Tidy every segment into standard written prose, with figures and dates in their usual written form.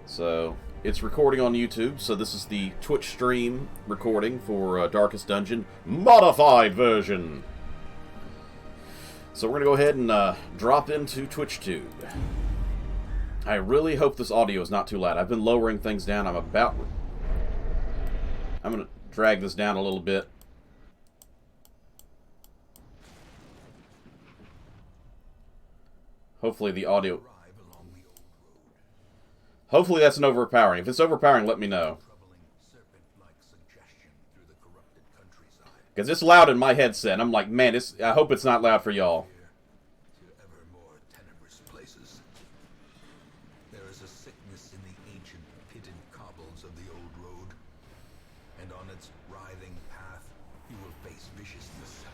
So, it's recording on YouTube, so this is the Twitch stream recording for Darkest Dungeon modified version. So we're going to go ahead and drop into TwitchTube. I really hope this audio is not too loud. I've been lowering things down. I'm going to drag this down a little bit. Hopefully the audio... Hopefully that's an overpowering. If it's overpowering, let me know. Because it's loud in my headset. I'm like, man, I hope it's not loud for y'all. There is a sickness in the ancient pitted cobbles of the old road, and on its writhing path you will face viciousness,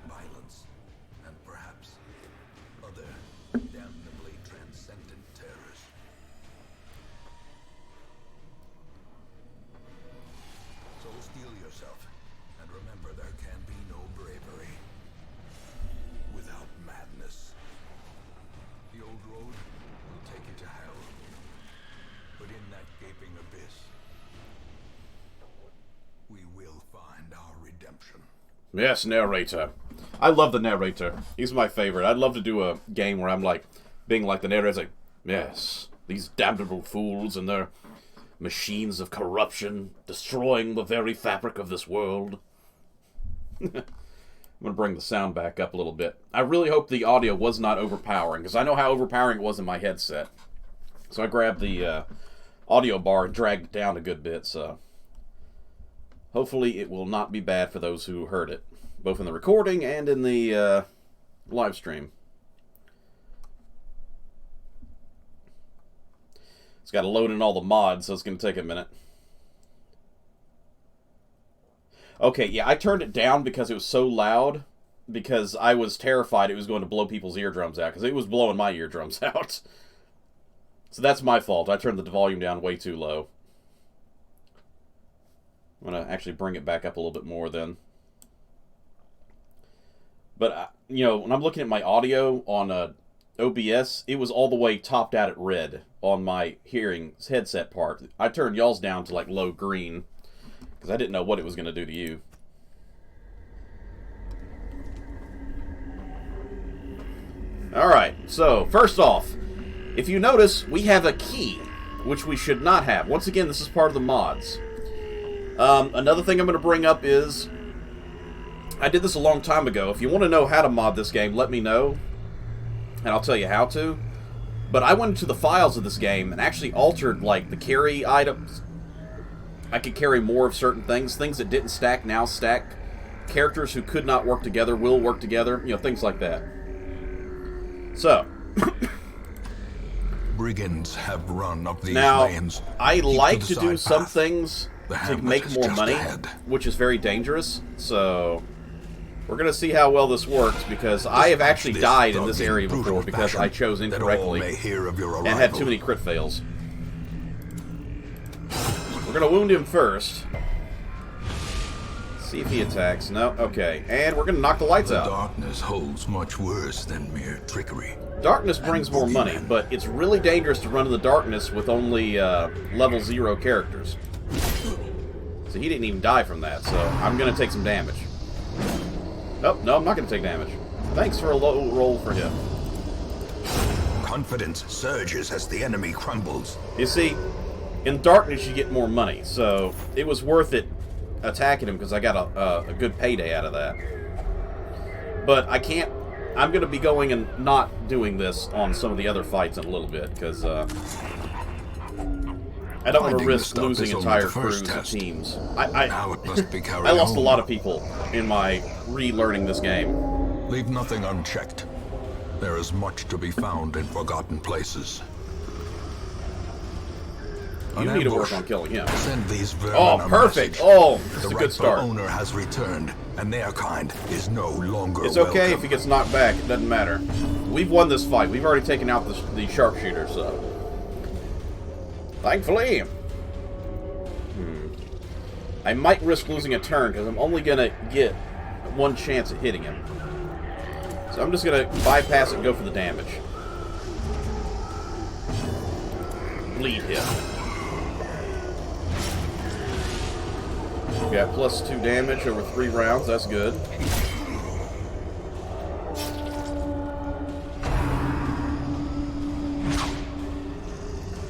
violence, and perhaps other damnably transcendent terrors. So steel yourself, and remember there can be no bravery without madness. The old road will take you to hell, but in that gaping abyss, we will find our redemption. Yes, narrator. I love the narrator. He's my favorite. I'd love to do a game where I'm like, being like the narrator, like, yes, these damnable fools and their machines of corruption, destroying the very fabric of this world. I'm going to bring the sound back up a little bit. I really hope the audio was not overpowering, because I know how overpowering it was in my headset. So I grabbed the audio bar and dragged it down a good bit, so... Hopefully it will not be bad for those who heard it, both in the recording and in the live stream. It's got to load in all the mods, so it's going to take a minute. Okay, yeah, I turned it down because it was so loud, because I was terrified it was going to blow people's eardrums out, because it was blowing my eardrums out. So that's my fault. I turned the volume down way too low. I'm going to actually bring it back up a little bit more then. But, you know, when I'm looking at my audio on OBS, it was all the way topped out at red on my hearing headset part. I turned y'all's down to, like, low green, because I didn't know what it was going to do to you. Alright, so, first off, if you notice, we have a key, which we should not have. Once again, this is part of the mods. Another thing I'm going to bring up is, I did this a long time ago. If you want to know how to mod this game, let me know, and I'll tell you how to. But I went into the files of this game and actually altered, like, the carry items. I could carry more of certain things. Things that didn't stack now stack. Characters who could not work together will work together. You know, things like that. So. Brigands have run up these now, lanes. I like to the do side some path. things The to hamlet make is more just money, ahead. which is very dangerous. So, we're going to see how well this works, because I have actually This died in this dogged area brutal before because I fashion chose that all may incorrectly hear of your and had too arrival. many crit fails. We're going to wound him first. See if he attacks. No? Okay. And we're going to knock the lights The out. darkness holds much worse than mere trickery. Darkness brings more money, but it's really dangerous to run in the darkness with only level 0 characters. So he didn't even die from that, so I'm going to take some damage. Nope, no, I'm not going to take damage. Thanks for a low roll for him. Confidence surges as the enemy crumbles. You see, in darkness you get more money, so it was worth it attacking him because I got a good payday out of that. But I can't... I'm going to be going and not doing this on some of the other fights in a little bit, because I don't want to Finding risk the stuff losing is only entire the first crews of test. teams. Now it must be carried I lost a home. lot of people in my relearning this game. Leave nothing unchecked. There is much to be found in forgotten places. You An need to work ambush. on killing him. Send these vermin Oh, a perfect! message. Oh, that's The a good rightful start. owner has returned, and their kind is no longer It's okay if welcome. he gets knocked back. It doesn't matter. We've won this fight. We've already taken out the sharpshooter, so... Thankfully. I might risk losing a turn, because I'm only going to get one chance at hitting him. So I'm just going to bypass it and go for the damage. Bleed him. We got +2 damage over 3 rounds. That's good.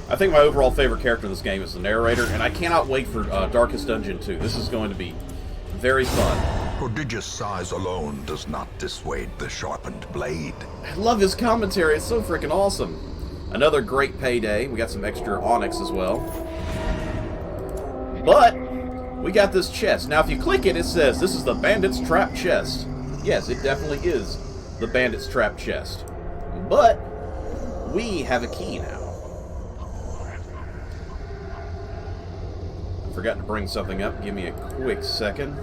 I think my overall favorite character in this game is the narrator, and I cannot wait for Darkest Dungeon 2. This is going to be very fun. Prodigious size alone does not dissuade the sharpened blade. I love his commentary. It's so freaking awesome. Another great payday. We got some extra onyx as well. But we got this chest. Now, if you click it, it says this is the Bandit's Trap chest. Yes, it definitely is the Bandit's Trap chest. But we have a key now. I forgot to bring something up. Give me a quick second.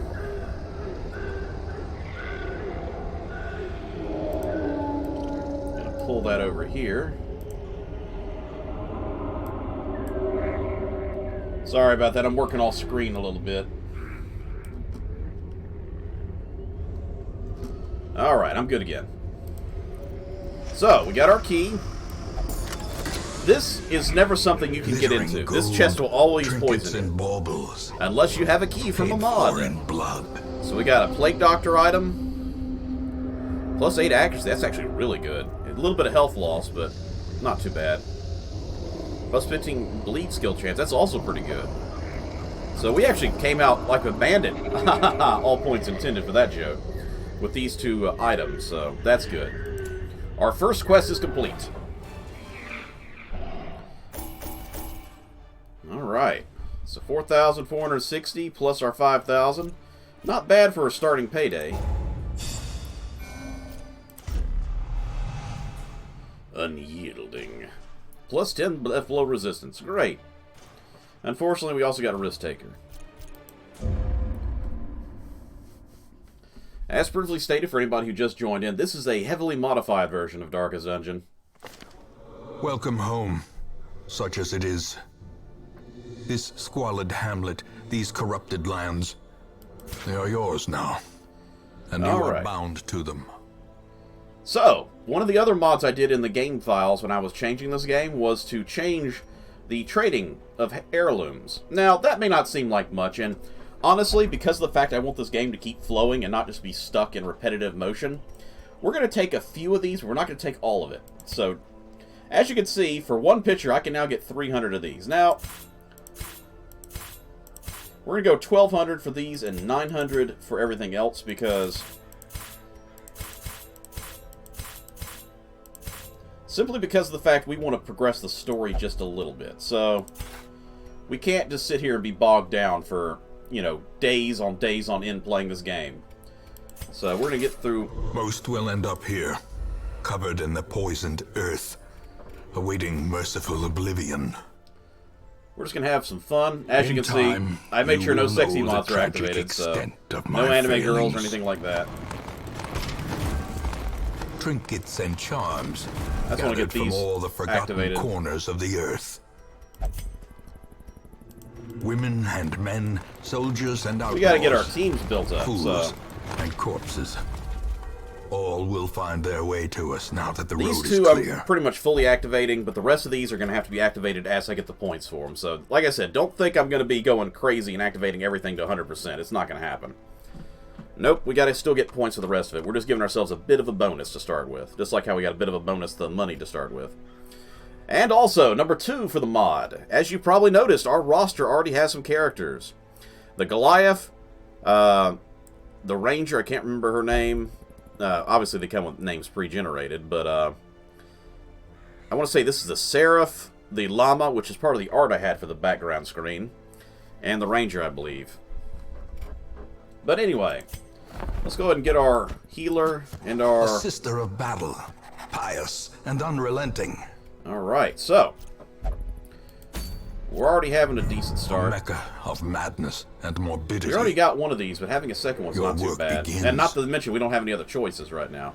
Gonna pull that over here. Sorry about that. I'm working off screen a little bit. Alright, I'm good again. So, we got our key. This is never something you can get into. This chest will always poison you. Unless you have a key from a mod. So we got a Plague Doctor item. +8 accuracy. That's actually really good. A little bit of health loss, but not too bad. +15 bleed skill chance. That's also pretty good. So we actually came out like a bandit. All points intended for that joke. With these 2 items, so that's good. Our first quest is complete. Alright. So 4,460 plus our 5,000. Not bad for a starting payday. Unyielding. +10 death blow resistance. Great. Unfortunately, we also got a risk taker. As previously stated for anybody who just joined in, this is a heavily modified version of Darkest Dungeon. Welcome home, such as it is. This squalid hamlet, these corrupted lands, they are yours now. And you are bound to them. So, one of the other mods I did in the game files when I was changing this game was to change the trading of heirlooms. Now, that may not seem like much, and honestly, because of the fact I want this game to keep flowing and not just be stuck in repetitive motion, we're going to take a few of these, but we're not going to take all of it. So, as you can see, for one picture, I can now get 300 of these. Now, we're going to go 1,200 for these and 900 for everything else, because simply because of the fact we want to progress the story just a little bit. So, we can't just sit here and be bogged down for, you know, days on end playing this game. So, we're going to get through. Most will end up here, covered in the poisoned earth, awaiting merciful oblivion. We're just going to have some fun. As you can see, I made sure no sexy mods are activated, so no anime girls or anything like that. Trinkets and charms gathered from all the forgotten activated corners of the earth. Women and men, soldiers and outlaws. We got to get our teams built up. Fools and corpses. All will find their way to us now that the road is clear. These 2 I'm pretty much fully activating, but the rest of these are going to have to be activated as I get the points for them. So, like I said, don't think I'm going to be going crazy and activating everything to 100%. It's not going to happen. Nope, we got to still get points for the rest of it. We're just giving ourselves a bit of a bonus to start with. Just like how we got a bit of a bonus to money to start with. And also, number 2 for the mod. As you probably noticed, our roster already has some characters. The Goliath, the Ranger, I can't remember her name. Obviously, they come with names pre-generated, but I want to say this is the Seraph, the Llama, which is part of the art I had for the background screen, and the Ranger, I believe. But anyway, let's go ahead and get our healer and our... A sister of battle, pious and unrelenting. Alright, so we're already having a decent start. A mecca of madness and morbidity. We already got one of these, but having a second one's not too bad. Begins. And not to mention, we don't have any other choices right now.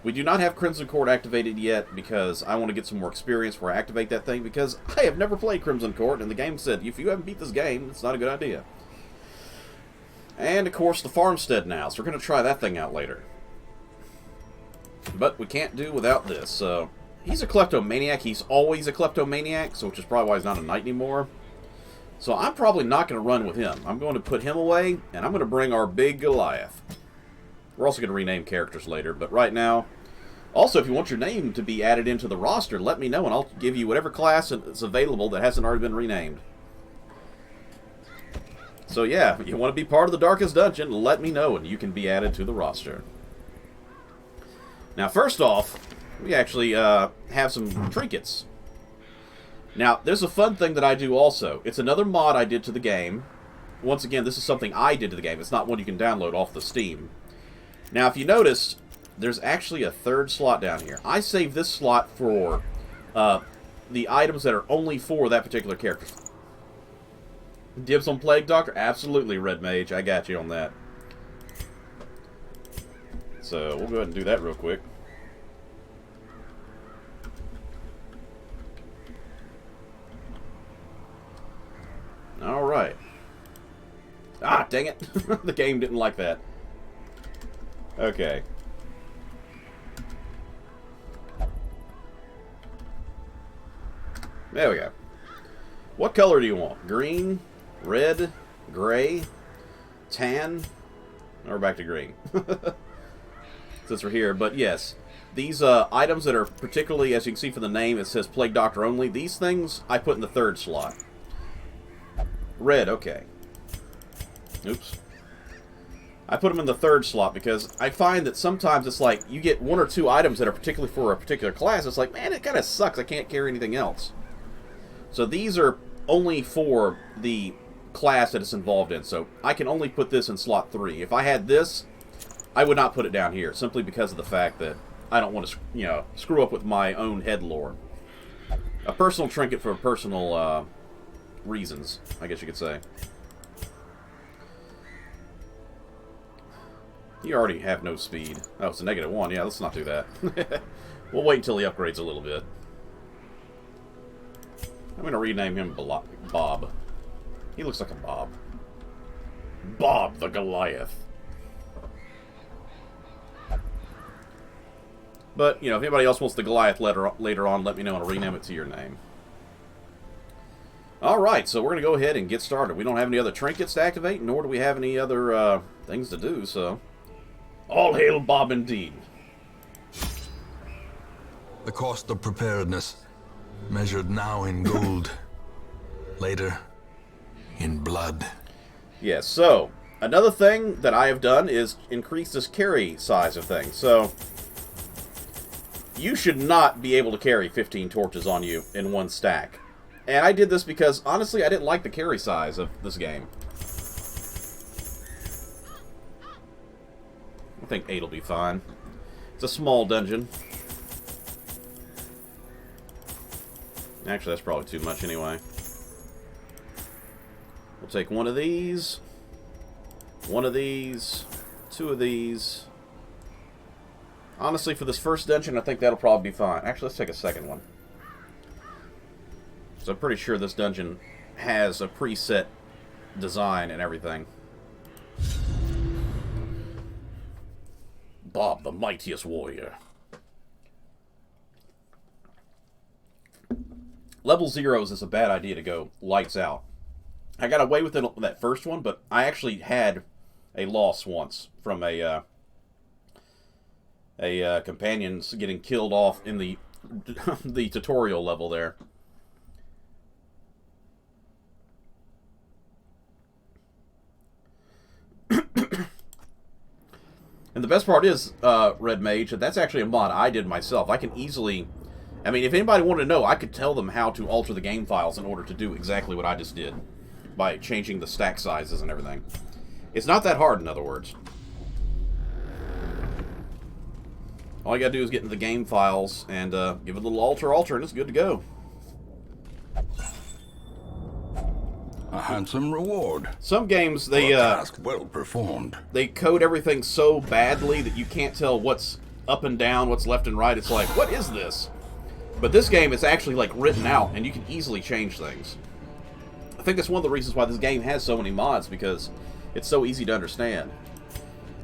We do not have Crimson Court activated yet, because I want to get some more experience before I activate that thing, because I have never played Crimson Court, and the game said, if you haven't beat this game, it's not a good idea. And, of course, the Farmstead now, so we're going to try that thing out later. But we can't do without this, so... He's a kleptomaniac. He's always a kleptomaniac, so which is probably why he's not a knight anymore. So I'm probably not going to run with him. I'm going to put him away, and I'm going to bring our big Goliath. We're also going to rename characters later, but right now... Also, if you want your name to be added into the roster, let me know, and I'll give you whatever class is available that hasn't already been renamed. So yeah, if you want to be part of the Darkest Dungeon, let me know, and you can be added to the roster. Now, first off, we actually have some trinkets. Now, there's a fun thing that I do also. It's another mod I did to the game. Once again, this is something I did to the game. It's not one you can download off the Steam. Now, if you notice, there's actually a third slot down here. I saved this slot for the items that are only for that particular character. Dibs on Plague Doctor? Absolutely, Red Mage. I got you on that. So, we'll go ahead and do that real quick. Alright. Ah, dang it. The game didn't like that. Okay. There we go. What color do you want? Green, red, gray, tan, or back to green? Since we're here, but yes. These items that are particularly, as you can see from the name, it says Plague Doctor only. These things I put in the third slot. Red, okay. Oops. I put them in the third slot because I find that sometimes it's like you get one or two items that are particularly for a particular class. It's like, man, it kind of sucks. I can't carry anything else. So these are only for the class that it's involved in. So I can only put this in slot 3. If I had this, I would not put it down here simply because of the fact that I don't want to, you know, screw up with my own head lore. A personal trinket for personal reasons, I guess you could say. You already have no speed. Oh, it's a -1. Yeah, let's not do that. We'll wait until he upgrades a little bit. I'm going to rename him Bob. He looks like a Bob. Bob the Goliath. But, you know, if anybody else wants the Goliath later on, let me know and I'll rename it to your name. Alright, so we're going to go ahead and get started. We don't have any other trinkets to activate, nor do we have any other things to do, so... All hail Bob indeed. The cost of preparedness, measured now in gold, later in blood. Yes, so, another thing that I have done is increase this carry size of things. So, you should not be able to carry 15 torches on you in one stack. And I did this because, honestly, I didn't like the carry size of this game. I think 8 will be fine. It's a small dungeon. Actually, that's probably too much anyway. We'll take one of these, two of these. Honestly, for this first dungeon, I think that'll probably be fine. Actually, let's take a second one. So I'm pretty sure this dungeon has a preset design and everything. Bob, the mightiest warrior. Level 0s is a bad idea to go lights out. I got away with it that first one, but I actually had a loss once from a companion getting killed off in the the tutorial level there. And the best part is, Red Mage, that's actually a mod I did myself. I can easily... I mean, if anybody wanted to know, I could tell them how to alter the game files in order to do exactly what I just did. By changing the stack sizes and everything. It's not that hard, in other words. All you gotta do is get into the game files and give it a little alter, and it's good to go. A handsome reward. Some games, they task well performed. They code everything so badly that you can't tell what's up and down, what's left and right. It's like, what is this? But this game is actually like written out, and you can easily change things. I think that's one of the reasons why this game has so many mods, because it's so easy to understand.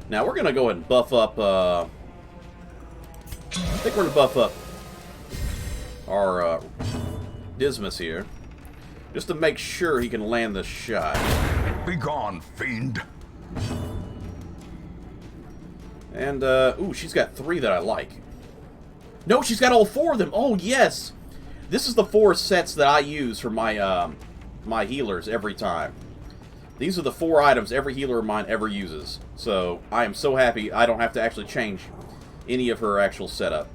Now we're gonna go ahead and buff up. I think we're gonna buff up our Dismas here. Just to make sure he can land this shot. Begone, fiend. And, ooh, she's got 3 that I like. No, she's got all 4 of them. Oh, yes. This is the 4 sets that I use for my, my healers every time. These are the 4 items every healer of mine ever uses. So, I am so happy I don't have to actually change any of her actual setup.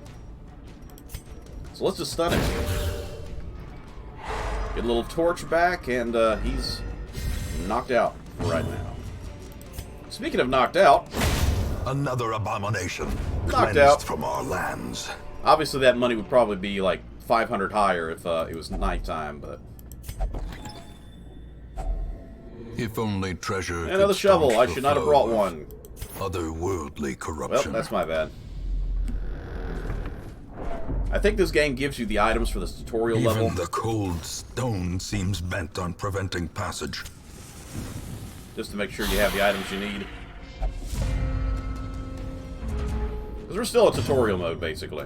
So, let's just stun him. Get a little torch back, and, he's knocked out for right now. Speaking of knocked out... Another abomination Knocked cleansed out. from our lands. Obviously, that money would probably be like 500 higher if it was nighttime, but... If only treasure. Another could shovel. staunch I the should not have flow brought of one. Otherworldly Well, corruption. that's my bad. I think this game gives you the items for this tutorial Even level. the cold stone seems bent on preventing passage. Just to make sure you have the items you need. Because we're still in tutorial mode, basically.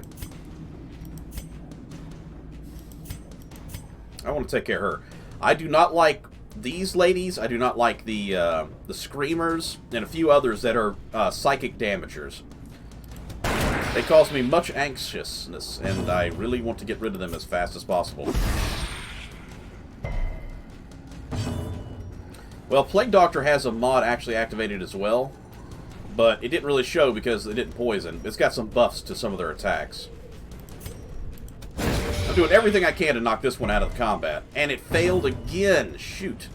I want to take care of her. I do not like these ladies. I do not like the Screamers and a few others that are psychic damagers. They cause me much anxiousness, and I really want to get rid of them as fast as possible. Well, Plague Doctor has a mod actually activated as well, but it didn't really show because it didn't poison. It's got some buffs to some of their attacks. I'm doing everything I can to knock this one out of the combat, and it failed again. Shoot.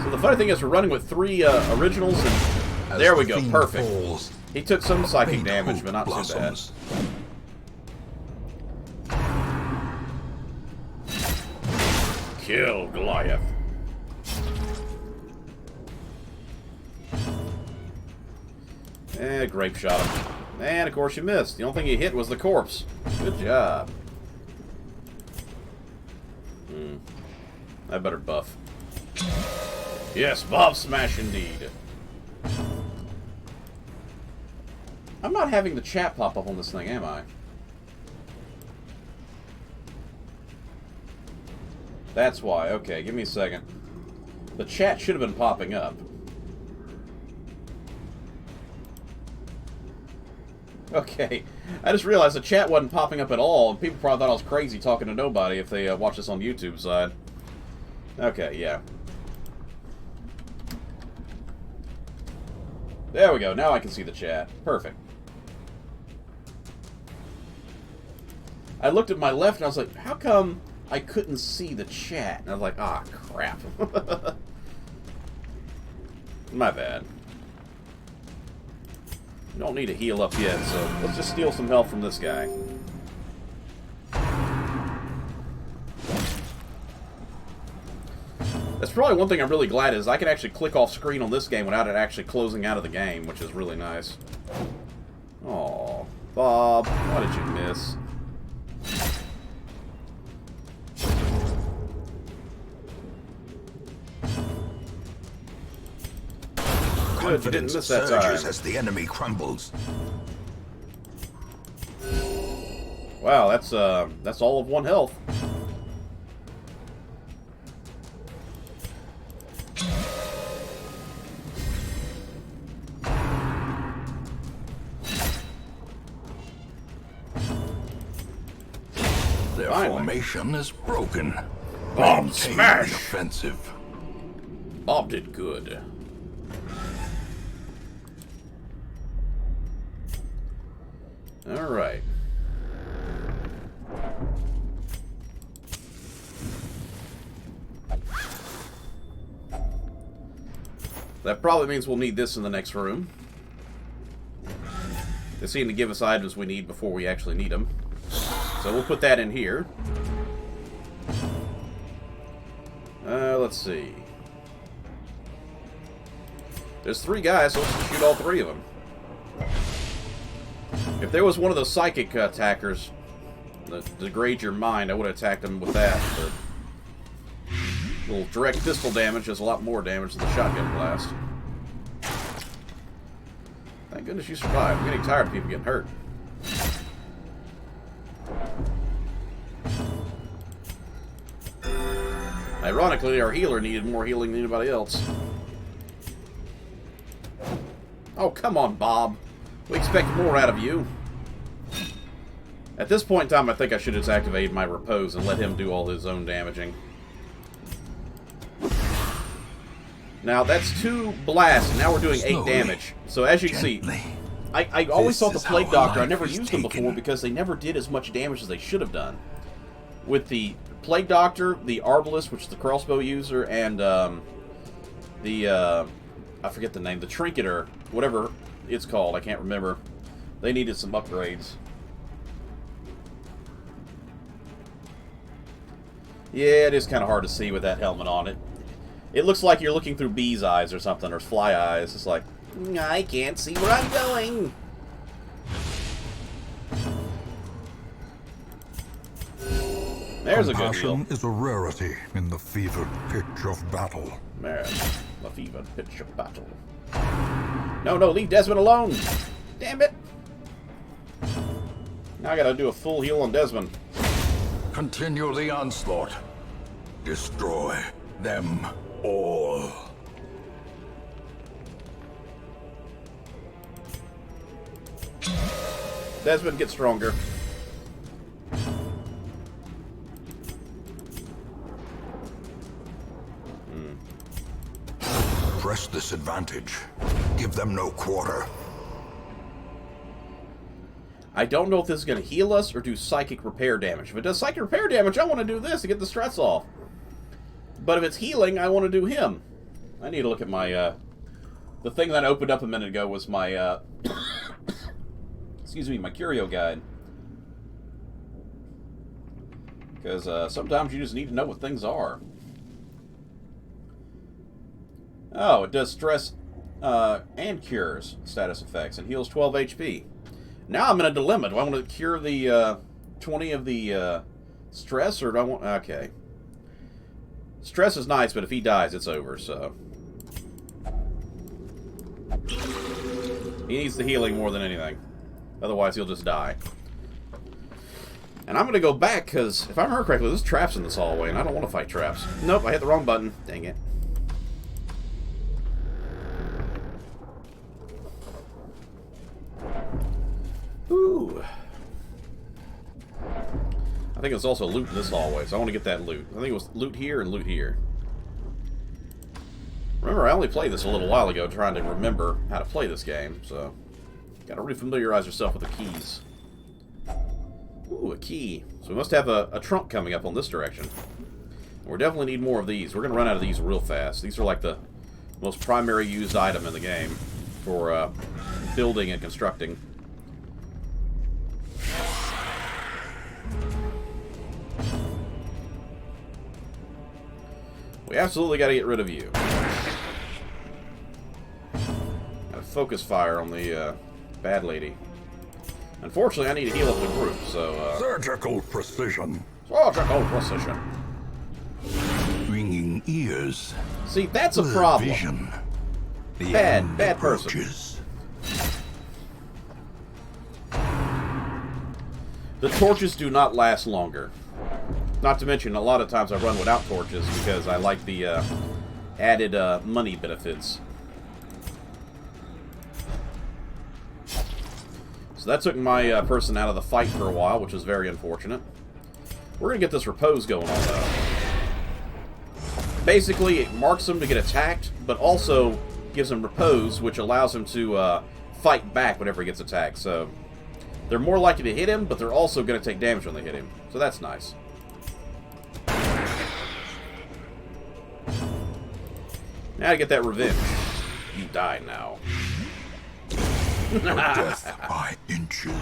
So the funny thing is we're running with 3 originals, and there we go, perfect. He took some psychic damage, but not too bad. Kill Goliath. Grape shot him. And, of course, you missed. The only thing you hit was the corpse. Good job. I better buff. Yes, Bob Smash indeed. I'm not having the chat pop up on this thing, am I? That's why. Okay, give me a second. The chat should have been popping up. Okay, I just realized the chat wasn't popping up at all, and people probably thought I was crazy talking to nobody if they watch this on the YouTube side. Okay, yeah. There we go, now I can see the chat. Perfect. I looked at my left and I was like, how come I couldn't see the chat? And I was like, ah, crap. My bad. Don't need to heal up yet, so let's just steal some health from this guy. That's probably one thing I'm really glad is I can actually click off screen on this game without it actually closing out of the game, which is really nice. Aw, Bob, why did you miss? Good, you didn't miss that time. As the enemy crumbles. Wow, that's all of 1 health. Their formation is broken. Bob Maintain Smash! the offensive. Bob did good. Alright. That probably means we'll need this in the next room. They seem to give us items we need before we actually need them. So we'll put that in here. Let's see. There's 3 guys, so let's shoot all 3 of them. If there was one of those psychic attackers that degrade your mind, I would have attacked him with that. But little direct pistol damage does a lot more damage than the shotgun blast. Thank Goodness, you survived. I'm getting tired of people getting hurt. Ironically, our healer needed more healing than anybody else. Oh, come on, Bob. We expect more out of you. At this point in time, I think I should have just activated my repose and let him do all his own damaging. Now, that's 2 blasts, and now we're doing 8 damage. So as you can see, I always thought the Plague Doctor, I never used them before because they never did as much damage as they should have done. With the Plague Doctor, the Arbalist, which is the crossbow user, and I forget the name, the Trinketer, whatever it's called, I can't remember. They needed some upgrades. Yeah, it is kind of hard to see with that helmet on it. It looks like you're looking through bee's eyes or something, or fly eyes. It's like, I can't see where I'm going. There's a good heal. Compassion is a rarity in the fevered pitch of battle. Man, the fevered pitch of battle. No, leave Desmond alone. Damn it. Now I gotta do a full heal on Desmond. Continue the onslaught. Destroy them all. Desmond, get stronger. Press this advantage. Give them no quarter. I don't know if this is going to heal us or do psychic repair damage. If it does psychic repair damage, I want to do this to get the stress off. But if it's healing, I want to do him. I need to look at my, the thing that opened up a minute ago was my, excuse me, my curio guide. Because sometimes you just need to know what things are. Oh, it does stress and cures status effects and heals 12 HP. Now I'm in a dilemma. Do I want to cure the 20 of the stress, or do I want... Okay. Stress is nice, but if he dies, it's over, so... He needs the healing more than anything. Otherwise, he'll just die. And I'm going to go back, because if I remember correctly, there's traps in this hallway, and I don't want to fight traps. Nope, I hit the wrong button. Dang it. Ooh. I think there's also loot in this hallway, so I want to get that loot. I think it was loot here and loot here. Remember, I only played this a little while ago trying to remember how to play this game, so... Gotta refamiliarize yourself with the keys. Ooh, a key. So we must have a trunk coming up on this direction. We definitely need more of these. We're gonna run out of these real fast. These are like the most primary used item in the game for building and constructing. We absolutely got to get rid of you. Got to focus fire on the bad lady. Unfortunately, I need to heal up the group, so... Surgical precision. Surgical precision. Ringing ears. See, that's a problem. Vision. Bad person. The torches do not last longer. Not to mention, a lot of times I run without torches because I like the added money benefits. So that took my person out of the fight for a while, which was very unfortunate. We're going to get this repose going on, though. Basically, it marks them to get attacked, but also gives them repose, which allows him to fight back whenever he gets attacked. So they're more likely to hit him, but they're also going to take damage when they hit him. So that's nice. Now to get that revenge. You die now. Death by inches.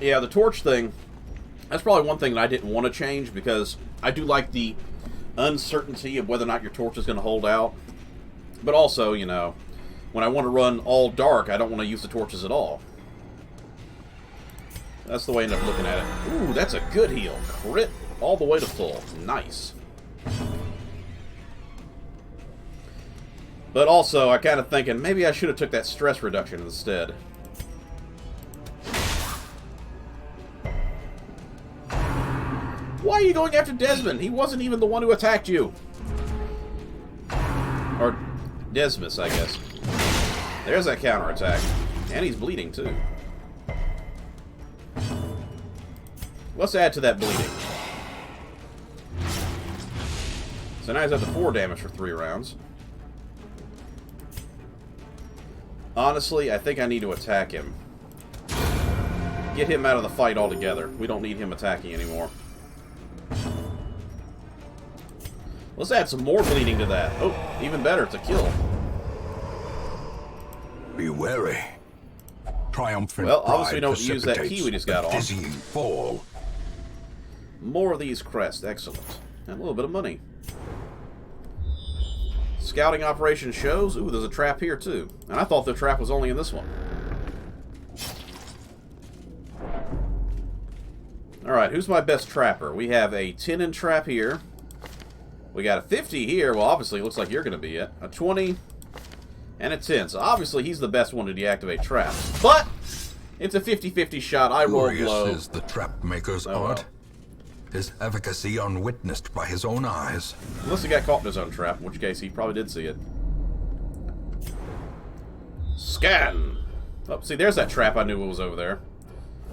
Yeah, the torch thing, that's probably one thing that I didn't want to change because I do like the uncertainty of whether or not your torch is going to hold out. But also, you know, when I want to run all dark, I don't want to use the torches at all. That's the way I end up looking at it. Ooh, that's a good heal. Crit all the way to full. Nice. But also, I kind of thinking, maybe I should have took that stress reduction instead. Why are you going after Desmond? He wasn't even the one who attacked you. Or Desmus, I guess. There's that counterattack. And he's bleeding, too. Let's add to that bleeding. So now he's at the 4 damage for 3 rounds. Honestly, I think I need to attack him. Get him out of the fight altogether. We don't need him attacking anymore. Let's add some more bleeding to that. Oh, even better, it's a kill. Be wary. Triumphant Well, obviously we pride don't use that key we precipitates just got a on. dizzying fall. More of these crests. Excellent. And a little bit of money. Scouting operation shows. Ooh, there's a trap here, too. And I thought the trap was only in this one. Alright, who's my best trapper? We have a 10 in trap here. We got a 50 here. Well, obviously, it looks like you're going to be it. A 20 and a 10. So, obviously, he's the best one to deactivate traps. But it's a 50-50 shot. I rolled Curious low. is the trap maker's art. His efficacy unwitnessed by his own eyes. Unless he got caught in his own trap, in which case he probably did see it. Scan! Oh, see, there's that trap I knew was over there.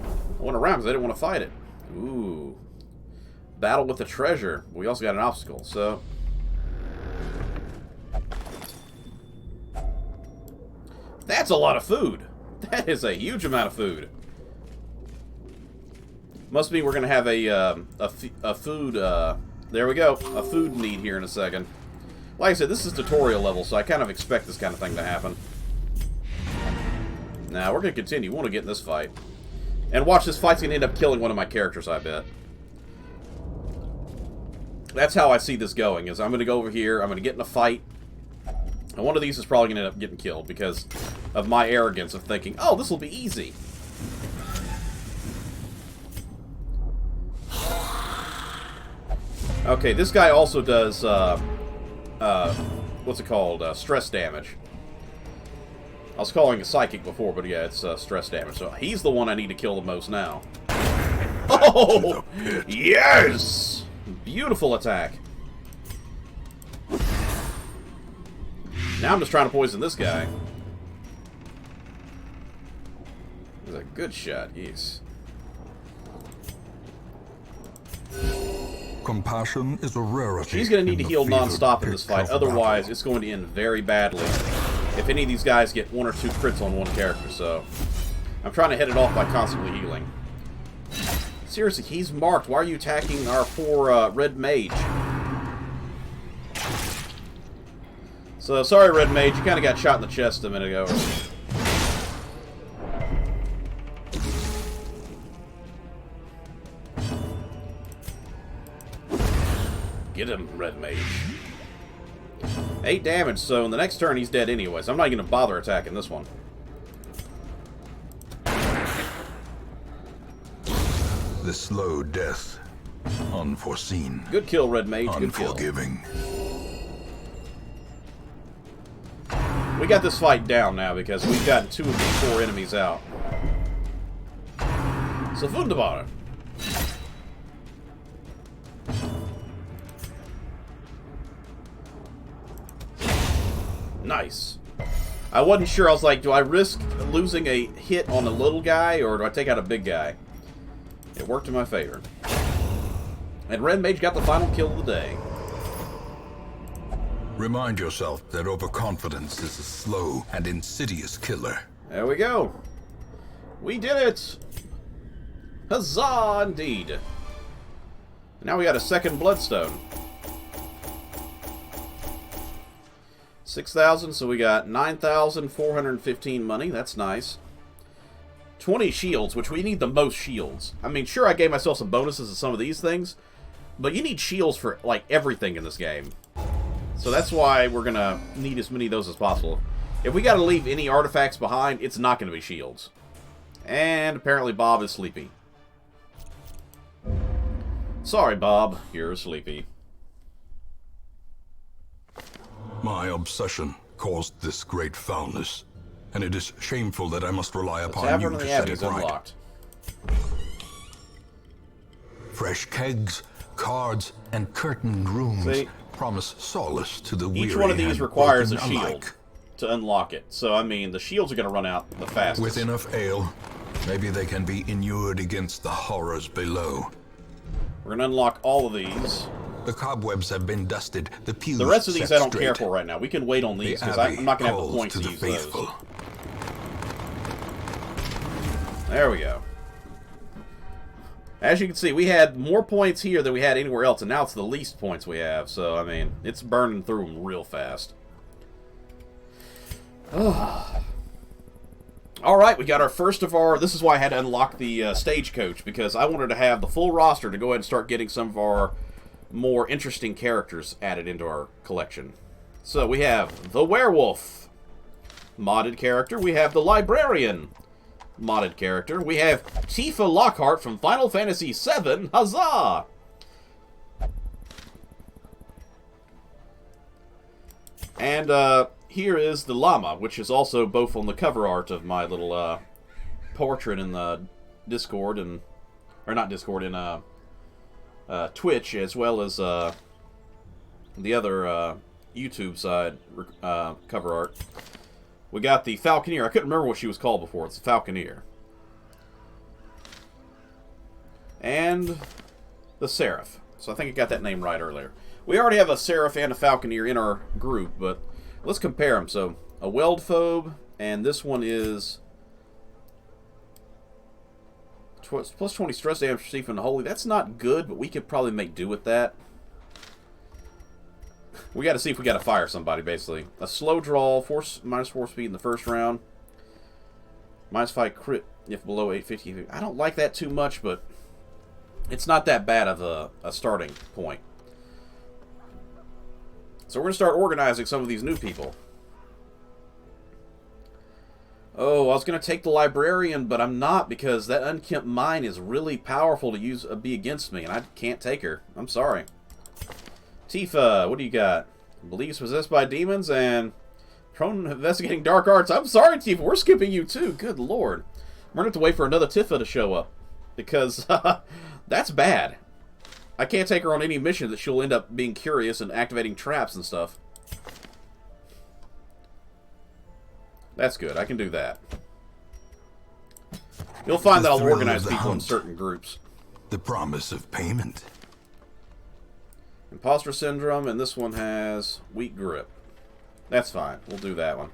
I went around because I didn't want to fight it. Ooh. Battle with the treasure. We also got an obstacle, so... That's a lot of food. That is a huge amount of food. Must be we're going to have a food, there we go, a food need here in a second. Like I said, this is tutorial level, so I kind of expect this kind of thing to happen. Now, we're going to continue. We want to get in this fight. And watch, this fight's going to end up killing one of my characters, I bet. That's how I see this going, is I'm going to go over here, I'm going to get in a fight, and one of these is probably going to end up getting killed because of my arrogance of thinking, oh, this will be easy. Okay, this guy also does, what's it called? Stress damage. I was calling it psychic before, but yeah, it's stress damage. So he's the one I need to kill the most now. Oh! Yes! Beautiful attack. Now I'm just trying to poison this guy. That's a good shot, yes. Compassion is a rarity. She's going to need to in the heal fevered non-stop in this pitch fight, of otherwise battle. it's going to end very badly if any of these guys get 1 or 2 crits on one character, so I'm trying to head it off by constantly healing. Seriously, he's marked. Why are you attacking our poor red mage? So, sorry red mage, you kind of got shot in the chest a minute ago. Get him, red mage. 8 damage, so in the next turn he's dead anyways. I'm not going to bother attacking this one. The slow death. Unforeseen. Good kill, red mage. Good kill. Unforgiving. We got this fight down now because we've gotten 2 of the 4 enemies out. So, wunderbar. Nice. I wasn't sure. I was like, do I risk losing a hit on a little guy, or do I take out a big guy? It worked in my favor. And Red Mage got the final kill of the day. Remind yourself that overconfidence is a slow and insidious killer. There we go. We did it! Huzzah, indeed. Now we got a second Bloodstone. 6,000, so we got 9,415 money. That's nice. 20 shields, which we need the most shields. I mean, sure, I gave myself some bonuses to some of these things, but you need shields for, like, everything in this game. So that's why we're going to need as many of those as possible. If we got to leave any artifacts behind, it's not going to be shields. And apparently Bob is sleepy. Sorry, Bob. You're sleepy. My obsession caused this great foulness, and it is shameful that I must rely The upon you Tavern of to the set Abbey it is right. unlocked. Fresh kegs, cards, and curtained rooms See? promise solace to the weary. Each one of these and requires a broken shield alike. to unlock it. So, I mean, the shields are going to run out the fastest. With enough ale, maybe they can be inured against the horrors below. We're going to unlock all of these. The cobwebs have been dusted, the pews The rest of these set I don't care straight. for right now. We can wait on these The because Abbey I'm not going to have the calls points to the use faithful. those. There we go. As you can see, we had more points here than we had anywhere else, and now it's the least points we have. So, I mean, it's burning through them real fast. Alright, we got our first of our... This is why I had to unlock the stagecoach, because I wanted to have the full roster to go ahead and start getting some of our more interesting characters added into our collection. So, we have the Werewolf, modded character. We have the Librarian, modded character. We have Tifa Lockhart from Final Fantasy VII. Huzzah! And, here is the llama, which is also both on the cover art of my little, portrait in the Discord, and... Or not Discord, in, Twitch, as well as, the other, YouTube side, cover art. We got the Falconeer. I couldn't remember what she was called before. It's the Falconeer. And the Seraph. So I think I got that name right earlier. We already have a Seraph and a Falconeer in our group, but let's compare them. So, a Weldphobe, and this one is plus 20 stress damage received from the Holy. That's not good, but we could probably make do with that. We got to see if we got to fire somebody, basically. A slow draw, minus 4 speed in the first round. Minus 5 crit if below 850. I don't like that too much, but it's not that bad of a starting point. So we're going to start organizing some of these new people. Oh, I was going to take the Librarian, but I'm not, because that Unkempt Mind is really powerful to be against me, and I can't take her. I'm sorry. Tifa, what do you got? Believes possessed by demons and prone to investigating dark arts. I'm sorry, Tifa, we're skipping you too. Good lord. We're going to have to wait for another Tifa to show up, because that's bad. I can't take her on any mission that she'll end up being curious and activating traps and stuff. That's good. I can do that. You'll find that I'll organize people in certain groups. The promise of payment. Imposter Syndrome, and this one has weak grip. That's fine. We'll do that one.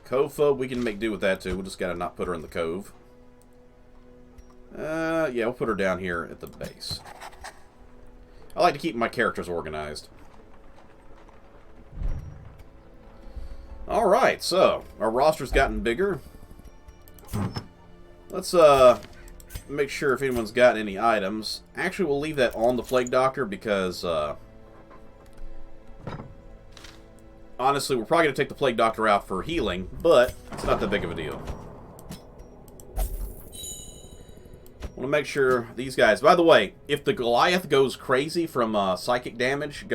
Cove-phobe, we can make do with that too. We'll just gotta not put her in the cove. Yeah, we'll put her down here at the base. I like to keep my characters organized. Alright, so, our roster's gotten bigger. Let's, make sure if anyone's got any items. Actually, we'll leave that on the Plague Doctor because, honestly, we're probably going to take the Plague Doctor out for healing, but it's not that big of a deal. I want to make sure these guys... By the way, if the Goliath goes crazy from psychic damage,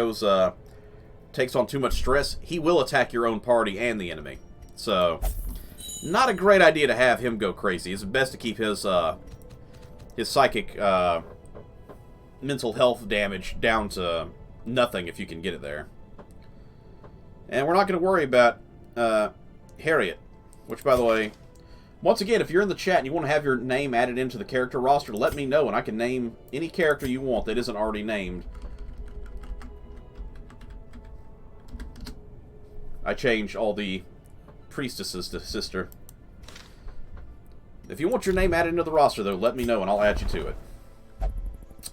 takes on too much stress, he will attack your own party and the enemy. So, not a great idea to have him go crazy. It's best to keep his psychic mental health damage down to nothing if you can get it there. And we're not going to worry about Harriet, which, by the way, once again, if you're in the chat and you want to have your name added into the character roster, let me know, and I can name any character you want that isn't already named. I changed all the priestesses to sister. If you want your name added into the roster, though, let me know, and I'll add you to it.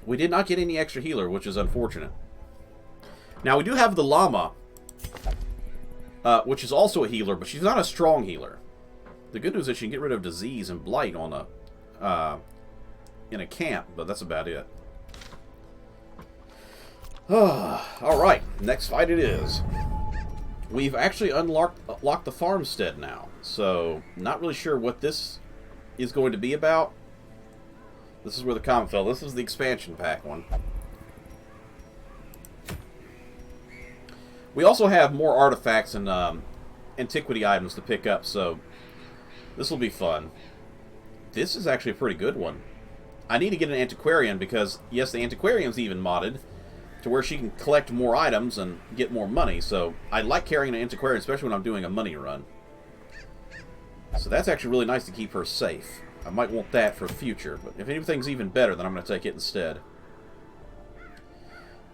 We did not get any extra healer, which is unfortunate. Now, we do have the llama, which is also a healer, but she's not a strong healer. The good news is she can get rid of disease and blight on in a camp, but that's about it. Alright, next fight it is. We've actually unlocked the farmstead now, so not really sure what this is going to be about. This is where the comment fell. This is the expansion pack one. We also have more artifacts and antiquity items to pick up, so this will be fun. This is actually a pretty good one. I need to get an antiquarian because, yes, the antiquarian's even modded to where she can collect more items and get more money, so I like carrying an antiquarian, especially when I'm doing a money run. So that's actually really nice to keep her safe. I might want that for the future, but if anything's even better, then I'm going to take it instead.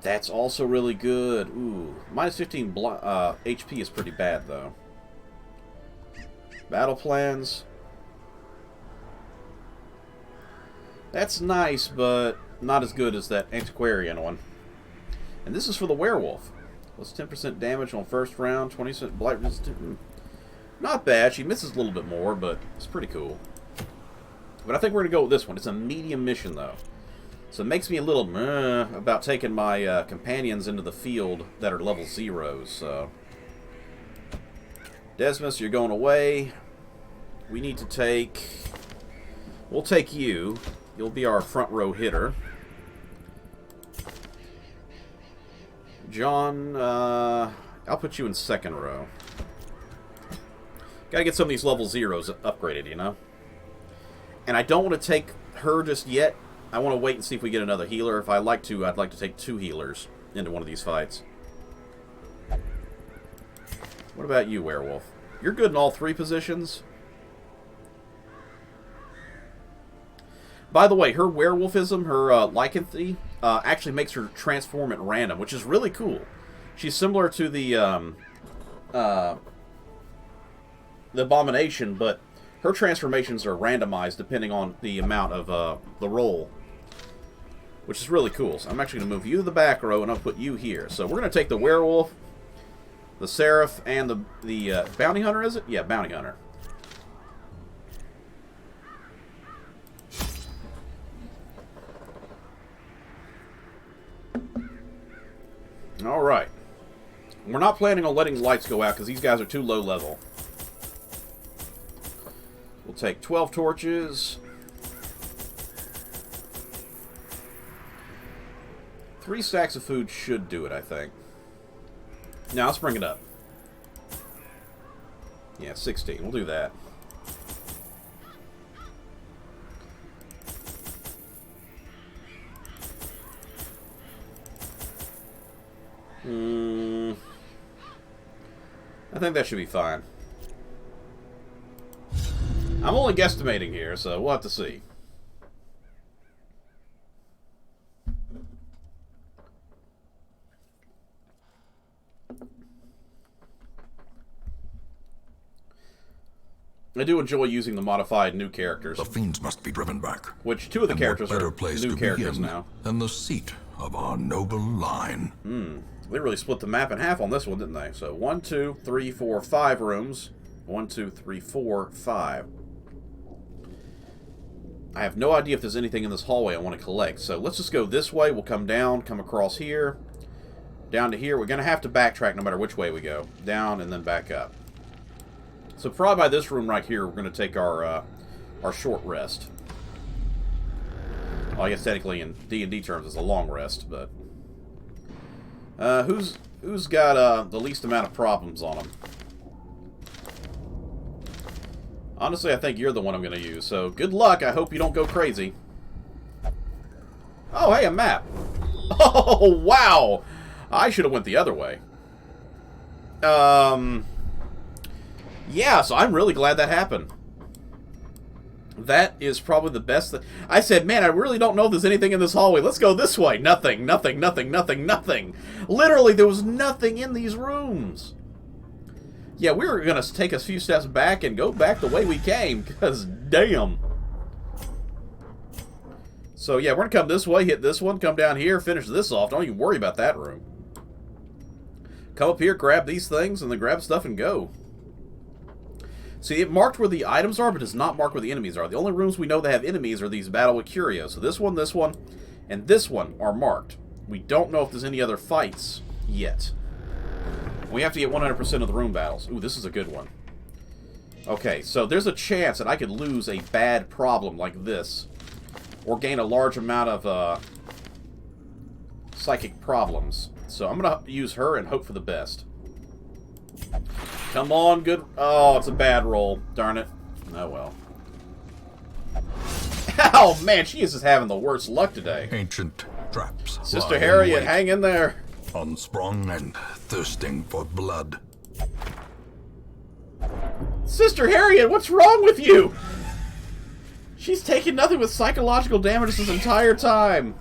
That's also really good. Ooh, minus 15 HP is pretty bad, though. Battle plans. That's nice, but not as good as that antiquarian one. And this is for the werewolf. Plus 10% damage on first round, 20% blight resistant. Not bad. She misses a little bit more, but it's pretty cool. But I think we're going to go with this one. It's a medium mission, though. So it makes me a little about taking my companions into the field that are level 0s. So. Desmus, you're going away. We need to take... We'll take you. You'll be our front row hitter. John, I'll put you in second row. Gotta get some of these level 0s upgraded, you know? And I don't want to take her just yet. I want to wait and see if we get another healer. If I like to, I'd like to take 2 healers into one of these fights. What about you, werewolf? You're good in all 3 positions. By the way, her werewolfism, her lycanthropy, actually makes her transform at random, which is really cool. She's similar to the abomination, but her transformations are randomized depending on the amount of the roll, which is really cool. So I'm actually going to move you to the back row, and I'll put you here. So we're going to take the werewolf, the seraph, and the bounty hunter, is it? Yeah, bounty hunter. Alright. We're not planning on letting the lights go out because these guys are too low level. We'll take 12 torches. 3 stacks of food should do it, I think. Now, let's bring it up. Yeah, 16. We'll do that. I think that should be fine. I'm only guesstimating here, so we'll have to see. I do enjoy using the modified new characters. The fiends must be driven back. Which 2 of the characters are new characters now. And the seat of our noble line. They really split the map in half on this one, didn't they? So 1, 2, 3, 4, 5 rooms. 1, 2, 3, 4, 5. I have no idea if there's anything in this hallway I want to collect. So let's just go this way. We'll come down, come across here, down to here. We're going to have to backtrack no matter which way we go. Down and then back up. So probably by this room right here, we're going to take our short rest. Well, I guess technically in D&D terms it's a long rest, but... who's got the least amount of problems on them? Honestly, I think you're the one I'm going to use, so good luck. I hope you don't go crazy. Oh, hey, a map. Oh, wow. I should have went the other way. Yeah, so I'm really glad that happened. That is probably the best thing. I said, man, I really don't know if there's anything in this hallway. Let's go this way. Nothing, nothing, nothing, nothing, nothing. Literally, there was nothing in these rooms. Yeah, we were going to take a few steps back and go back the way we came, because damn. So, yeah, we're going to come this way, hit this one, come down here, finish this off. Don't even worry about that room. Come up here, grab these things, and then grab stuff and go. See, it marked where the items are, but does not mark where the enemies are. The only rooms we know that have enemies are these Battle with Curios. So this one, and this one are marked. We don't know if there's any other fights yet. We have to get 100% of the room battles. Ooh, this is a good one. Okay, so there's a chance that I could lose a bad problem like this. Or gain a large amount of psychic problems. So I'm going to use her and hope for the best. Come on, good. Oh, it's a bad roll. Darn it. Oh, well. Oh, man, she is just having the worst luck today. Ancient traps. Sister lie in Harriet, wait, hang in there. unsprung and thirsting for blood. Sister Harriet, what's wrong with you? She's taken nothing but psychological damage this entire time.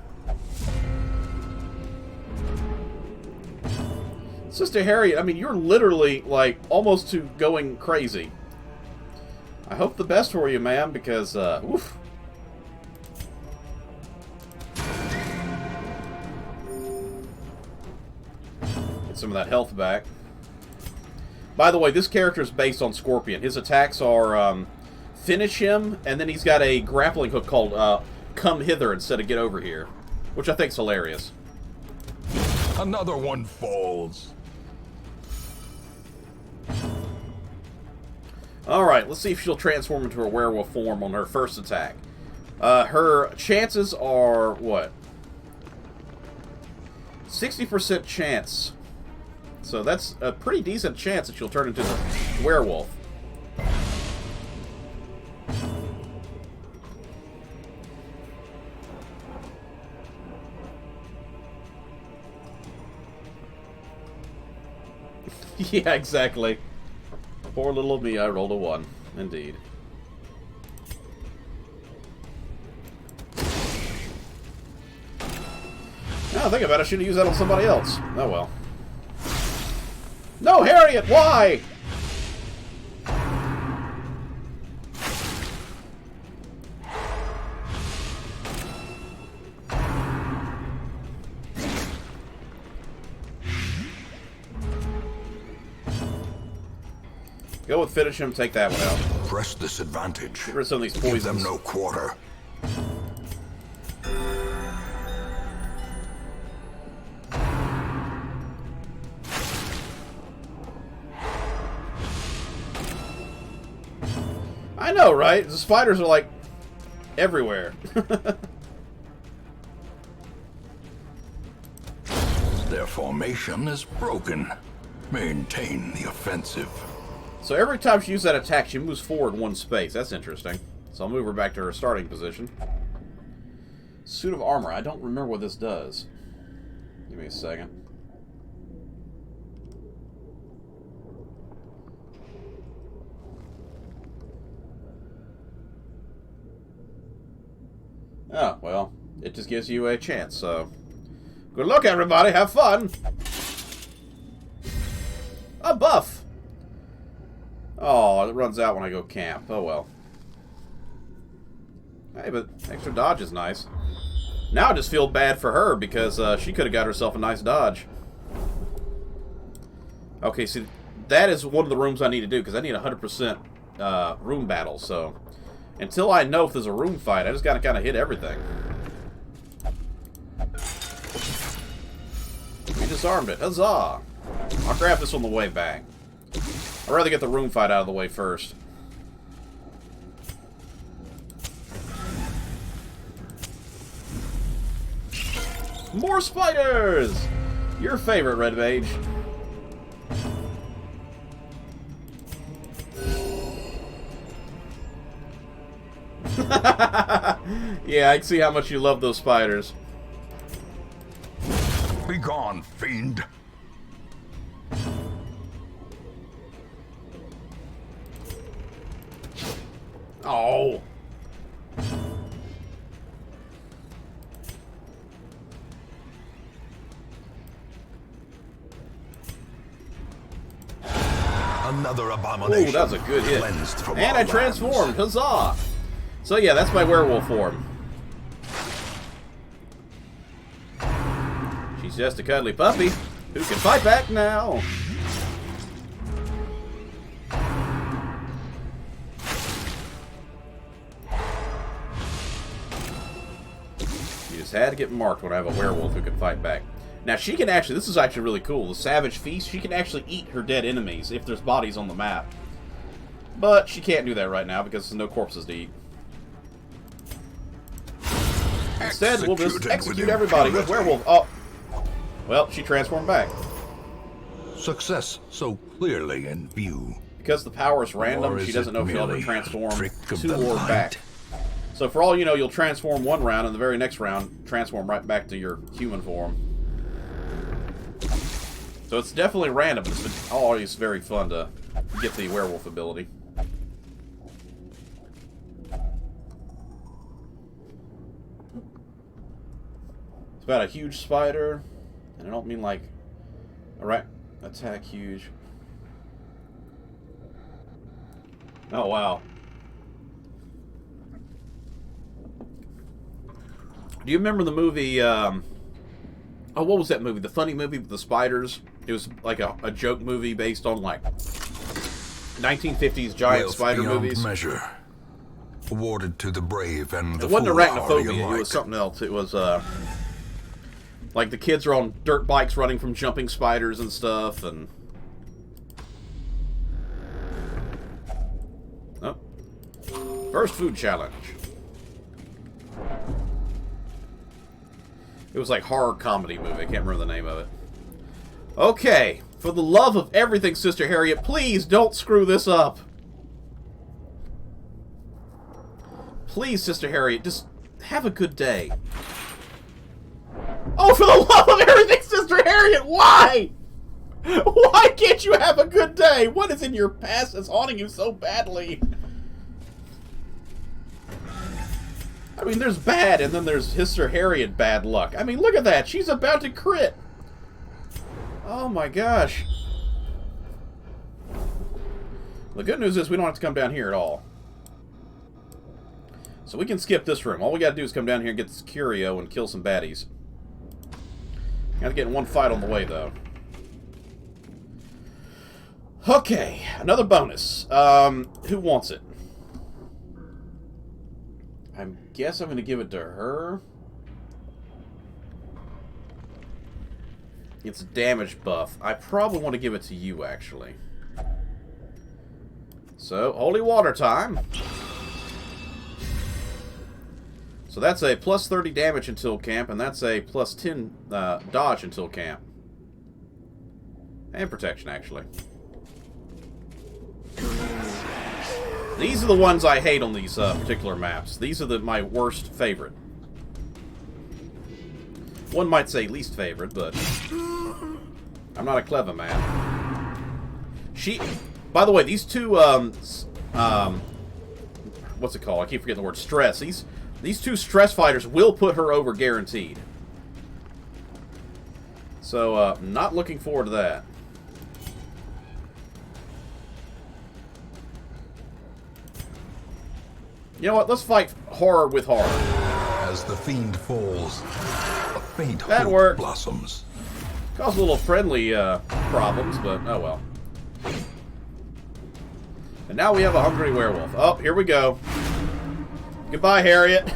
Sister Harriet, I mean, you're literally, like, almost to going crazy. I hope the best for you, ma'am, because, oof. Get some of that health back. By the way, this character is based on Scorpion. His attacks are, finish him, and then he's got a grappling hook called, come hither instead of get over here. Which I think's hilarious. Another one falls. Alright, let's see if she'll transform into her werewolf form on her first attack. Her chances are, what? 60% chance. So that's a pretty decent chance that she'll turn into the werewolf. Yeah, exactly. Poor little me, I rolled a 1. Indeed. Now think about it, I should have used that on somebody else. Oh well. No, Harriet, why? Go with finish him, take that one out. Press this advantage. Get rid of some of these Give poisons. them no quarter. I know, right? The spiders are like everywhere. Their formation is broken. Maintain the offensive. So every time she uses that attack, she moves forward 1 space. That's interesting. So I'll move her back to her starting position. Suit of armor. I don't remember what this does. Give me a second. Oh, well, it just gives you a chance, so... Good luck, everybody! Have fun! A buff! Oh, it runs out when I go camp. Oh, well. Hey, but extra dodge is nice. Now I just feel bad for her, because she could have got herself a nice dodge. Okay, see, that is one of the rooms I need to do, because I need 100% room battle, so... Until I know if there's a room fight, I just gotta kind of hit everything. We disarmed it. Huzzah! I'll grab this on the way back. I'd rather get the room fight out of the way first. More spiders! Your favorite, Red Mage. Yeah, I can see how much you love those spiders. Be gone, fiend. Oh. Another abomination. Ooh, that was a good hit. Cleansed from And our I transformed. lands. Huzzah! So yeah, that's my werewolf form. She's just a cuddly puppy who can fight back now. You just had to get marked when I have a werewolf who can fight back. Now she can actually, this is actually really cool, the Savage Feast, she can actually eat her dead enemies if there's bodies on the map. But she can't do that right now because there's no corpses to eat. Instead, we'll just execute everybody with werewolf. Oh. Well, she transformed back. success so clearly in view? Because the power is random, Or she is doesn't it know if she'll ever merely a transform trick of to the or light? back. So for all you know, you'll transform one round, and the very next round, transform right back to your human form. So it's definitely random, but it's always very fun to get the werewolf ability. It's about a huge spider, and I don't mean like, alright, attack huge. Oh, wow. Do you remember the movie, oh, what was that movie? The funny movie with the spiders? It was like a joke movie based on, like, 1950s giant Wealth spider beyond movies. measure, awarded to the brave and the It wasn't foolhardy arachnophobia, it alike. was something else. It was, like the kids are on dirt bikes running from jumping spiders and stuff, and... Oh. First food challenge. It was like horror comedy movie. I can't remember the name of it. Okay. For the love of everything, Sister Harriet, please don't screw this up. Please, Sister Harriet, just have a good day. Oh, for the love of everything, Sister Harriet, why? Why can't you have a good day? What is in your past that's haunting you so badly? I mean, there's bad, and then there's Sister Harriet bad luck. I mean, look at that. She's about to crit. Oh, my gosh. The good news is we don't have to come down here at all. So we can skip this room. All we gotta do is come down here and get this curio and kill some baddies. Gotta get in one fight on the way, though. Okay, another bonus. Who wants it? I guess I'm going to give it to her. It's a damage buff. I probably want to give it to you, actually. So, holy water time. So that's a plus 30 damage until camp, and that's a plus 10 dodge until camp. And protection, actually. These are the ones I hate on these particular maps. These are my worst favorite. One might say least favorite, but I'm not a clever man. By the way, these two, what's it called? I keep forgetting the word stress. These two stress fighters will put her over guaranteed. So, not looking forward to that. You know what? Let's fight horror with horror. As the fiend falls, a faint That hope worked. blossoms. Caused a little friendly problems, but oh well. And now we have a hungry werewolf. Oh, here we go. Goodbye, Harriet.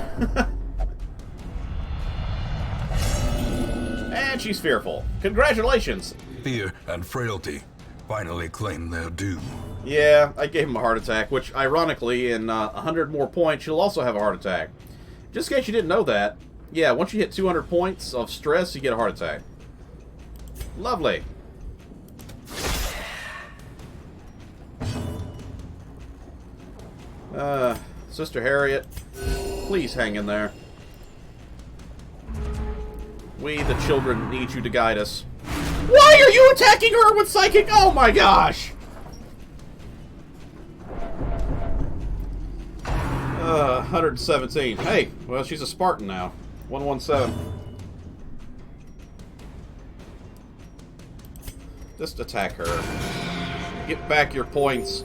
And she's fearful. Congratulations. Fear and frailty finally claim their due. Yeah, I gave him a heart attack, which, ironically, in 100 more points, you'll also have a heart attack. Just in case you didn't know that, yeah, once you hit 200 points of stress, you get a heart attack. Lovely. Sister Harriet, please hang in there. We, the children, need you to guide us. Why are you attacking her with psychic? Oh my gosh! 117. Hey, well, she's a Spartan now. 117. Just attack her. Get back your points.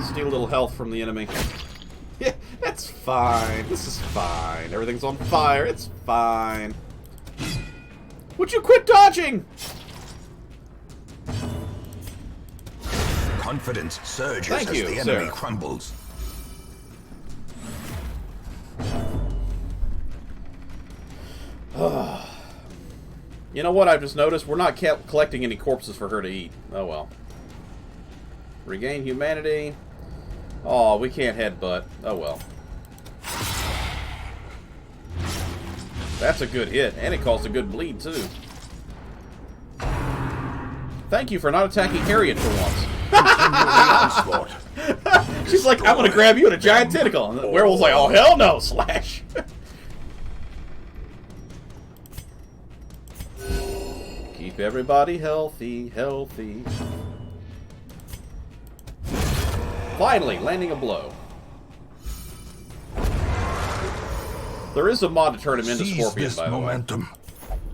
Steal a little health from the enemy. Yeah, that's fine. This is fine. Everything's on fire. It's fine. Would you quit dodging? Confidence surges Thank as you, the enemy Sarah. crumbles. You know what I've just noticed? We're not collecting any corpses for her to eat. Oh well. Regain humanity. Oh, we can't headbutt. Oh well. That's a good hit, and it caused a good bleed too. Thank you for not attacking Harriet for once. Onslaught. She's like, I'm gonna grab you in a giant tentacle. And the werewolf's like, oh, hell no, slash. Keep everybody healthy, healthy. Finally, landing a blow. There is a mod to turn him into Seize Scorpion, this by the way. momentum.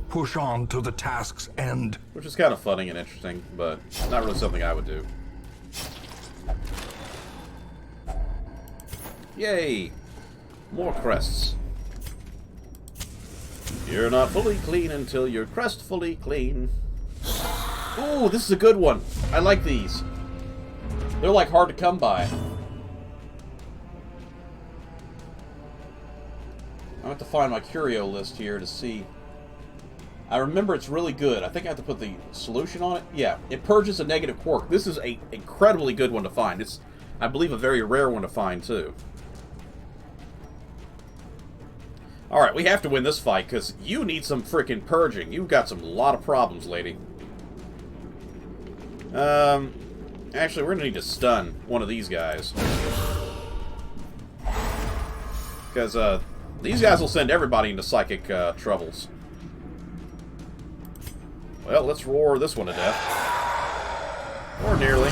Push on to the task's end. Which is kind of funny and interesting, but not really something I would do. Yay! More crests. You're not fully clean until you're crest fully clean. Ooh, this is a good one. I like these. They're like hard to come by. I have to find my curio list here to see. I remember it's really good. I think I have to put the solution on it. Yeah, it purges a negative quirk. This is an incredibly good one to find. It's, I believe, a very rare one to find, too. Alright, we have to win this fight, because you need some freaking purging. You've got some lot of problems, lady. Actually, we're going to need to stun one of these guys. Because, these guys will send everybody into psychic, troubles. Well, let's roar this one to death. Or nearly.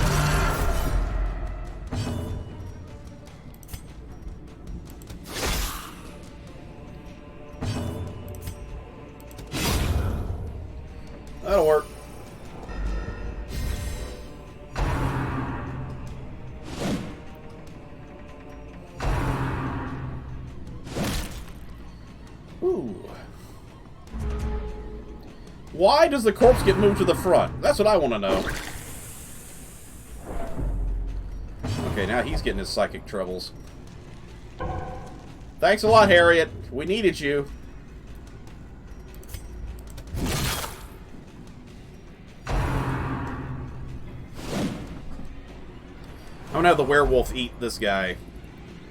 That'll work. Ooh. Why does the corpse get moved to the front? That's what I want to know. Okay, now he's getting his psychic troubles. Thanks a lot, Harriet. We needed you. I'm gonna have the werewolf eat this guy.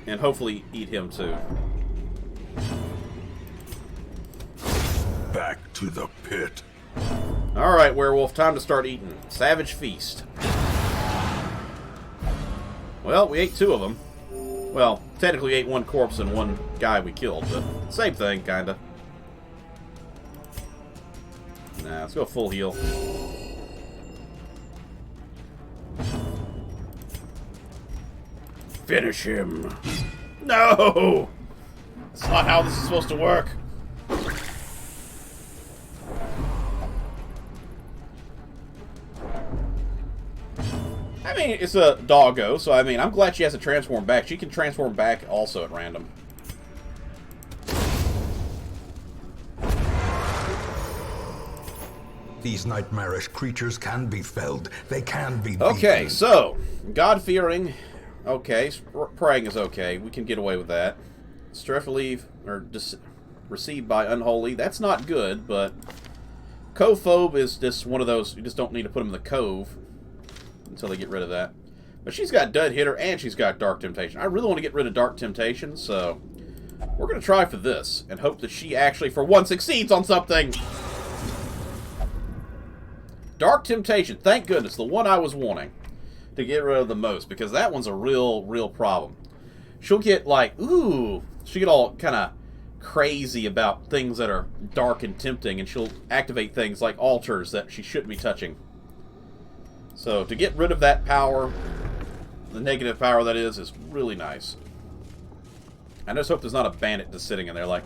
And hopefully eat him too. Back to the pit. Alright, werewolf, time to start eating. Savage feast. Well, we ate two of them. Well, technically ate one corpse and one guy we killed, but same thing, kinda. Nah, let's go full heal. Finish him. No! That's not how this is supposed to work. I mean, it's a doggo, so I mean, I'm glad she has to transform back. She can transform back also at random. These nightmarish creatures can be felled. They can be Okay, beaten. so, God-fearing. Okay, praying is okay. We can get away with that. Strephileave, or received by unholy. That's not good, but Cove-phobe is just one of those, you just don't need to put them in the cove until they get rid of that. But she's got Dud Hitter and she's got Dark Temptation. I really want to get rid of Dark Temptation, so we're going to try for this and hope that she actually, for once, succeeds on something. Dark Temptation, thank goodness, the one I was wanting to get rid of the most, because that one's a real problem. She'll get like, ooh, she'll get all kind of crazy about things that are dark and tempting, and she'll activate things like altars that she shouldn't be touching. So to get rid of that power, the negative power that is really nice. I just hope there's not a bandit just sitting in there like,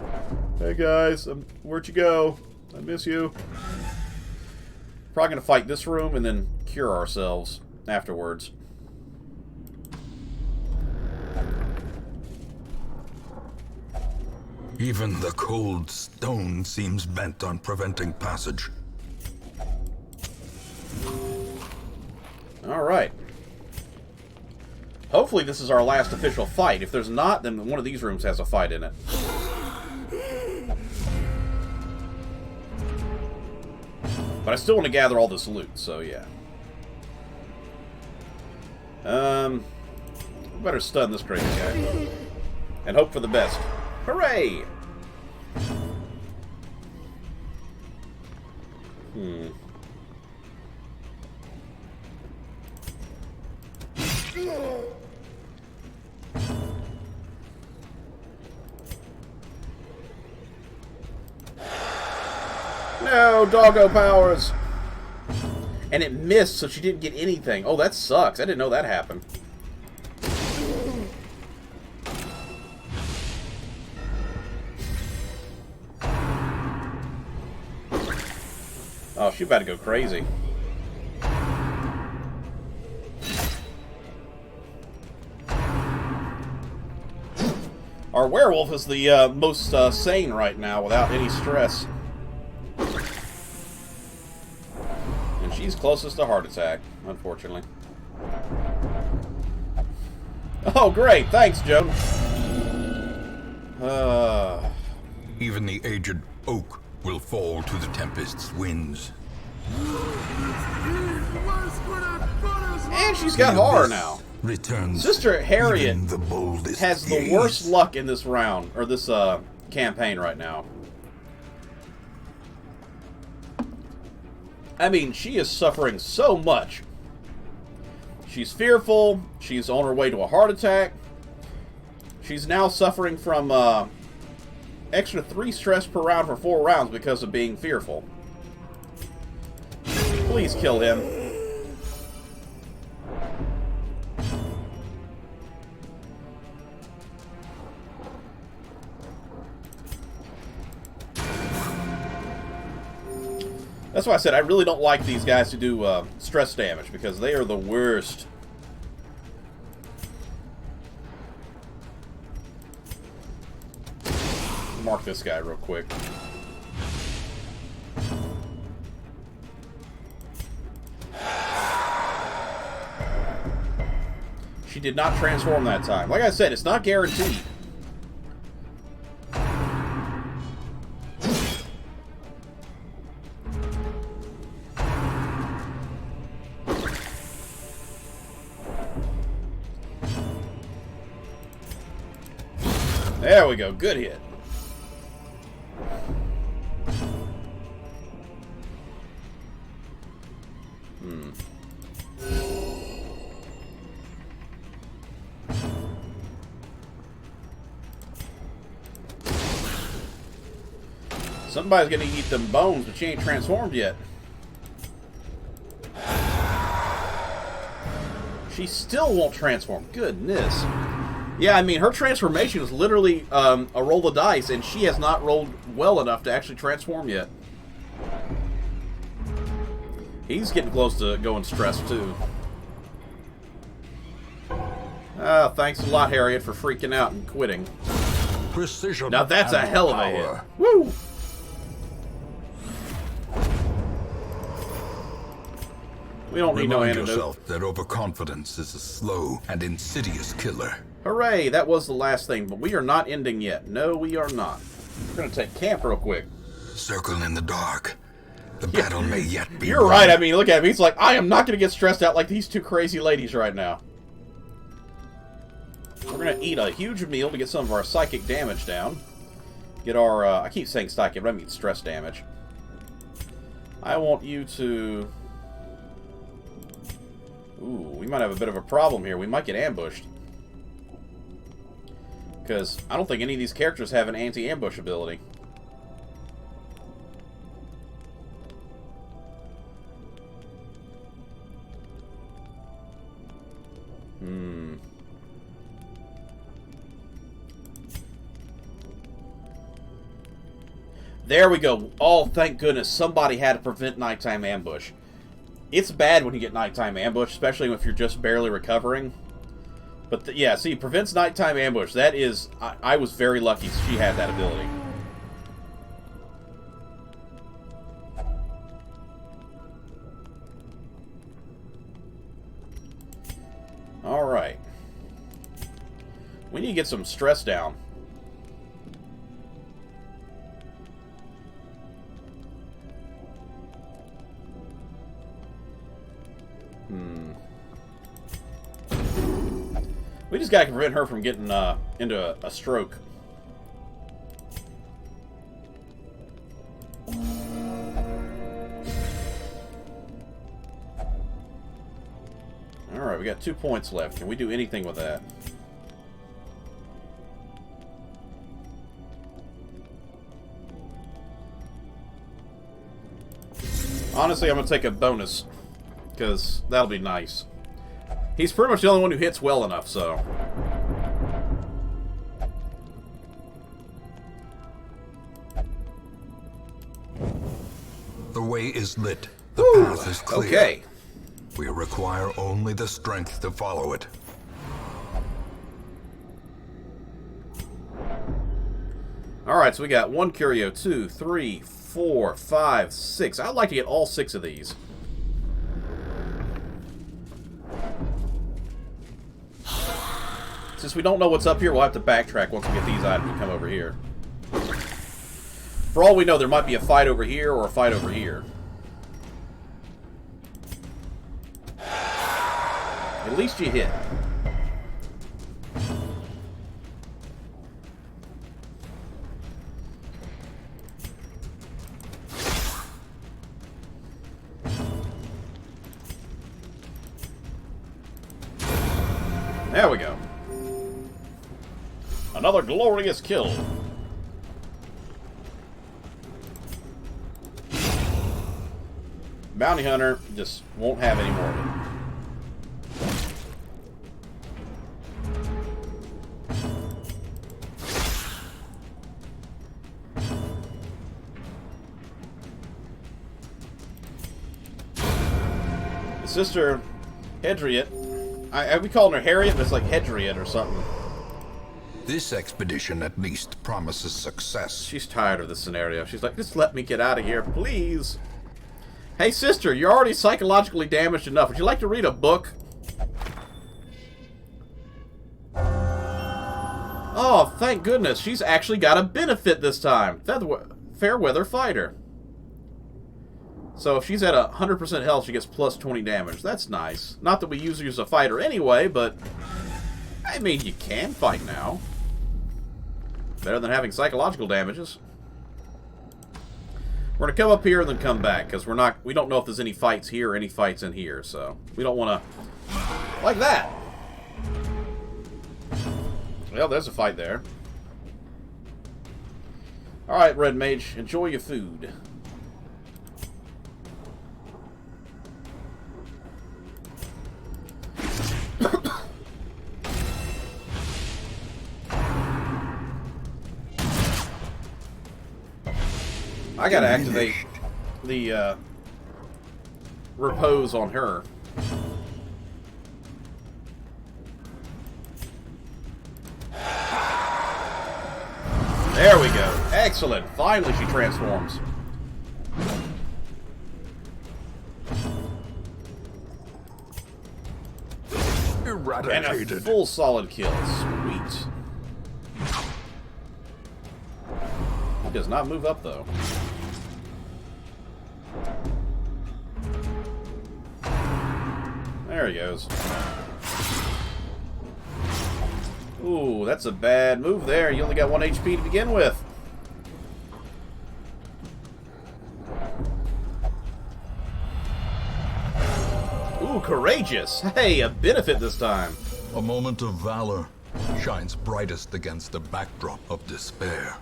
hey guys, where'd you go? I miss you. Probably going to fight this room and then cure ourselves afterwards. Even the cold stone seems bent on preventing passage. Alright. Hopefully this is our last official fight. If there's not, then one of these rooms has a fight in it. But I still want to gather all this loot, so yeah. Better stun this crazy guy. And hope for the best. Hooray! No, doggo powers! And it missed, so she didn't get anything. Oh, that sucks. I didn't know that happened. Oh, she about to go crazy. Our werewolf is the most sane right now without any stress. And she's closest to heart attack, unfortunately. Oh, great. Thanks, Joan. Even the aged oak will fall to the tempest's winds. And she's got horror now. Returns. Sister Harriet even the boldest has the gaze. worst luck in this round, or this campaign right now. I mean, she is suffering so much. She's fearful. She's on her way to a heart attack. She's now suffering from extra 3 stress per round for 4 rounds because of being fearful. Please kill him. That's why I said I really don't like these guys who do stress damage, because they are the worst. Mark this guy real quick. She did not transform that time. Like I said, it's not guaranteed. There we go. Good hit. Somebody's gonna eat them bones, but she ain't transformed yet. She still won't transform. Goodness. Yeah, I mean, her transformation is literally a roll of dice, and she has not rolled well enough to actually transform yet. He's getting close to going stressed, too. Thanks a lot, Harriet, for freaking out and quitting. Precision. Now that's a and hell of a power. hit. Woo! We don't need no Remind antidote. yourself that overconfidence is a slow and insidious killer. Hooray, that was the last thing, but we are not ending yet. No, we are not. We're going to take camp real quick. Circle in the dark. The battle may yet be You're won. right, I mean, look at him. He's like, I am not going to get stressed out like these 2 crazy ladies right now. We're going to eat a huge meal to get some of our psychic damage down. Get our, I keep saying psychic, but I mean stress damage. I want you to... Ooh, we might have a bit of a problem here. We might get ambushed. Because I don't think any of these characters have an anti-ambush ability. There we go. Oh, thank goodness. Somebody had to prevent nighttime ambush. It's bad when you get nighttime ambush, especially if you're just barely recovering. But yeah, see, prevents nighttime ambush. That is... I was very lucky she had that ability. Alright. We need to get some stress down. We just gotta prevent her from getting into a stroke. Alright, we got 2 points left. Can we do anything with that? Honestly, I'm going to take a bonus, because that'll be nice. He's pretty much the only one who hits well enough, so... The way is lit. The path is clear. Okay. We require only the strength to follow it. Alright, so we got 1 curio, 2, 3, 4, 5, 6. I'd like to get all 6 of these. Since we don't know what's up here, we'll have to backtrack once we get these items and come over here. For all we know, there might be a fight over here or a fight over here. At least you hit. There we go. Another glorious kill. Bounty Hunter just won't have any more of it. The sister, Hedriot, we calling her Harriet, but it's like Hedriot or something. This expedition at least promises success. She's tired of this scenario. She's like, just let me get out of here, please. Hey, sister, you're already psychologically damaged enough. Would you like to read a book? Oh, thank goodness. She's actually got a benefit this time. Fairweather Fighter. So if she's at 100% health, she gets plus 20 damage. That's nice. Not that we use her as a fighter anyway, but... I mean, you can fight now. Better than having psychological damages. We're gonna come up here and then come back, because we don't know if there's any fights here or any fights in here, so we don't wanna like that. Well, there's a fight there. Alright, Red Mage, enjoy your food. I gotta activate the repose on her. There we go. Excellent. Finally she transforms. Eradicated. And a full solid kill. Sweet. He does not move up though. There he goes. Ooh, that's a bad move there. You only got 1 HP to begin with. Ooh, courageous. Hey, a benefit this time. A moment of valor shines brightest against the backdrop of despair.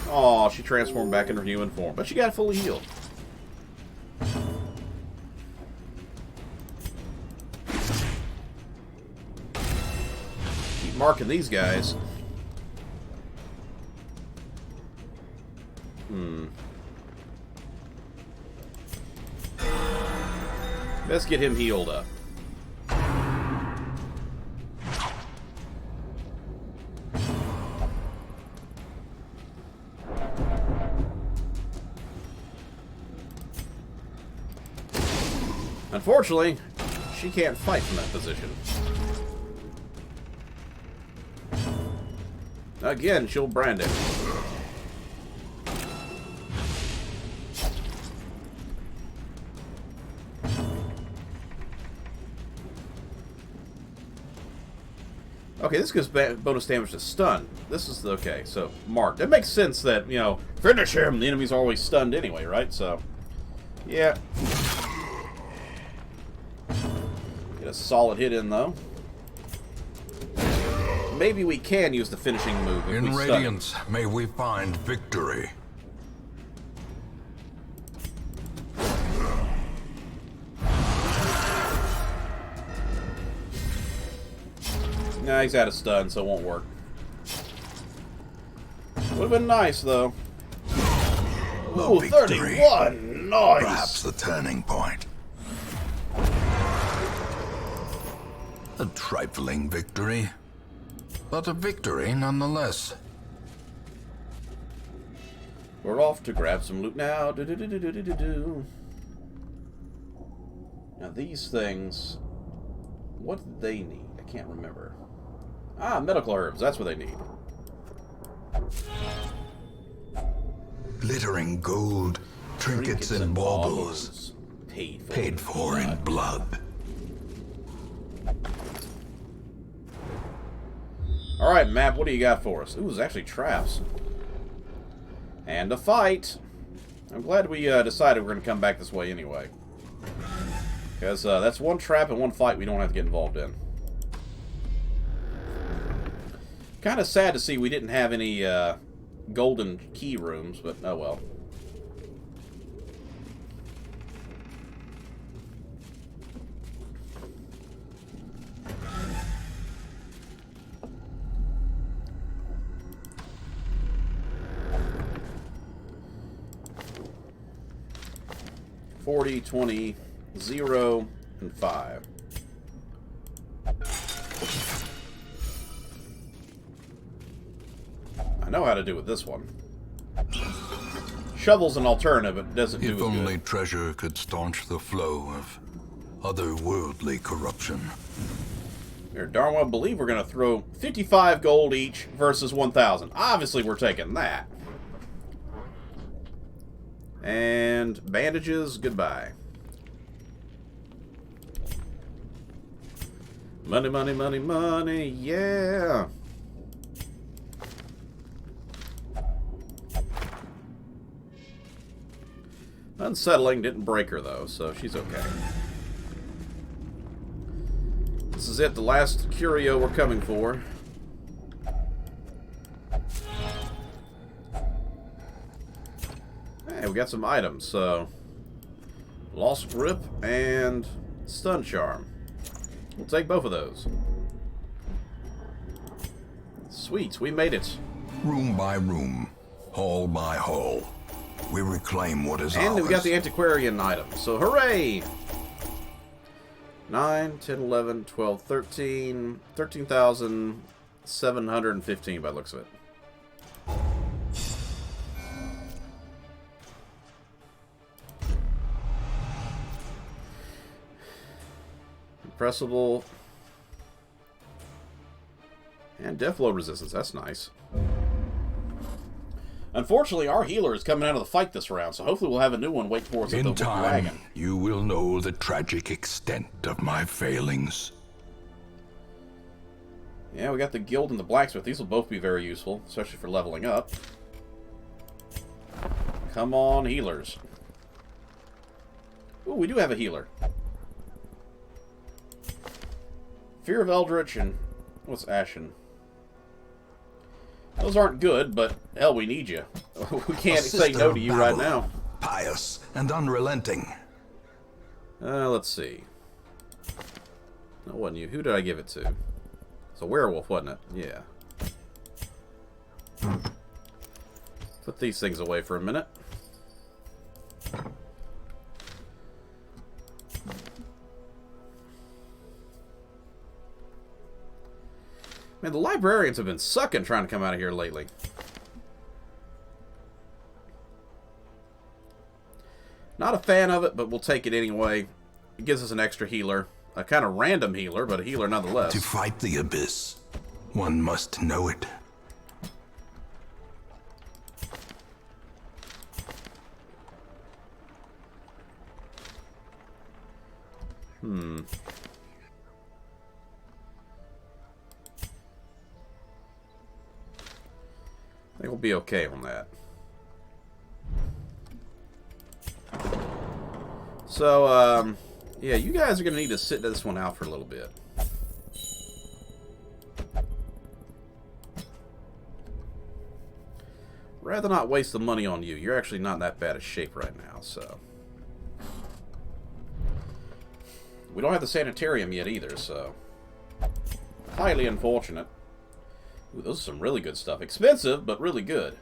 Aw, she transformed back in her human form, but she got fully healed. Keep marking these guys. Let's get him healed up. Unfortunately, she can't fight from that position. Again, she'll brand it. Okay, this gives bonus damage to stun. This is okay, so marked. It makes sense that, you know, finish him. The enemy's always stunned anyway, right? So, Yeah. Get a solid hit in, though. Maybe we can use the finishing move if In we stun. Radiance, may we find victory. Nah, he's out of stun, so it won't work. Would have been nice, though. Ooh, victory. 31! Nice! Perhaps the turning point. A trifling victory, but a victory nonetheless. We're off to grab some loot now. Do-do-do-do-do-do-do. Now, these things... What do they need? I can't remember. Ah, medical herbs. That's what they need. Glittering gold, trinkets and baubles, Paid for in blood. Alright, map, what do you got for us? Ooh, there's actually traps. And a fight. I'm glad we decided we're going to come back this way anyway. Because that's one trap and one fight we don't have to get involved in. Kind of sad to see we didn't have any golden key rooms, but oh well. $40, $20, $0, and $5. I know how to do with this one. Shovel's an alternative, but it doesn't do If as only good. treasure could staunch the flow of otherworldly corruption. Here, darn well believe we're going to throw 55 gold each versus 1,000. Obviously, we're taking that. And bandages, goodbye. Money, money, money, money, yeah. Unsettling, didn't break her though, so she's okay. This is it, the last curio we're coming for. Hey, we got some items, so... Lost Grip and Stun Charm. We'll take both of those. Sweet, we made it. Room by room, hall by hall, we reclaim what is And ours. we got the antiquarian item, so hooray! 9, 10, 11, 12, 13, 13,715 by the looks of it. Impressible. And death blow resistance, that's nice. Unfortunately, our healer is coming out of the fight this round, so hopefully we'll have a new one wait for us at In the time, wagon. you will know the tragic extent of my failings. Yeah, we got the guild and the blacksmith. These will both be very useful, especially for leveling up. Come on, healers. Ooh, we do have a healer. Fear of Eldritch and... what's Ashen? Those aren't good, but hell, we need you. We can't A say sister no of to you right battle, now. Pious and unrelenting. Let's see. That wasn't you. Who did I give it to? It's a werewolf, wasn't it? Yeah. Put these things away for a minute. Man, the librarians have been sucking trying to come out of here lately. Not a fan of it, but we'll take it anyway. It gives us an extra healer. A kind of random healer, but a healer nonetheless. To fight the abyss, one must know it. I think we'll be okay on that. So, yeah, you guys are going to need to sit this one out for a little bit. Rather not waste the money on you. You're actually not in that bad a shape right now, so. We don't have the sanitarium yet either, so. Highly unfortunate. Ooh, those are some really good stuff. Expensive, but really good.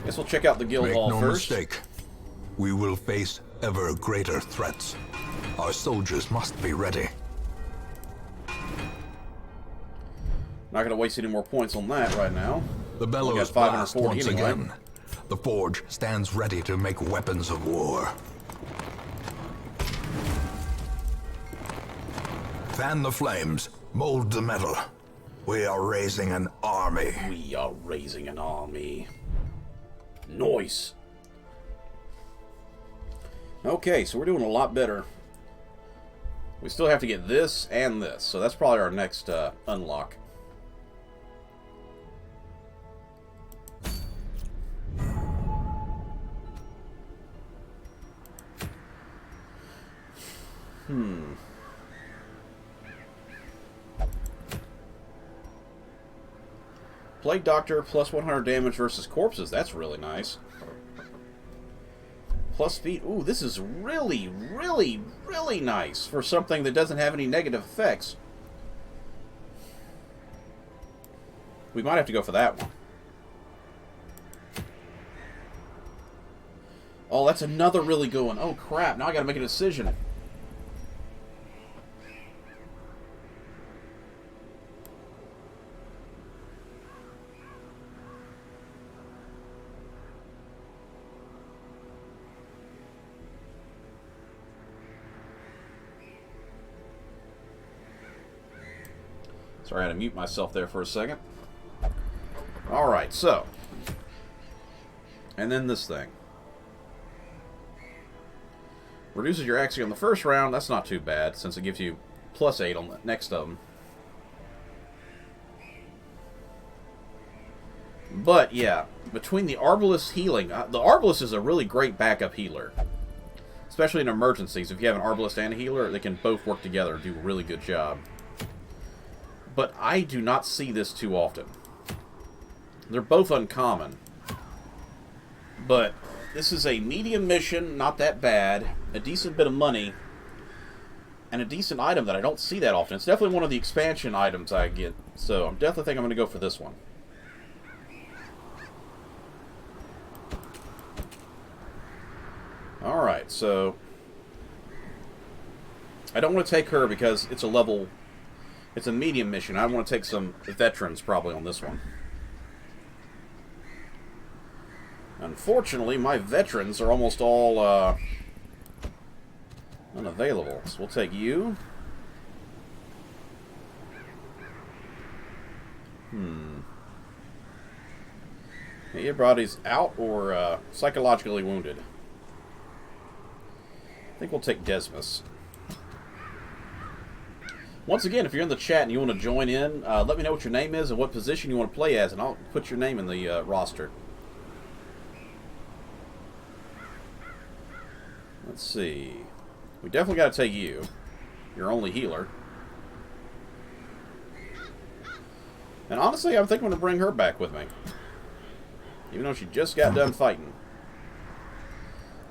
Guess we'll check out the guild hall Make no first. mistake. We will face ever greater threats. Our soldiers must be ready. Not going to waste any more points on that right now. The We bellows got blast 540 once anyway. again. The forge stands ready to make weapons of war. Fan the flames, mold the metal. We are raising an army. We are raising an army. Nice. Okay, so we're doing a lot better. We still have to get this and this, so that's probably our next unlock. Plague Doctor plus 100 damage versus corpses. That's really nice. Plus speed. Ooh, this is really, really, really nice for something that doesn't have any negative effects. We might have to go for that one. Oh, that's another really good one. Oh, crap. Now I gotta make a decision. Sorry, I had to mute myself there for a second. Alright, so. And then this thing. Reduces your XP on the first round. That's not too bad, since it gives you plus 8 on the next of them. But, yeah. Between the Arbalest healing... the Arbalest is a really great backup healer. Especially in emergencies. If you have an Arbalest and a healer, they can both work together and do a really good job. But I do not see this too often. They're both uncommon. But this is a medium mission, not that bad, a decent bit of money, and a decent item that I don't see that often. It's definitely one of the expansion items I get, so I'm definitely think I'm going to go for this one. Alright, so I don't want to take her because it's a level... It's a medium mission. I want to take some veterans probably on this one. Unfortunately, my veterans are almost all unavailable. So we'll take you. Yeah, your body's out or psychologically wounded. I think we'll take Desmus. Once again, if you're in the chat and you want to join in, let me know what your name is and what position you want to play as, and I'll put your name in the roster. Let's see. We definitely got to take you. Your only healer. And honestly, I think I'm going to bring her back with me. Even though she just got done fighting.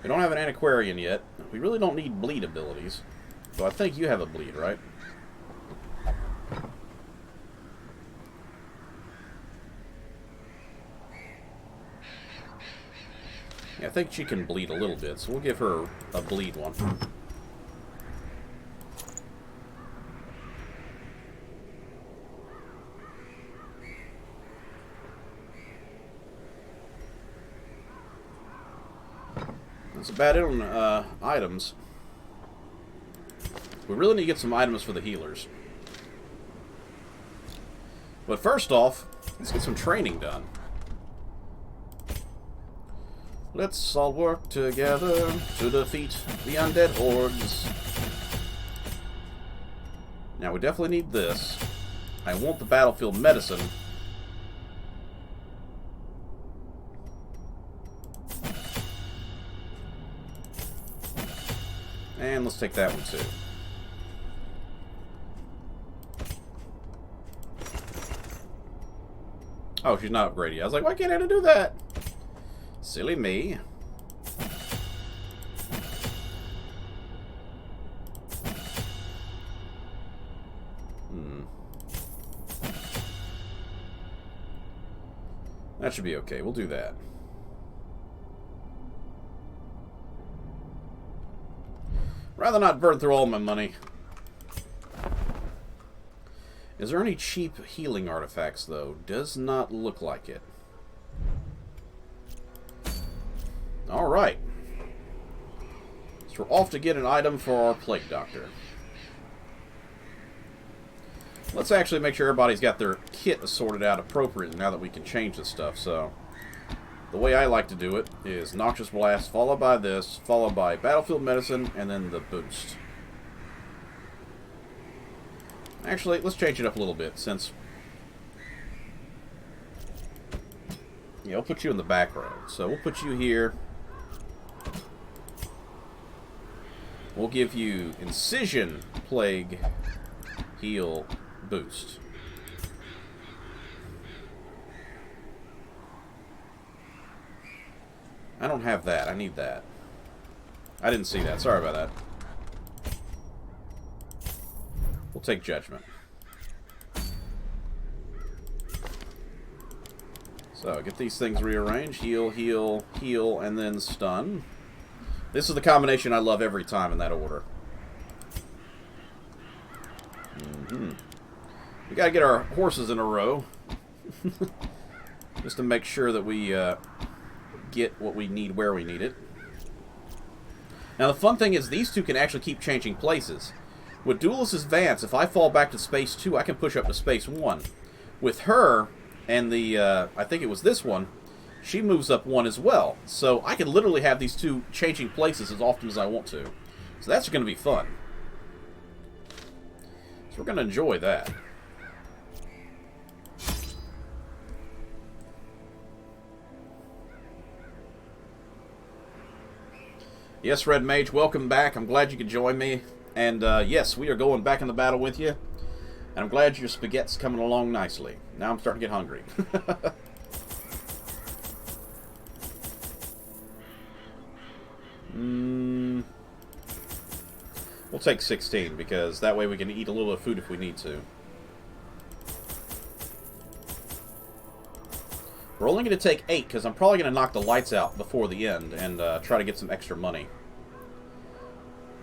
We don't have an antiquarian yet. We really don't need bleed abilities. So I think you have a bleed, right? Yeah, I think she can bleed a little bit, so we'll give her a bleed one. That's about it on items. We really need to get some items for the healers. But first off, let's get some training done. Let's all work together to defeat the undead hordes. Now, we definitely need this. I want the battlefield medicine. And let's take that one, too. Oh, she's not upgraded. I was like, why can't I do that? Silly me. That should be okay. We'll do that. Rather not burn through all my money. Is there any cheap healing artifacts, though? Does not look like it. Alright. So we're off to get an item for our Plague Doctor. Let's actually make sure everybody's got their kit sorted out appropriately now that we can change this stuff. So, the way I like to do it is Noxious Blast, followed by this, followed by Battlefield Medicine, and then the boost. Actually, let's change it up a little bit, since... Yeah, we'll put you in the back row. So, we'll put you here. We'll give you Incision, Plague, Heal, Boost. I don't have that. I need that. I didn't see that. Sorry about that. We'll take Judgment. So, get these things rearranged. Heal, heal, heal, and then stun. This is the combination I love every time in that order. We gotta get our horses in a row. Just to make sure that we get what we need where we need it. Now the fun thing is these two can actually keep changing places. With Duelist's Advance, if I fall back to Space 2, I can push up to Space 1. With her, and the, I think it was this one, she moves up 1 as well. So I can literally have these two changing places as often as I want to. So that's going to be fun. So we're going to enjoy that. Yes, Red Mage, welcome back. I'm glad you could join me. And yes, we are going back in the battle with you. And I'm glad your spaghetti's coming along nicely. Now I'm starting to get hungry. We'll take 16, because that way we can eat a little bit of food if we need to. We're only going to take 8, because I'm probably going to knock the lights out before the end, and try to get some extra money.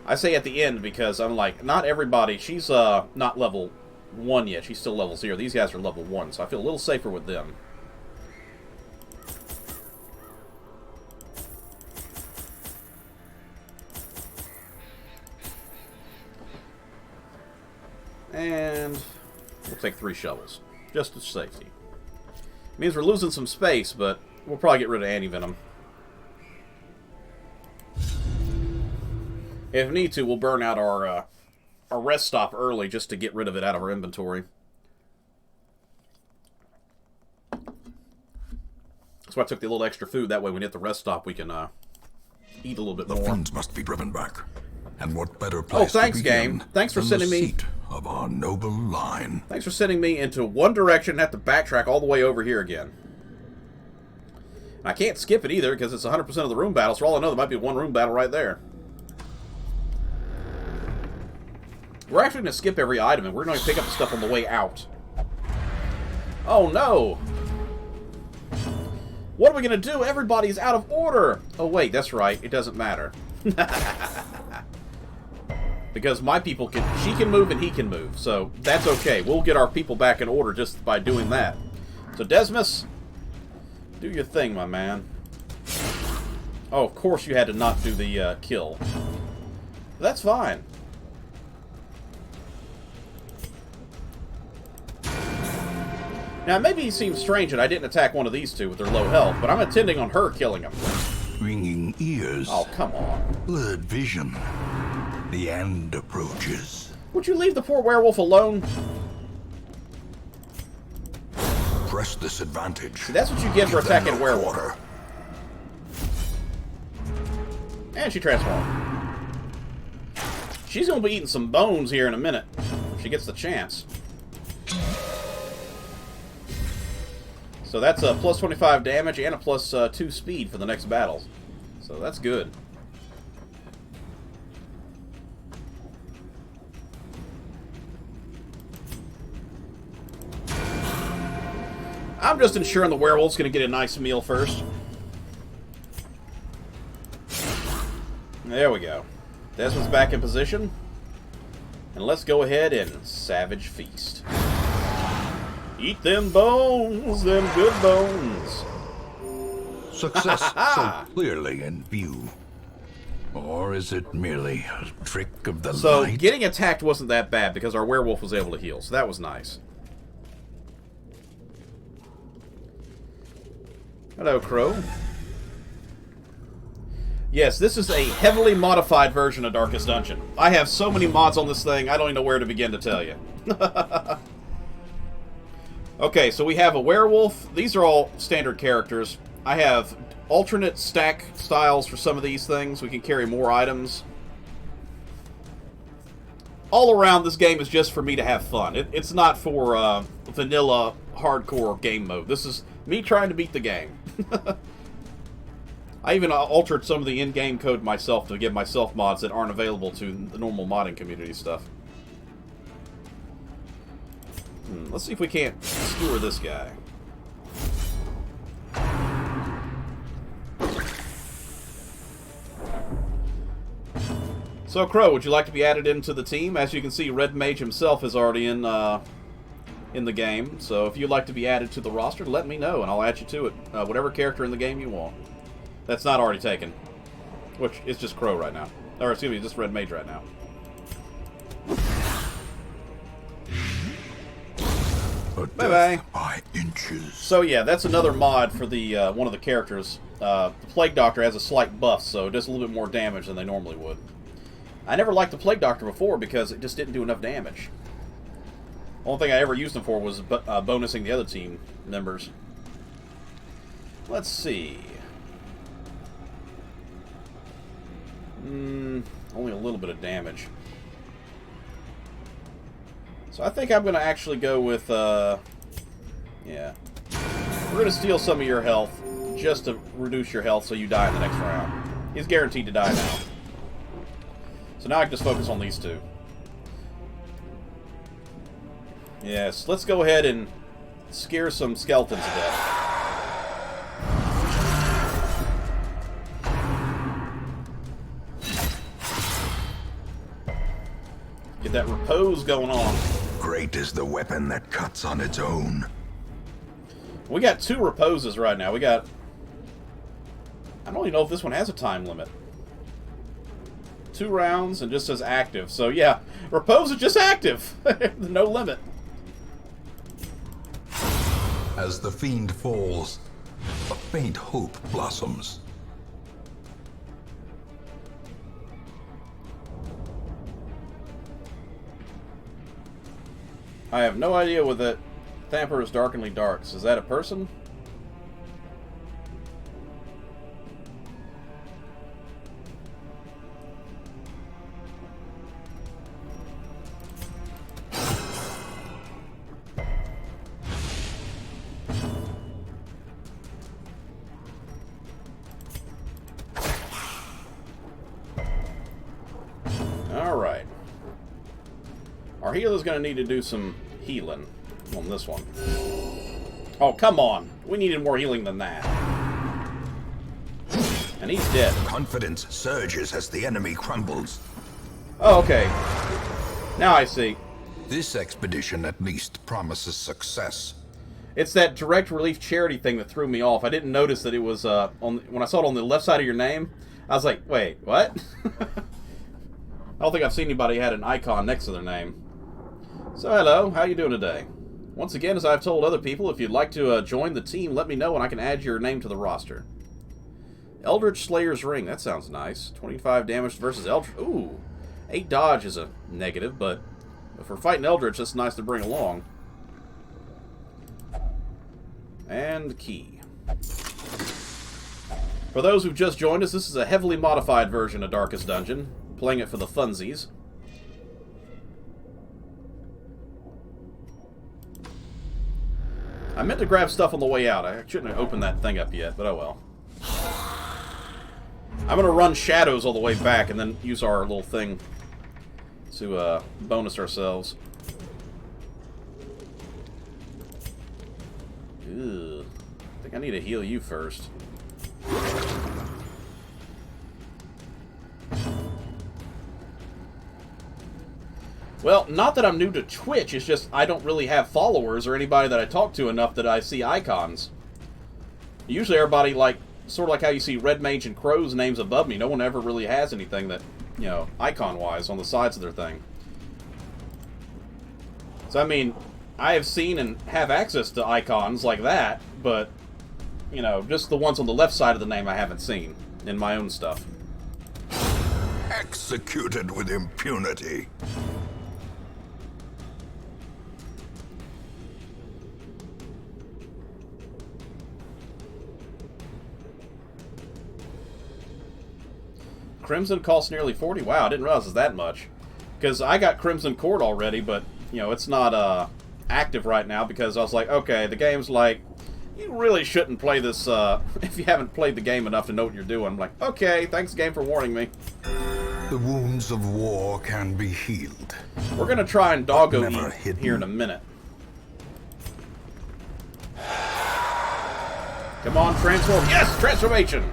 I say at the end because I'm like, not everybody, she's not level 1 yet, she's still level 0. These guys are level 1, so I feel a little safer with them. And we'll take 3 shovels, just for safety. Means we're losing some space, but we'll probably get rid of anti-venom. If need to, we'll burn out our rest stop early just to get rid of it out of our inventory. That's why I took the little extra food. That way when we hit the rest stop, we can eat a little bit more. The fiends must be driven back. And what better place oh, thanks, to begin game. Thanks for than sending the me... seat of our noble line. Thanks for sending me into one direction and have to backtrack all the way over here again. And I can't skip it either because it's 100% of the room battle, so for all I know, there might be one room battle right there. We're actually going to skip every item, and we're going to pick up the stuff on the way out. Oh, no! What are we going to do? Everybody's out of order! Oh, wait, that's right. It doesn't matter. Because my people can... She can move and he can move, so that's okay. We'll get our people back in order just by doing that. So, Desmus, do your thing, my man. Oh, of course you had to not do the kill. That's fine. Now, maybe it seems strange that I didn't attack one of these two with their low health, but I'm intending on her killing them. Ringing ears. Oh, come on. Blurred vision. The end approaches. Would you leave the poor werewolf alone? Press this advantage. See, that's what you get for Give them attacking no werewolf. quarter. And she transformed. She's going to be eating some bones here in a minute. If she gets the chance. So that's a plus 25 damage and a plus 2 speed for the next battle. So that's good. I'm just ensuring the werewolf's going to get a nice meal first. There we go. Desmond's back in position. And let's go ahead and savage feast. Eat them bones, them good bones. Success so clearly in view. Or is it merely a trick of the So light? getting attacked wasn't that bad because our werewolf was able to heal. So that was nice. Hello, Crow. Yes, this is a heavily modified version of Darkest Dungeon. I have so many mods on this thing, I don't even know where to begin to tell you. Okay, so we have a werewolf. These are all standard characters. I have alternate stack styles for some of these things. We can carry more items. All around, this game is just for me to have fun. It's not for vanilla, hardcore game mode. This is me trying to beat the game. I even altered some of the in-game code myself to give myself mods that aren't available to the normal modding community stuff. Let's see if we can't skewer this guy. So, Crow, would you like to be added into the team? As you can see, Red Mage himself is already in the game. So, if you'd like to be added to the roster, let me know, and I'll add you to it. Whatever character in the game you want. That's not already taken. Which is just Crow right now. Or, excuse me, just Red Mage right now. Bye-bye. By inches. So yeah, that's another mod for the one of the characters. The Plague Doctor has a slight buff, so it does a little bit more damage than they normally would. I never liked the Plague Doctor before because it just didn't do enough damage. Only thing I ever used him for was bonusing the other team members. Let's see. Only a little bit of damage. So I think I'm going to actually go with, yeah. We're going to steal some of your health, just to reduce your health so you die in the next round. He's guaranteed to die now. So now I can just focus on these two. Yes, let's go ahead and scare some skeletons to death. Get that repose going on. Great is the weapon that cuts on its own. We got 2 reposes right now. We got... I don't even know if this one has a time limit. 2 rounds and just says active. So yeah, repose is just active. No limit. As the fiend falls, a faint hope blossoms. I have no idea what that Thamper is darkenly darks. Is that a person? Alright. Our healer's going to need to do some healing on this one. Oh, come on. We needed more healing than that. And he's dead. Confidence surges as the enemy crumbles. Oh, okay. Now I see. This expedition at least promises success. It's that direct relief charity thing that threw me off. I didn't notice that it was, when I saw it on the left side of your name, I was like, wait, what? I don't think I've seen anybody had an icon next to their name. So hello, how you doing today? Once again, as I've told other people, if you'd like to join the team, let me know and I can add your name to the roster. Eldritch Slayer's Ring, that sounds nice. 25 damage versus Eldritch. Ooh, 8 dodge is a negative, but But for fighting Eldritch, that's nice to bring along. And key. For those who've just joined us, this is a heavily modified version of Darkest Dungeon. Playing it for the funsies. I meant to grab stuff on the way out. I shouldn't have opened that thing up yet, but oh well. I'm going to run shadows all the way back and then use our little thing to bonus ourselves. Ew. I think I need to heal you first. Well, not that I'm new to Twitch, it's just I don't really have followers or anybody that I talk to enough that I see icons. Usually everybody, like, sort of like how you see Red Mage and Crow's names above me, no one ever really has anything that, you know, icon-wise on the sides of their thing. So, I mean, I have seen and have access to icons like that, but, you know, just the ones on the left side of the name I haven't seen in my own stuff. Executed with impunity. Crimson costs nearly 40. Wow, I didn't realize it was that much. Because I got Crimson Court already, but, you know, it's not active right now because I was like, okay, the game's like, you really shouldn't play this if you haven't played the game enough to know what you're doing. I'm like, okay, thanks game for warning me. The wounds of war can be healed. We're going to try and doggo Never eat hidden. here in a minute. Come on, transform. Yes, transformation!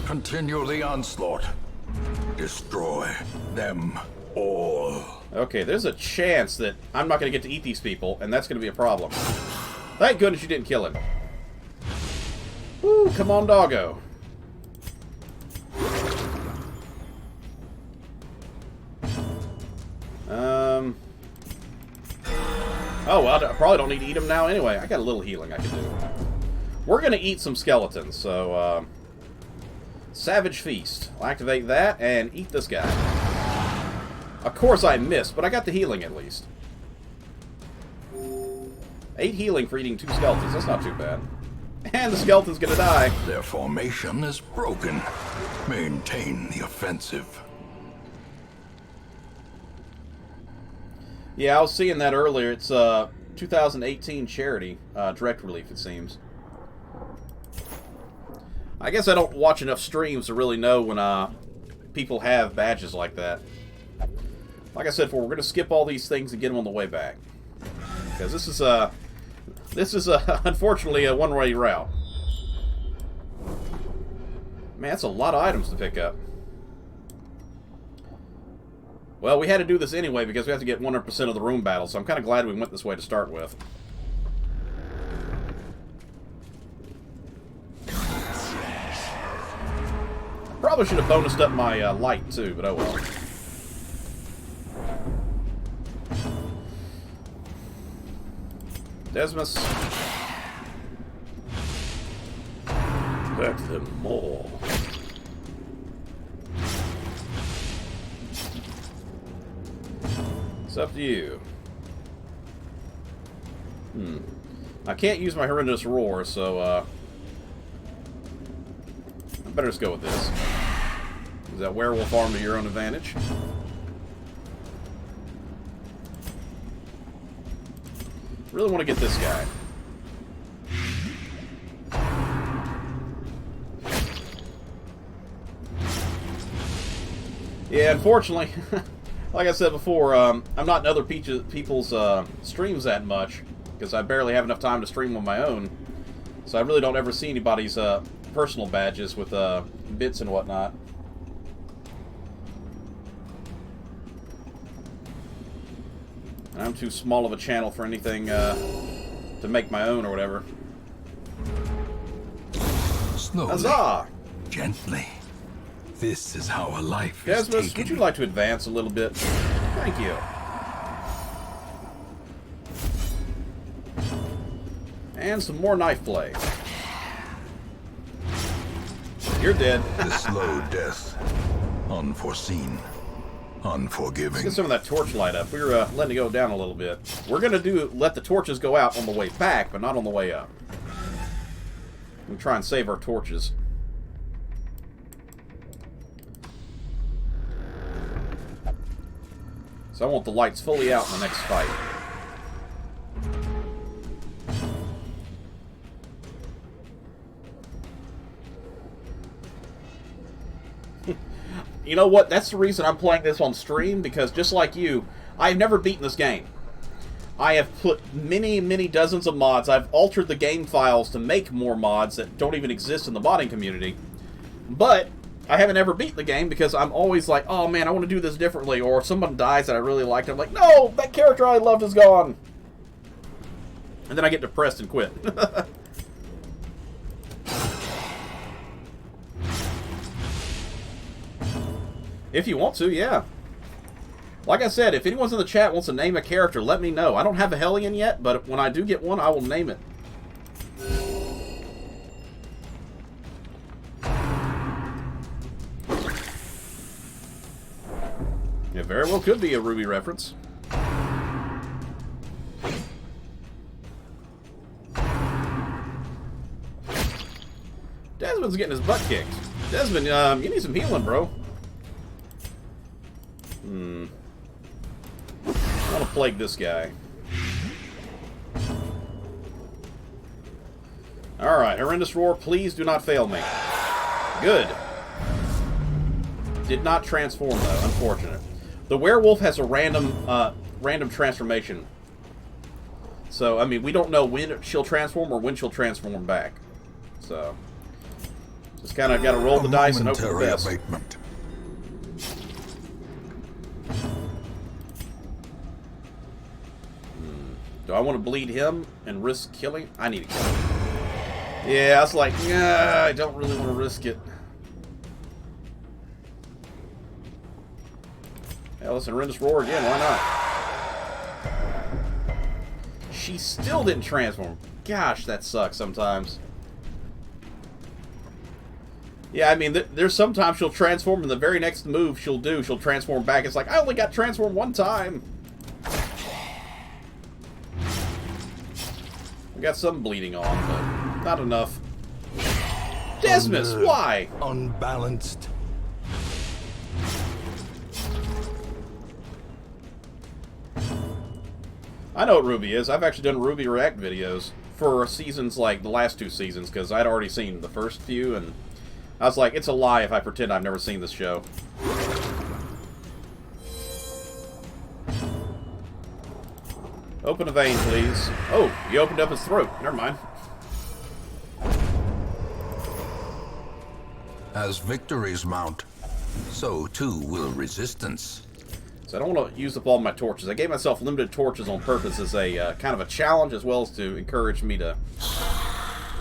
Continue the onslaught. Destroy them all. Okay, there's a chance that I'm not going to get to eat these people, and that's going to be a problem. Thank goodness you didn't kill him. Woo, come on, doggo. Oh, well, I probably don't need to eat them now anyway. I got a little healing I can do. We're going to eat some skeletons, so, Savage Feast. I'll activate that and eat this guy. Of course I missed, but I got the healing at least. 8 healing for eating 2 skeletons. That's not too bad. And the skeleton's gonna die. Their formation is broken. Maintain the offensive. Yeah, I was seeing that earlier. It's 2018 charity direct relief, it seems. I guess I don't watch enough streams to really know when people have badges like that. Like I said before, we're going to skip all these things and get them on the way back. Because this is unfortunately a one-way route. Man, that's a lot of items to pick up. Well, we had to do this anyway because we have to get 100% of the room battles, so I'm kind of glad we went this way to start with. Probably should have bonused up my light too, but oh well. Desmus. Back to them more. It's up to you. I can't use my horrendous roar, so I better just go with this. Use that werewolf arm to your own advantage. Really want to get this guy. Yeah, unfortunately, like I said before, I'm not in other people's streams that much because I barely have enough time to stream on my own. So I really don't ever see anybody's personal badges with bits and whatnot. And I'm too small of a channel for anything to make my own or whatever. Slowly, Huzzah! gently. This is how a life is Desmus, taken. would you like to advance a little bit? Thank you. And some more knife play. You're dead. The slow death. Unforeseen. Unforgiving. Let's get some of that torch light up. We were letting it go down a little bit. We're going to let the torches go out on the way back, but not on the way up. We'll try and save our torches. So I want the lights fully out in the next fight. You know what? That's the reason I'm playing this on stream, because just like you, I've never beaten this game. I have put many, many dozens of mods. I've altered the game files to make more mods that don't even exist in the modding community. But I haven't ever beaten the game because I'm always like, oh man, I want to do this differently. Or if someone dies that I really liked, I'm like, no, that character I loved is gone. And then I get depressed and quit. If you want to, yeah. Like I said, if anyone's in the chat wants to name a character, let me know. I don't have a Hellion yet, but when I do get one, I will name it. It very well could be a Ruby reference. Desmond's getting his butt kicked. Desmond, you need some healing, bro. I want to plague this guy. Alright, Horrendous Roar, please do not fail me. Good. Did not transform, though. Unfortunate. The werewolf has a random transformation. So, I mean, we don't know when she'll transform or when she'll transform back. So, just kind of got to roll the dice and hope for the best. Abatement. Do I want to bleed him and risk killing? I need to kill him. Yeah, I was like, nah, I don't really want to risk it. Hell, listen, Horrendous Roar again, why not? She still didn't transform. Gosh, that sucks sometimes. Yeah, I mean, there's sometimes she'll transform and the very next move she'll transform back. It's like, I only got transformed one time. We got some bleeding on, but not enough. Desmus, why? Unbalanced. I know what Ruby is. I've actually done Ruby React videos for seasons like the last 2 seasons, because I'd already seen the first few, and I was like, it's a lie if I pretend I've never seen this show. Open a vein, please. Oh, you opened up his throat. Never mind. As victories mount, so too will resistance. So I don't want to use up all my torches. I gave myself limited torches on purpose as a kind of a challenge, as well as to encourage me to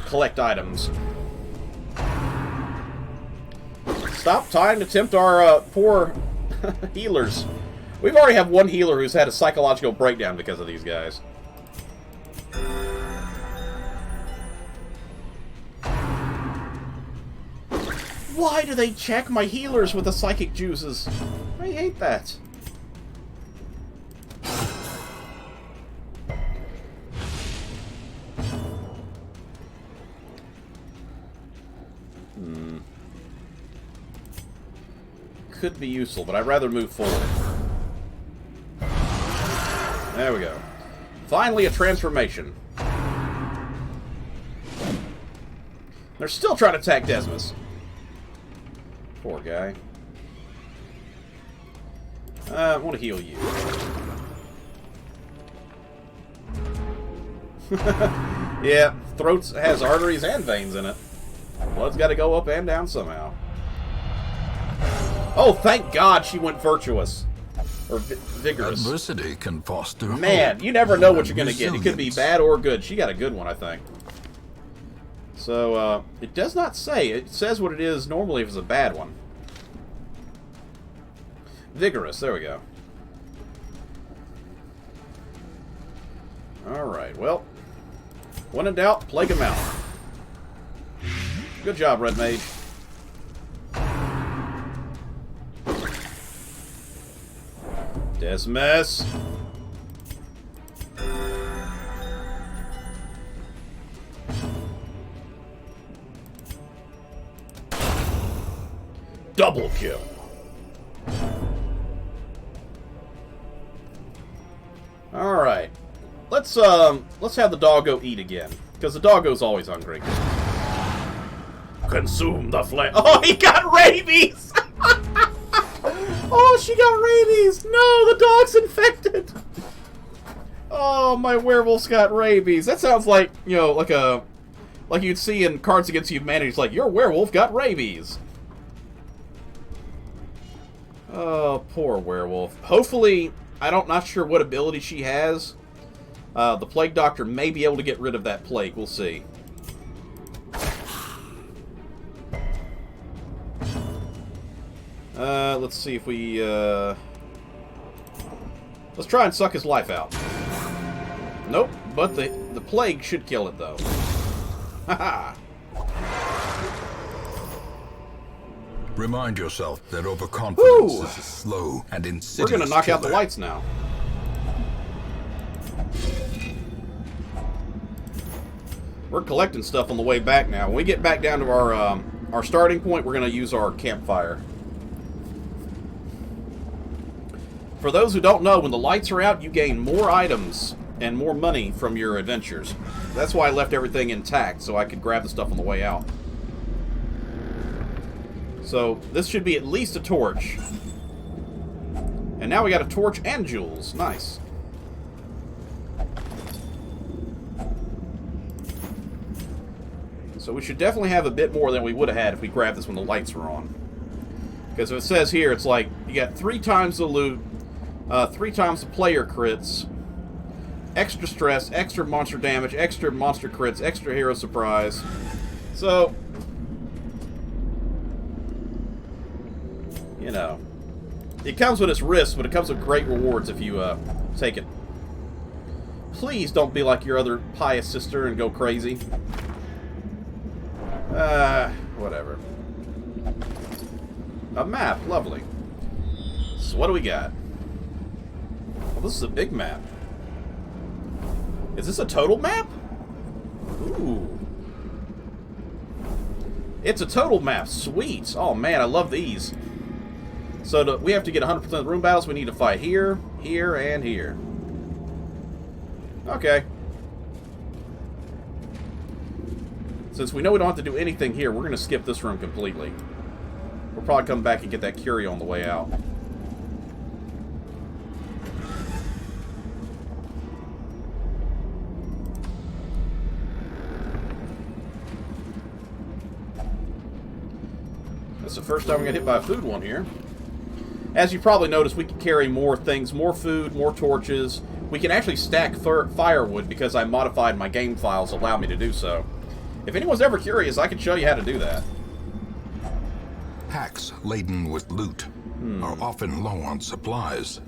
collect items. Stop trying to tempt our poor healers. We've already have one healer who's had a psychological breakdown because of these guys. Why do they check my healers with the psychic juices? I hate that. Could be useful, but I'd rather move forward. There we go. Finally, a transformation. They're still trying to attack Desmus. Poor guy. I want to heal you. Yeah, throat has arteries and veins in it. Blood's got to go up and down somehow. Oh, thank God she went virtuous. Or vigorous. Adversity can foster Man, hope you never know what and you're going to get. It could be resilience. bad or good. She got a good one, I think. So, it does not say. It says what it is normally if it's a bad one. Vigorous, there we go. Alright, well. When in doubt, plague him out. Good job, Red Mage. Desmus. Double kill. Alright. Let's have the doggo eat again. Because the doggo's always hungry. Consume the flesh. Oh, he got rabies! Oh, she got rabies! No, the dog's infected! Oh, my werewolf's got rabies. That sounds like, you know, like you'd see in Cards Against Humanity. It's like, your werewolf got rabies. Oh, poor werewolf. Hopefully, not sure what ability she has. The Plague Doctor may be able to get rid of that plague. We'll see. Let's see if we, let's try and suck his life out. Nope, but the plague should kill it, though. Haha. Remind yourself that overconfidence Woo! is a slow and insidious We're gonna knock out the killer. lights now. We're collecting stuff on the way back now. When we get back down to our starting point, we're gonna use our campfire. For those who don't know, when the lights are out, you gain more items and more money from your adventures. That's why I left everything intact, so I could grab the stuff on the way out. So, this should be at least a torch. And now we got a torch and jewels. Nice. So we should definitely have a bit more than we would have had if we grabbed this when the lights were on. Because it says here, it's like, you got 3 times the loot, 3 times the player crits, extra stress, extra monster damage, extra monster crits, extra hero surprise. So, you know, it comes with its risks, but it comes with great rewards if you take it. Please don't be like your other pious sister and go crazy. Whatever. A map, lovely. So what do we got? Well, this is a big map. Is this a total map? Ooh. It's a total map. Sweet. Oh man, I love these. So we have to get 100% of the room battles. We need to fight here, here, and here. Okay. Since we know we don't have to do anything here, we're going to skip this room completely. We'll probably come back and get that curio on the way out. That's the first time we got hit by a food one here. As you probably noticed, we can carry more things, more food, more torches. We can actually stack firewood because I modified my game files to allow me to do so. If anyone's ever curious, I can show you how to do that. Packs laden with loot are often low on supplies.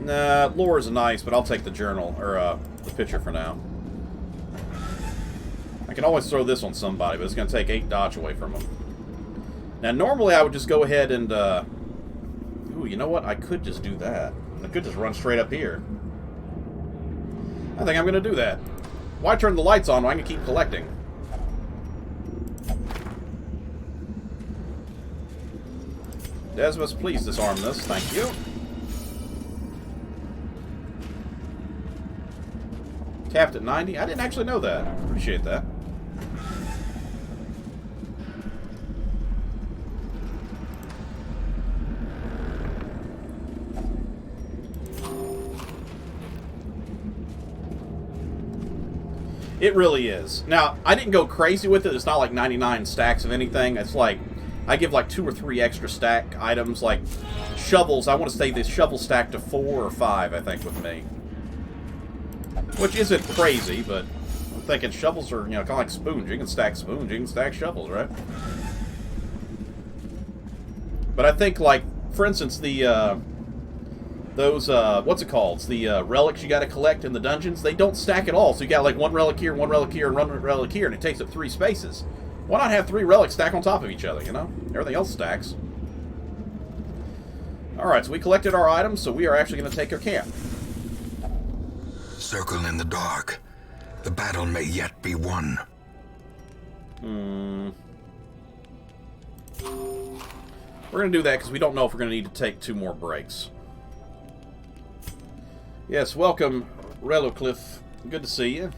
Nah, lore is nice, but I'll take the journal, or the picture for now. I can always throw this on somebody, but it's going to take 8 dodge away from them. Now, normally I would just go ahead and, ooh, you know what? I could just do that. I could just run straight up here. I think I'm going to do that. Why turn the lights on when I can keep collecting? Desmus, please disarm this. Thank you. Capped at 90? I didn't actually know that. Appreciate that. It really is. Now, I didn't go crazy with it. It's not like 99 stacks of anything. It's like, I give like 2 or 3 extra stack items, like shovels. I want to say this shovel stack to 4 or 5, I think, with me. Which isn't crazy, but I'm thinking shovels are, you know, kind of like spoons. You can stack spoons, you can stack shovels, right? But I think, like, for instance, the, those, what's it called? It's the relics you got to collect in the dungeons. They don't stack at all. So you got like 1 relic here, 1 relic here, and 1 relic here, and it takes up 3 spaces. Why not have 3 relics stack on top of each other, you know? Everything else stacks. Alright, so we collected our items, so we are actually going to take our camp. Circle in the dark. The battle may yet be won. We're going to do that because we don't know if we're going to need to take 2 more breaks. Yes, welcome, Relocliff. Good to see you.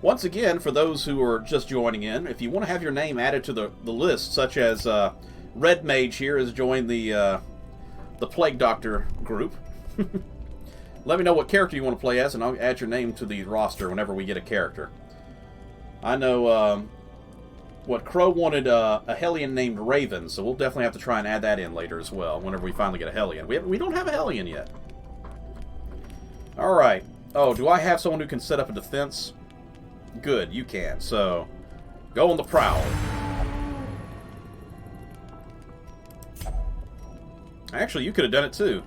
Once again, for those who are just joining in, if you want to have your name added to the list, such as Red Mage here has joined the Plague Doctor group, let me know what character you want to play as, and I'll add your name to the roster whenever we get a character. I know what Crow wanted a Hellion named Raven, so we'll definitely have to try and add that in later as well, whenever we finally get a Hellion. We don't have a Hellion yet. Alright. Oh, do I have someone who can set up a defense? Good, you can. So, go on the prowl. Actually, you could have done it too.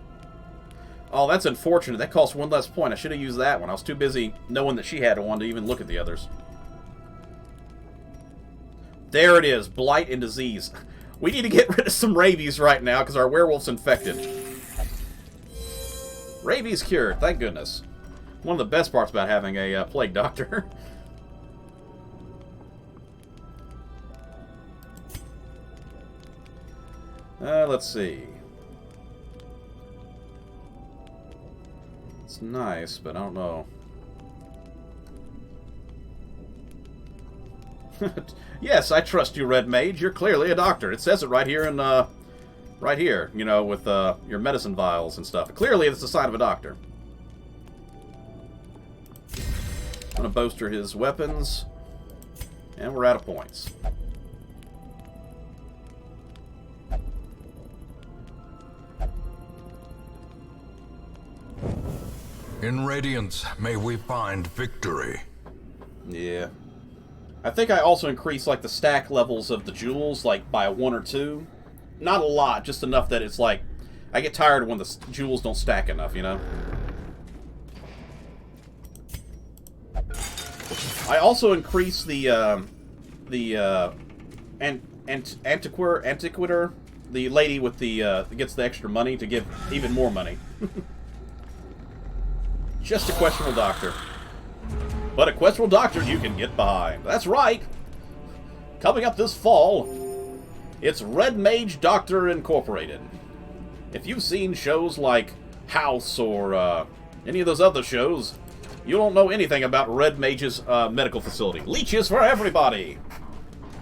Oh, that's unfortunate. That costs 1 less point. I should have used that one. I was too busy knowing that she had one to even look at the others. There it is. Blight and disease. We need to get rid of some rabies right now because our werewolf's infected. Rabies cured. Thank goodness. One of the best parts about having a plague doctor. Let's see. It's nice, but I don't know. Yes, I trust you, Red Mage. You're clearly a doctor. It says it right here in, right here, you know, with your medicine vials and stuff. Clearly, it's the sign of a doctor. I'm gonna bolster his weapons, and we're out of points. In Radiance, may we find victory. Yeah. I think I also increased, like, the stack levels of the jewels, like, by 1 or 2. Not a lot, just enough that it's like, I get tired when the jewels don't stack enough, you know? I also increased the Antiquator, the lady with the, that gets the extra money to give even more money. Just a questionable doctor. But a questionable doctor you can get behind. That's right! Coming up this fall, it's Red Mage Doctor Incorporated. If you've seen shows like House or any of those other shows, you don't know anything about Red Mage's medical facility. Leeches for everybody!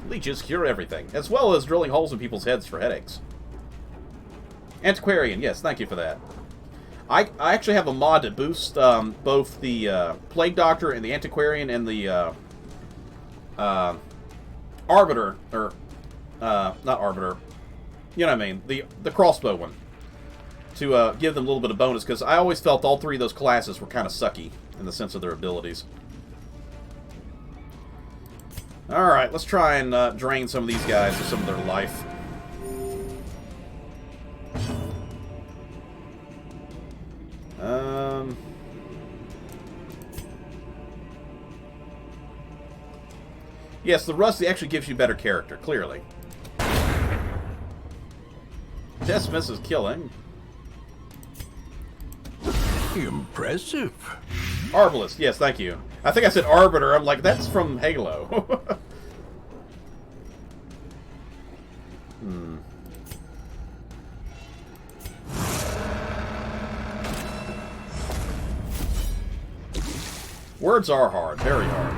Leeches cure everything, as well as drilling holes in people's heads for headaches. Antiquarian, yes, thank you for that. I actually have a mod to boost both the Plague Doctor and the Antiquarian and the Arbiter, or not Arbiter, you know what I mean, the crossbow one, to give them a little bit of bonus, because I always felt all 3 of those classes were kind of sucky in the sense of their abilities. Alright, let's try and drain some of these guys of some of their life. Yes, the Rusty actually gives you better character, clearly. Death misses killing. Impressive. Arbalest, yes, thank you. I think I said Arbiter. I'm like, that's from Halo. Words are hard, very hard.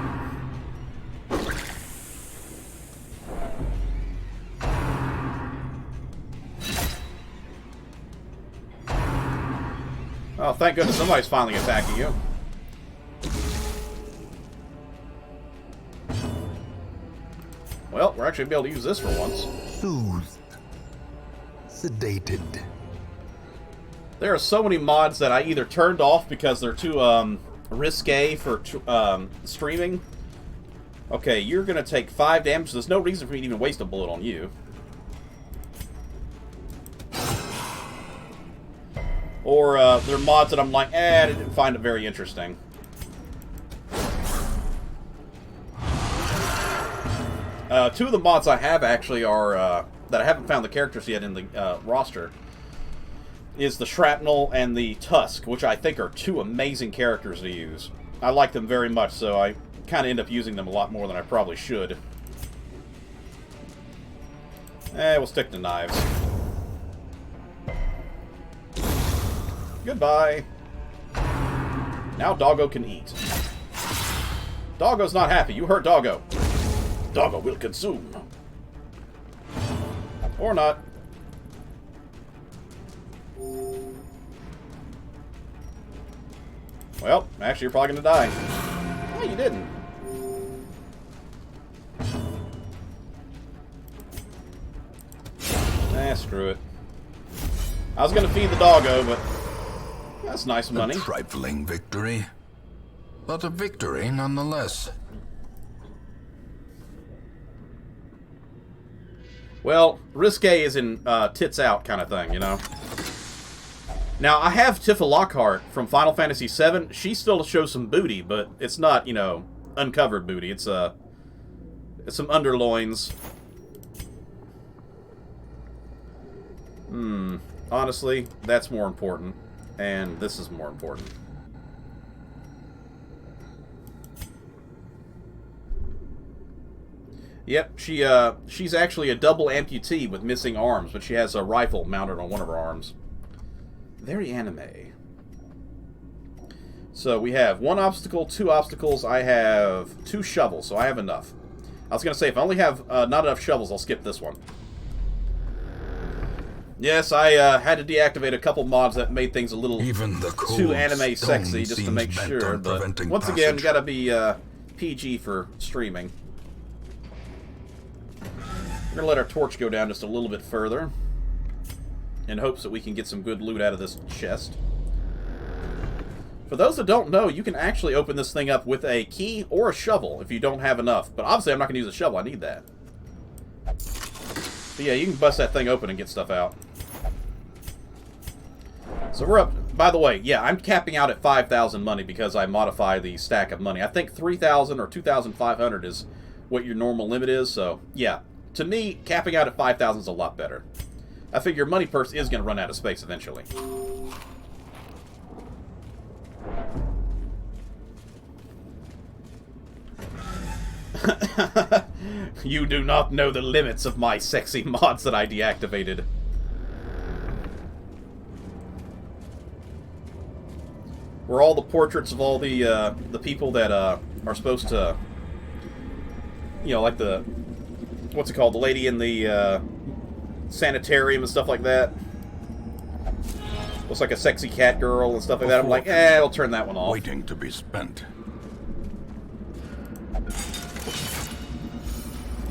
Oh, thank goodness somebody's finally attacking you. Well, we're actually going to be able to use this for once. Soothed. Sedated. There are so many mods that I either turned off because they're too risque for streaming. Okay, you're going to take 5 damage. There's no reason for me to even waste a bullet on you. Or there are mods that I'm like, I didn't find it very interesting. Two of the mods I have actually are, that I haven't found the characters yet in the roster, is the Shrapnel and the Tusk, which I think are two amazing characters to use. I like them very much, so I kind of end up using them a lot more than I probably should. We'll stick to knives. Goodbye. Now Doggo can eat. Doggo's not happy. You hurt Doggo. Doggo will consume. Or not. Well, actually, you're probably gonna die. No, you didn't. Screw it. I was gonna feed the Doggo, but that's nice money. A trifling victory, but a victory nonetheless. Well, risque is in tits out kind of thing, you know? Now, I have Tifa Lockhart from Final Fantasy VII. She still shows some booty, but it's not, you know, uncovered booty. It's some underloins. Honestly, that's more important. And this is more important. Yep, she's actually a double amputee with missing arms, but she has a rifle mounted on one of her arms. Very anime. So we have 1 obstacle, 2 obstacles. I have 2 shovels, so I have enough. I was going to say, if I only have not enough shovels, I'll skip this one. Yes, I had to deactivate a couple mods that made things a little too anime sexy, just to make sure. But once again, you gotta be PG for streaming. We're gonna let our torch go down just a little bit further, in hopes that we can get some good loot out of this chest. For those that don't know, you can actually open this thing up with a key or a shovel if you don't have enough. But obviously, I'm not gonna use a shovel. I need that. But yeah, you can bust that thing open and get stuff out. So we're up. By the way, yeah, I'm capping out at 5,000 money because I modify the stack of money. I think 3,000 or 2,500 is what your normal limit is. So yeah, to me, capping out at 5,000 is a lot better. I figure money purse is going to run out of space eventually. You do not know the limits of my sexy mods that I deactivated. Were all the portraits of all the people that are supposed to, you know, like the, what's it called, the lady in the sanitarium and stuff like that. Looks like a sexy cat girl and stuff like that. I'm like, I'll turn that one off. Waiting to be spent.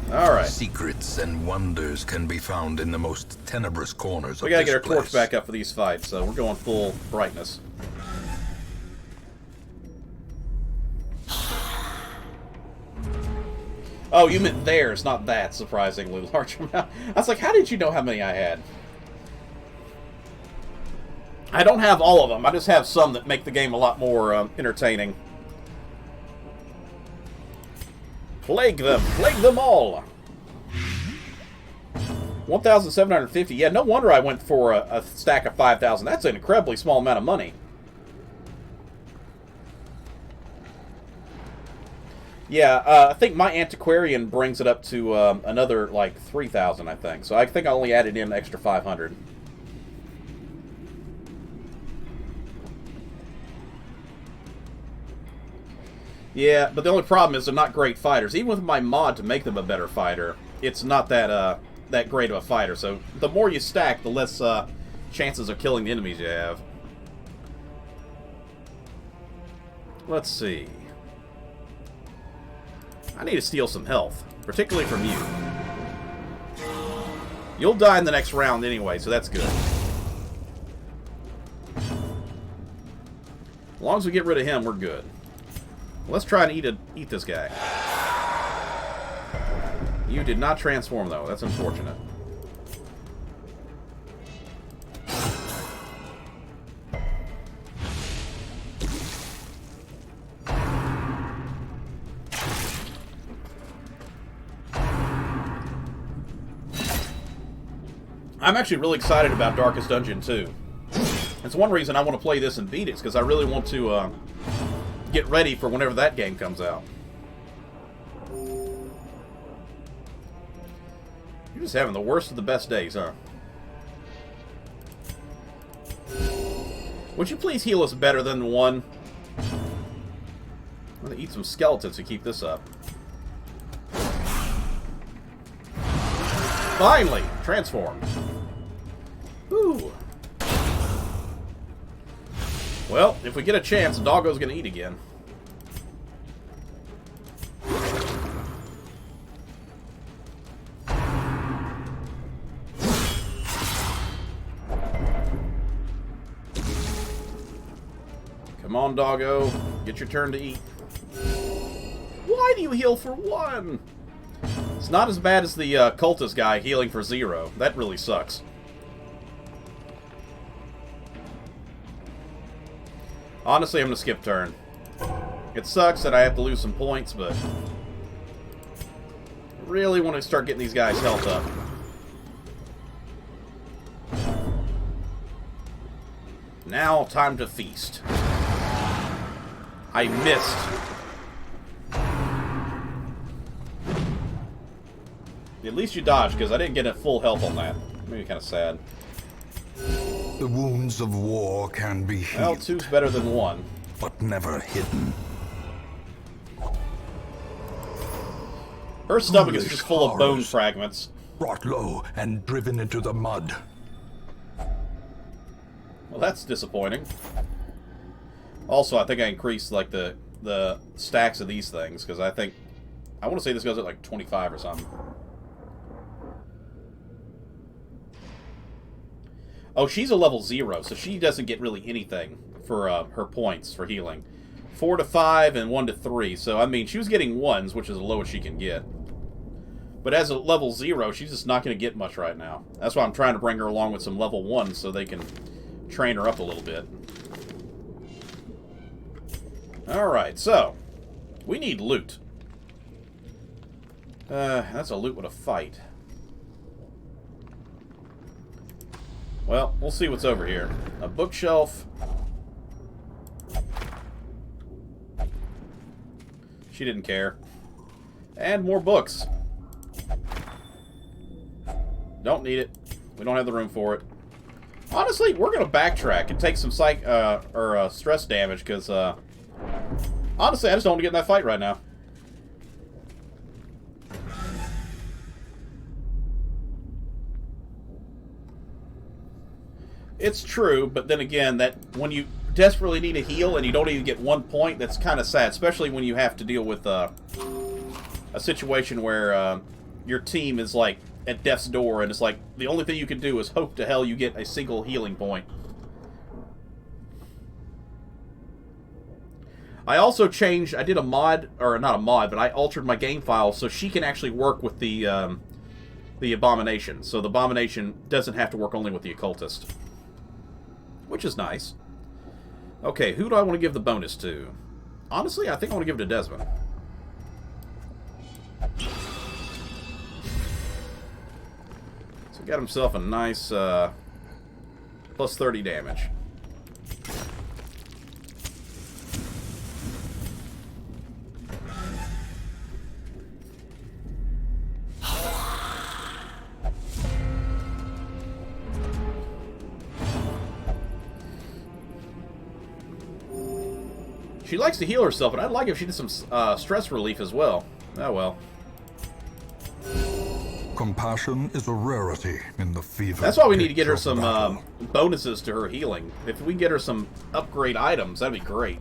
Alright. Secrets and wonders can be found in the most tenebrous corners of this We gotta get our torch place. back up for these fights, so we're going full brightness. Oh, you meant theirs, not that, surprisingly large amount. I was like, how did you know how many I had? I don't have all of them. I just have some that make the game a lot more entertaining. Plague them! Plague them all! 1,750. Yeah, no wonder I went for a stack of 5,000. That's an incredibly small amount of money. Yeah, I think my antiquarian brings it up to another, like, 3,000, I think. So I think I only added in an extra 500. Yeah, but the only problem is they're not great fighters. Even with my mod to make them a better fighter, it's not that that great of a fighter. So the more you stack, the less chances of killing the enemies you have. Let's see. I need to steal some health, particularly from you. You'll die in the next round anyway, so that's good. As long as we get rid of him, we're good. Let's try and eat this guy. You did not transform, though. That's unfortunate. I'm actually really excited about Darkest Dungeon 2. It's one reason I want to play this and beat it, because I really want to get ready for whenever that game comes out. You're just having the worst of the best days, huh? Would you please heal us better than one? I'm gonna eat some skeletons to keep this up. Finally! Transformed. Woo! Well, if we get a chance, Doggo's gonna eat again. Come on, Doggo. Get your turn to eat. Why do you heal for 1? It's not as bad as the cultist guy healing for 0. That really sucks. Honestly, I'm going to skip turn. It sucks that I have to lose some points, but I really want to start getting these guys' health up. Now, time to feast. I missed. At least you dodged, because I didn't get a full health on that. Maybe kind of sad. The wounds of war can be healed. Well, 2's better than 1. But never hidden. Her stomach is Foolish just full of bone horrors. fragments. Brought low and driven into the mud. Well, that's disappointing. Also, I think I increased, like, the stacks of these things, because I want to say this goes at, like, 25 or something. Oh, she's a level 0, so she doesn't get really anything for her points for healing. 4 to 5 and 1 to 3, so, I mean, she was getting 1s, which is the lowest she can get. But as a level 0, she's just not going to get much right now. That's why I'm trying to bring her along with some level 1s so they can train her up a little bit. Alright, so, we need loot. That's a loot with a fight. Well, we'll see what's over here. A bookshelf. She didn't care. And more books. Don't need it. We don't have the room for it. Honestly, we're going to backtrack and take some stress damage, because, honestly, I just don't want to get in that fight right now. It's true, but then again, that when you desperately need a heal and you don't even get 1 point, that's kind of sad, especially when you have to deal with a situation where your team is like at death's door, and it's like the only thing you can do is hope to hell you get a single healing point. I also changed, I did a mod, or not a mod, but I altered my game file so she can actually work with the Abomination. So the Abomination doesn't have to work only with the Occultist. Which is nice. Okay, who do I want to give the bonus to? Honestly, I think I want to give it to Desmond. So he got himself a nice plus 30 damage. She likes to heal herself, but I'd like if she did some stress relief as well. Oh well. Compassion is a rarity in the fever. That's why we need to get her pitch of some battle. bonuses to her healing. If we can get her some upgrade items, that'd be great.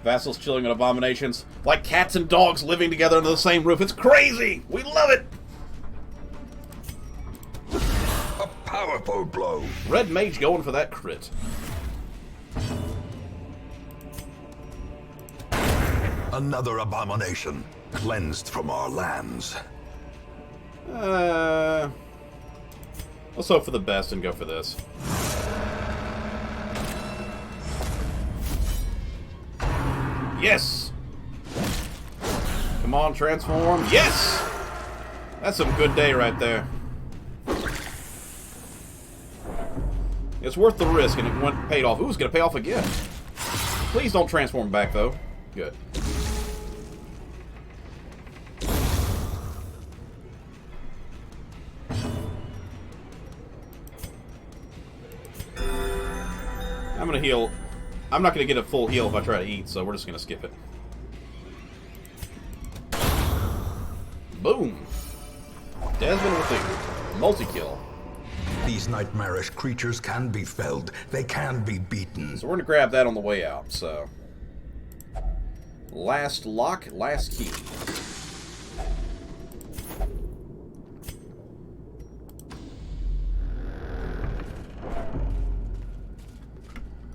Vassals chilling with abominations. Like cats and dogs living together under the same roof. It's crazy! We love it! A powerful blow. Red Mage going for that crit. Another abomination cleansed from our lands. Let's hope for the best and go for this. Yes! Come on, transform. Yes! That's some good day right there. It's worth the risk, and it went paid off. Ooh, it's going to pay off again. Please don't transform back, though. Good. I'm going to heal. I'm not going to get a full heal if I try to eat, so we're just going to skip it. Boom! Desmond with a multi-kill. These nightmarish creatures can be felled. They can be beaten. So we're going to grab that on the way out, so... Last lock, last key.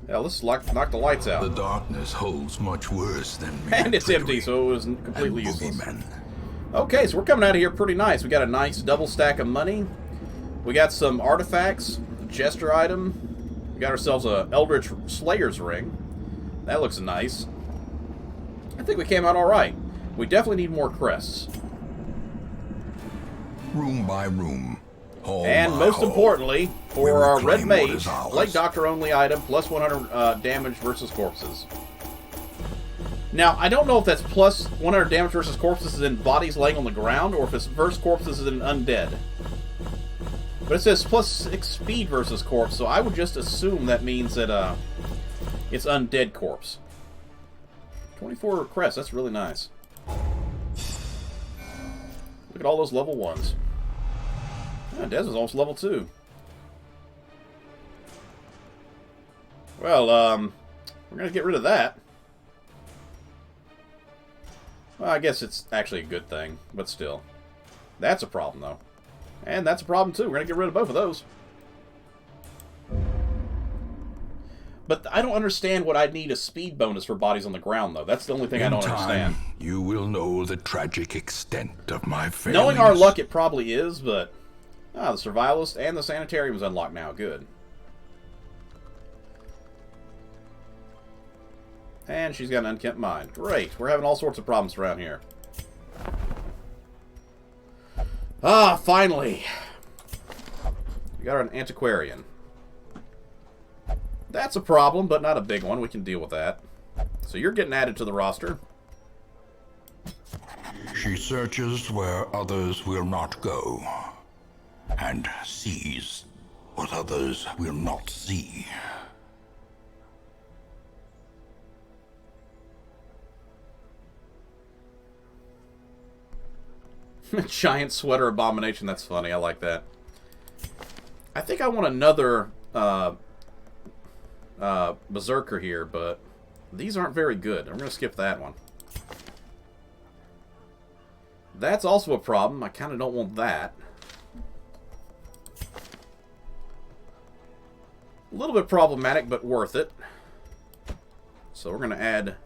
Yeah, let's knock the lights out. The darkness holds much worse than mere And it's empty, trickery so it was completely and useless. boogeymen. Okay, so we're coming out of here pretty nice. We got a nice double stack of money. We got some artifacts, a jester item. We got ourselves a Eldritch Slayer's ring. That looks nice. I think we came out alright. We definitely need more crests. Room by room. Hall And by most hall, importantly, we for our Red reclaim what Mage, is ours. Blade Doctor only item, plus 100 damage versus corpses. Now, I don't know if that's plus 100 damage versus corpses is in bodies laying on the ground, or if it's versus corpses is in undead. But it says plus 6 speed versus corpse, so I would just assume that means that it's undead corpse. 24 crests, that's really nice. Look at all those level 1s. Yeah, Des is almost level 2. Well, we're going to get rid of that. Well, I guess it's actually a good thing, but still. That's a problem, though. And that's a problem, too. We're going to get rid of both of those. But I don't understand what I'd need a speed bonus for bodies on the ground, though. That's the only thing I don't understand. You will know the tragic extent of my failings. Knowing our luck, it probably is, but... Ah, the Survivalist and the Sanitarium is unlocked now. Good. And she's got an unkempt mind. Great. We're having all sorts of problems around here. Ah, finally. We got an antiquarian. That's a problem, but not a big one. We can deal with that. So you're getting added to the roster. She searches where others will not go, and sees what others will not see. Giant sweater abomination. That's funny. I like that. I think I want another Berserker here, but these aren't very good. I'm going to skip that one. That's also a problem. I kind of don't want that. A little bit problematic, but worth it. So we're going to add...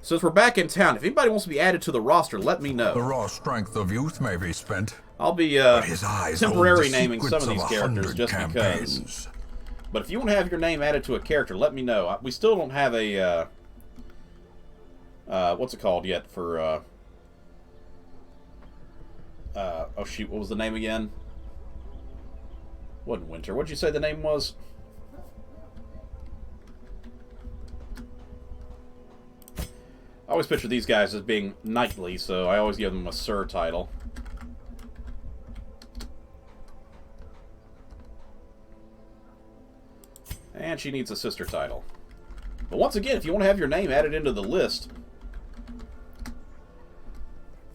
Since we're back in town, if anybody wants to be added to the roster, let me know. The raw strength of youth may be spent. I'll be His eyes hold temporary the naming some of secrets these characters 100 just because. campaigns. But if you want to have your name added to a character, let me know. We still don't have a what's it called yet for oh shoot, what was the name again? Wasn't Winter. What'd you say the name was? I always picture these guys as being knightly, so I always give them a Sir title. And she needs a sister title. But once again, if you want to have your name added into the list,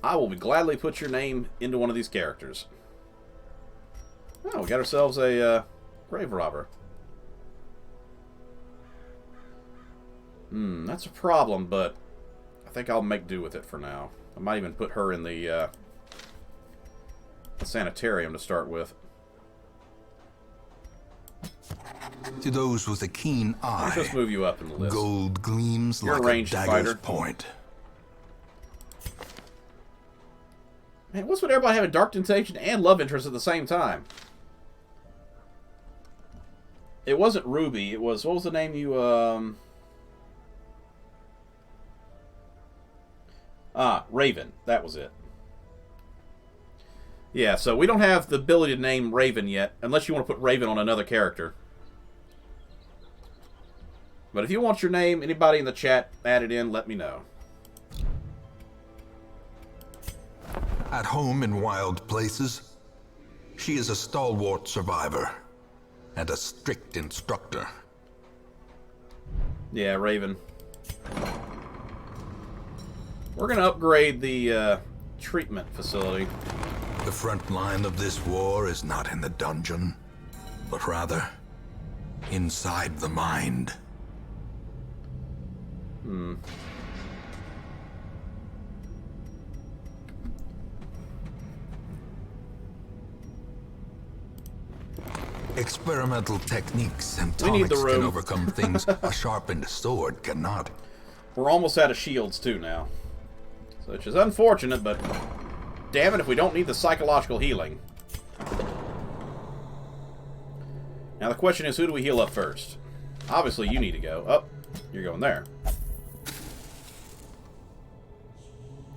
I will gladly put your name into one of these characters. Oh, we got ourselves a grave robber. That's a problem, but I think I'll make do with it for now. I might even put her in the sanitarium to start with. To those with a keen eye, Let's just move you up in the list. gold gleams You're a like a ranged dagger's fighter. point. Man, what's with everybody having Dark Temptation and love interest at the same time? It wasn't Ruby. It was, what was the name you, Raven. That was it. Yeah, so we don't have the ability to name Raven yet, unless you want to put Raven on another character. But if you want your name, anybody in the chat added in, let me know. At home in wild places, she is a stalwart survivor and a strict instructor. Yeah, Raven. We're going to upgrade the treatment facility. The front line of this war is not in the dungeon, but rather inside the mind. Experimental techniques and We need the tonics can room. overcome things a sharpened sword cannot. We're almost out of shields, too, now. So, which is unfortunate, but damn it if we don't need the psychological healing. Now, the question is, who do we heal up first? Obviously, you need to go. Oh, you're going there.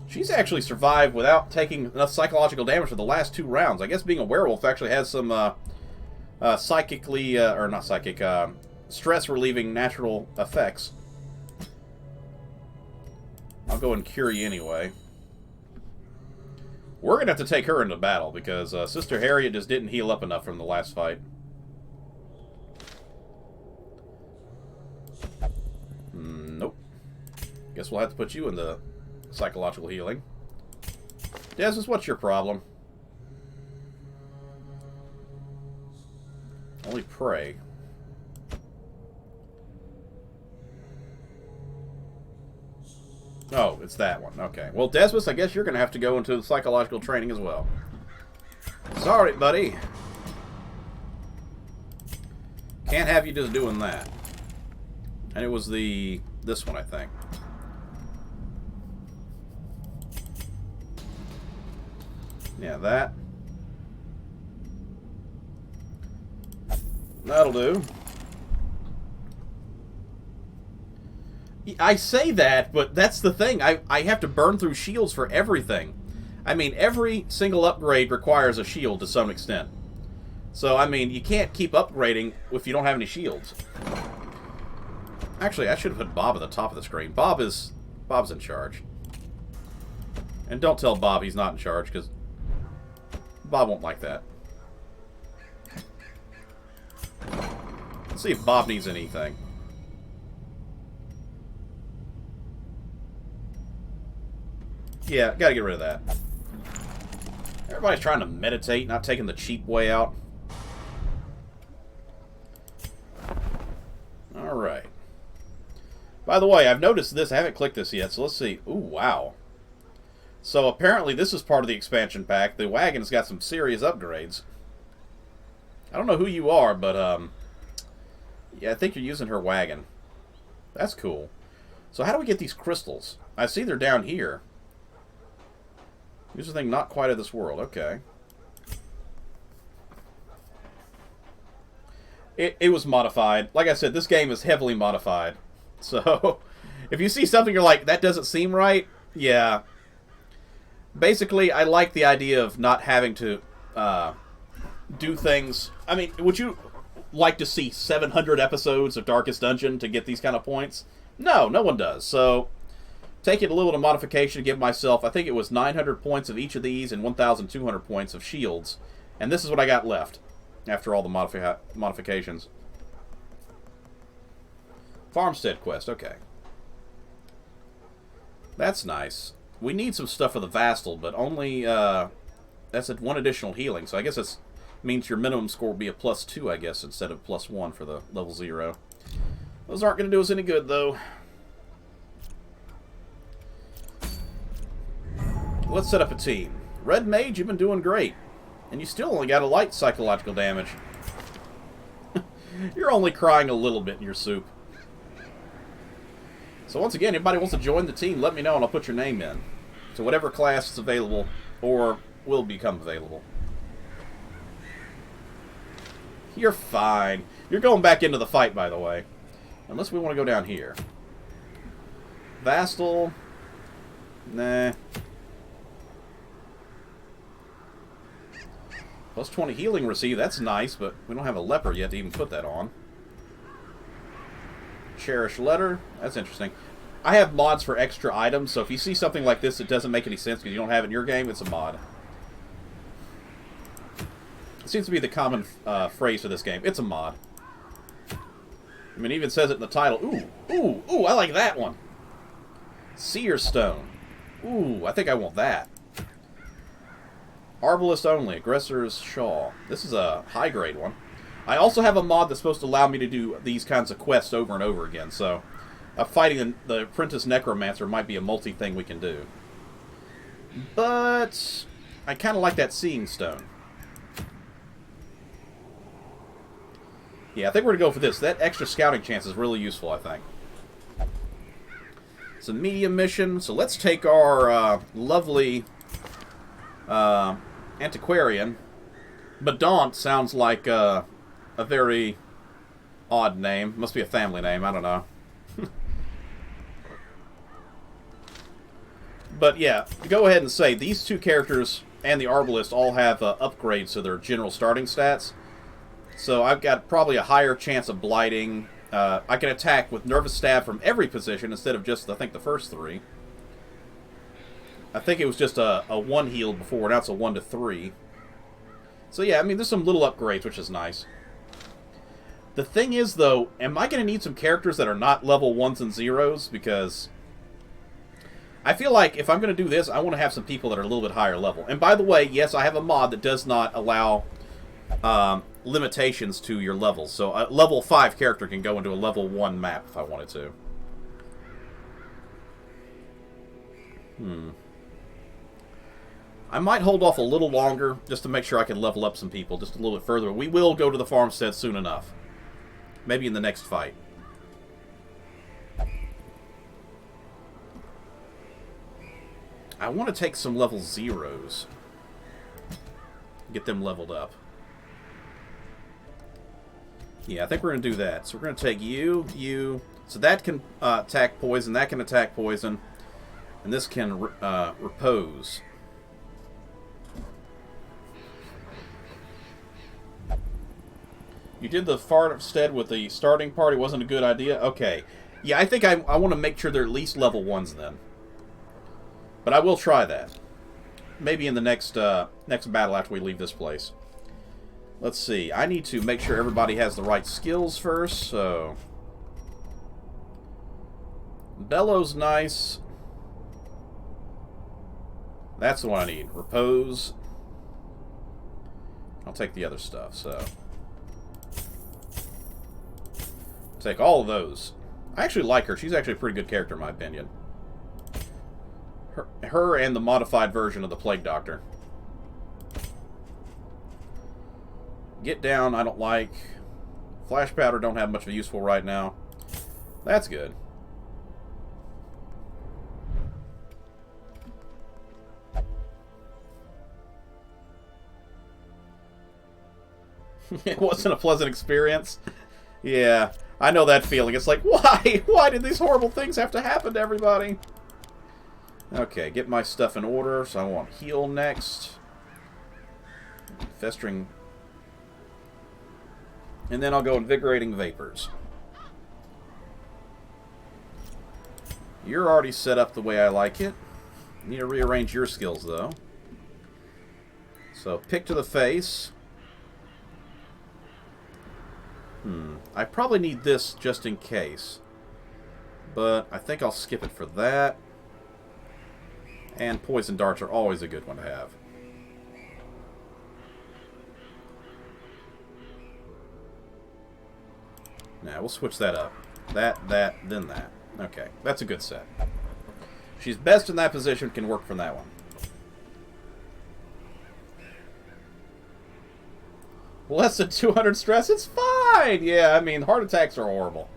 She's actually survived without taking enough psychological damage for the last 2 rounds. I guess being a werewolf actually has some psychically, or not psychic, stress-relieving natural effects. I'll go and cure you anyway. We're going to have to take her into battle because Sister Harriet just didn't heal up enough from the last fight. Nope. Guess we'll have to put you in the psychological healing. Desmos, what's your problem? Only pray. Oh, it's that one. Okay. Well, Desmos, I guess you're going to have to go into psychological training as well. Sorry, buddy. Can't have you just doing that. And it was this one, I think. Yeah, that. That'll do. I say that, but that's the thing. I have to burn through shields for everything. I mean, every single upgrade requires a shield to some extent. So, I mean, you can't keep upgrading if you don't have any shields. Actually, I should have put Bob at the top of the screen. Bob's in charge. And don't tell Bob he's not in charge, because Bob won't like that. Let's see if Bob needs anything. Yeah, gotta get rid of that. Everybody's trying to meditate, not taking the cheap way out. Alright. By the way, I've noticed this. I haven't clicked this yet, so let's see. Ooh, wow. So apparently this is part of the expansion pack. The wagon's got some serious upgrades. I don't know who you are, but, yeah, I think you're using her wagon. That's cool. So how do we get these crystals? I see they're down here. Here's the thing, not quite of this world. Okay. It was modified. Like I said, this game is heavily modified. So, if you see something you're like, that doesn't seem right, yeah. Basically, I like the idea of not having to do things. I mean, would you like to see 700 episodes of Darkest Dungeon to get these kind of points? No, no one does. So, taking a little bit of modification to give myself, I think it was 900 points of each of these and 1,200 points of shields. And this is what I got left after all the modifications. Farmstead quest, okay. That's nice. We need some stuff for the Vastal, but only, that's at 1 additional healing, so I guess it means your minimum score will be a +2, I guess, instead of +1 for the level 0. Those aren't going to do us any good, though. Let's set up a team. Red Mage, you've been doing great. And you still only got a light psychological damage. You're only crying a little bit in your soup. So once again, if anybody wants to join the team, let me know and I'll put your name in. So whatever class is available or will become available. You're fine. You're going back into the fight, by the way. Unless we want to go down here. Vastal. Nah. Plus 20 healing received. That's nice, but we don't have a leper yet to even put that on. Cherish letter. That's interesting. I have mods for extra items, so if you see something like this that doesn't make any sense because you don't have it in your game, it's a mod. It seems to be the common phrase for this game. It's a mod. I mean, it even says it in the title. Ooh, ooh, ooh, I like that one. Seer Stone. Ooh, I think I want that. Arbalist only. Aggressor's Shawl. This is a high-grade one. I also have a mod that's supposed to allow me to do these kinds of quests over and over again, so fighting the Apprentice Necromancer might be a multi-thing we can do. But I kind of like that Seeing Stone. Yeah, I think we're going to go for this. That extra scouting chance is really useful, I think. It's a medium mission, so let's take our lovely antiquarian. Badant sounds like a very odd name. Must be a family name, I don't know. But yeah, go ahead and say these two characters and the Arbalist all have upgrades to their general starting stats. So I've got probably a higher chance of blighting. I can attack with Nervous Stab from every position instead of just, I think, the first three. I think it was just a 1 heal before, now it's a 1 to 3. So yeah, I mean, there's some little upgrades, which is nice. The thing is, though, am I going to need some characters that are not level 1s and 0s? Because I feel like if I'm going to do this, I want to have some people that are a little bit higher level. And by the way, yes, I have a mod that does not allow limitations to your levels. So a level 5 character can go into a level 1 map if I wanted to. I might hold off a little longer just to make sure I can level up some people just a little bit further. We will go to the farmstead soon enough. Maybe in the next fight. I want to take some level 0s. Get them leveled up. Yeah, I think we're going to do that. So we're going to take you, you. So that can attack poison, that can attack poison. And this can repose. You did the farmstead with the starting party. Wasn't a good idea? Okay. Yeah, I think I want to make sure they're at least level 1s then. But I will try that. Maybe in the next next battle after we leave this place. Let's see. I need to make sure everybody has the right skills first, so Bellow's nice. That's the one I need. Repose. I'll take the other stuff, so take all of those. I actually like her. She's actually a pretty good character in my opinion. Her and the modified version of the Plague Doctor. Get down, I don't like. Flash powder don't have much of a useful right now. That's good. It wasn't a pleasant experience. Yeah, I know that feeling. It's like, why? Why did these horrible things have to happen to everybody? Okay, get my stuff in order. So I want heal next. Festering. And then I'll go invigorating vapors. You're already set up the way I like it. Need to rearrange your skills, though. So, pick to the face. I probably need this just in case. But I think I'll skip it for that. And poison darts are always a good one to have. Now, we'll switch that up. That, then that. Okay, that's a good set. She's best in that position, can work from that one. Less than 200 stress? It's fine! Yeah, I mean, heart attacks are horrible.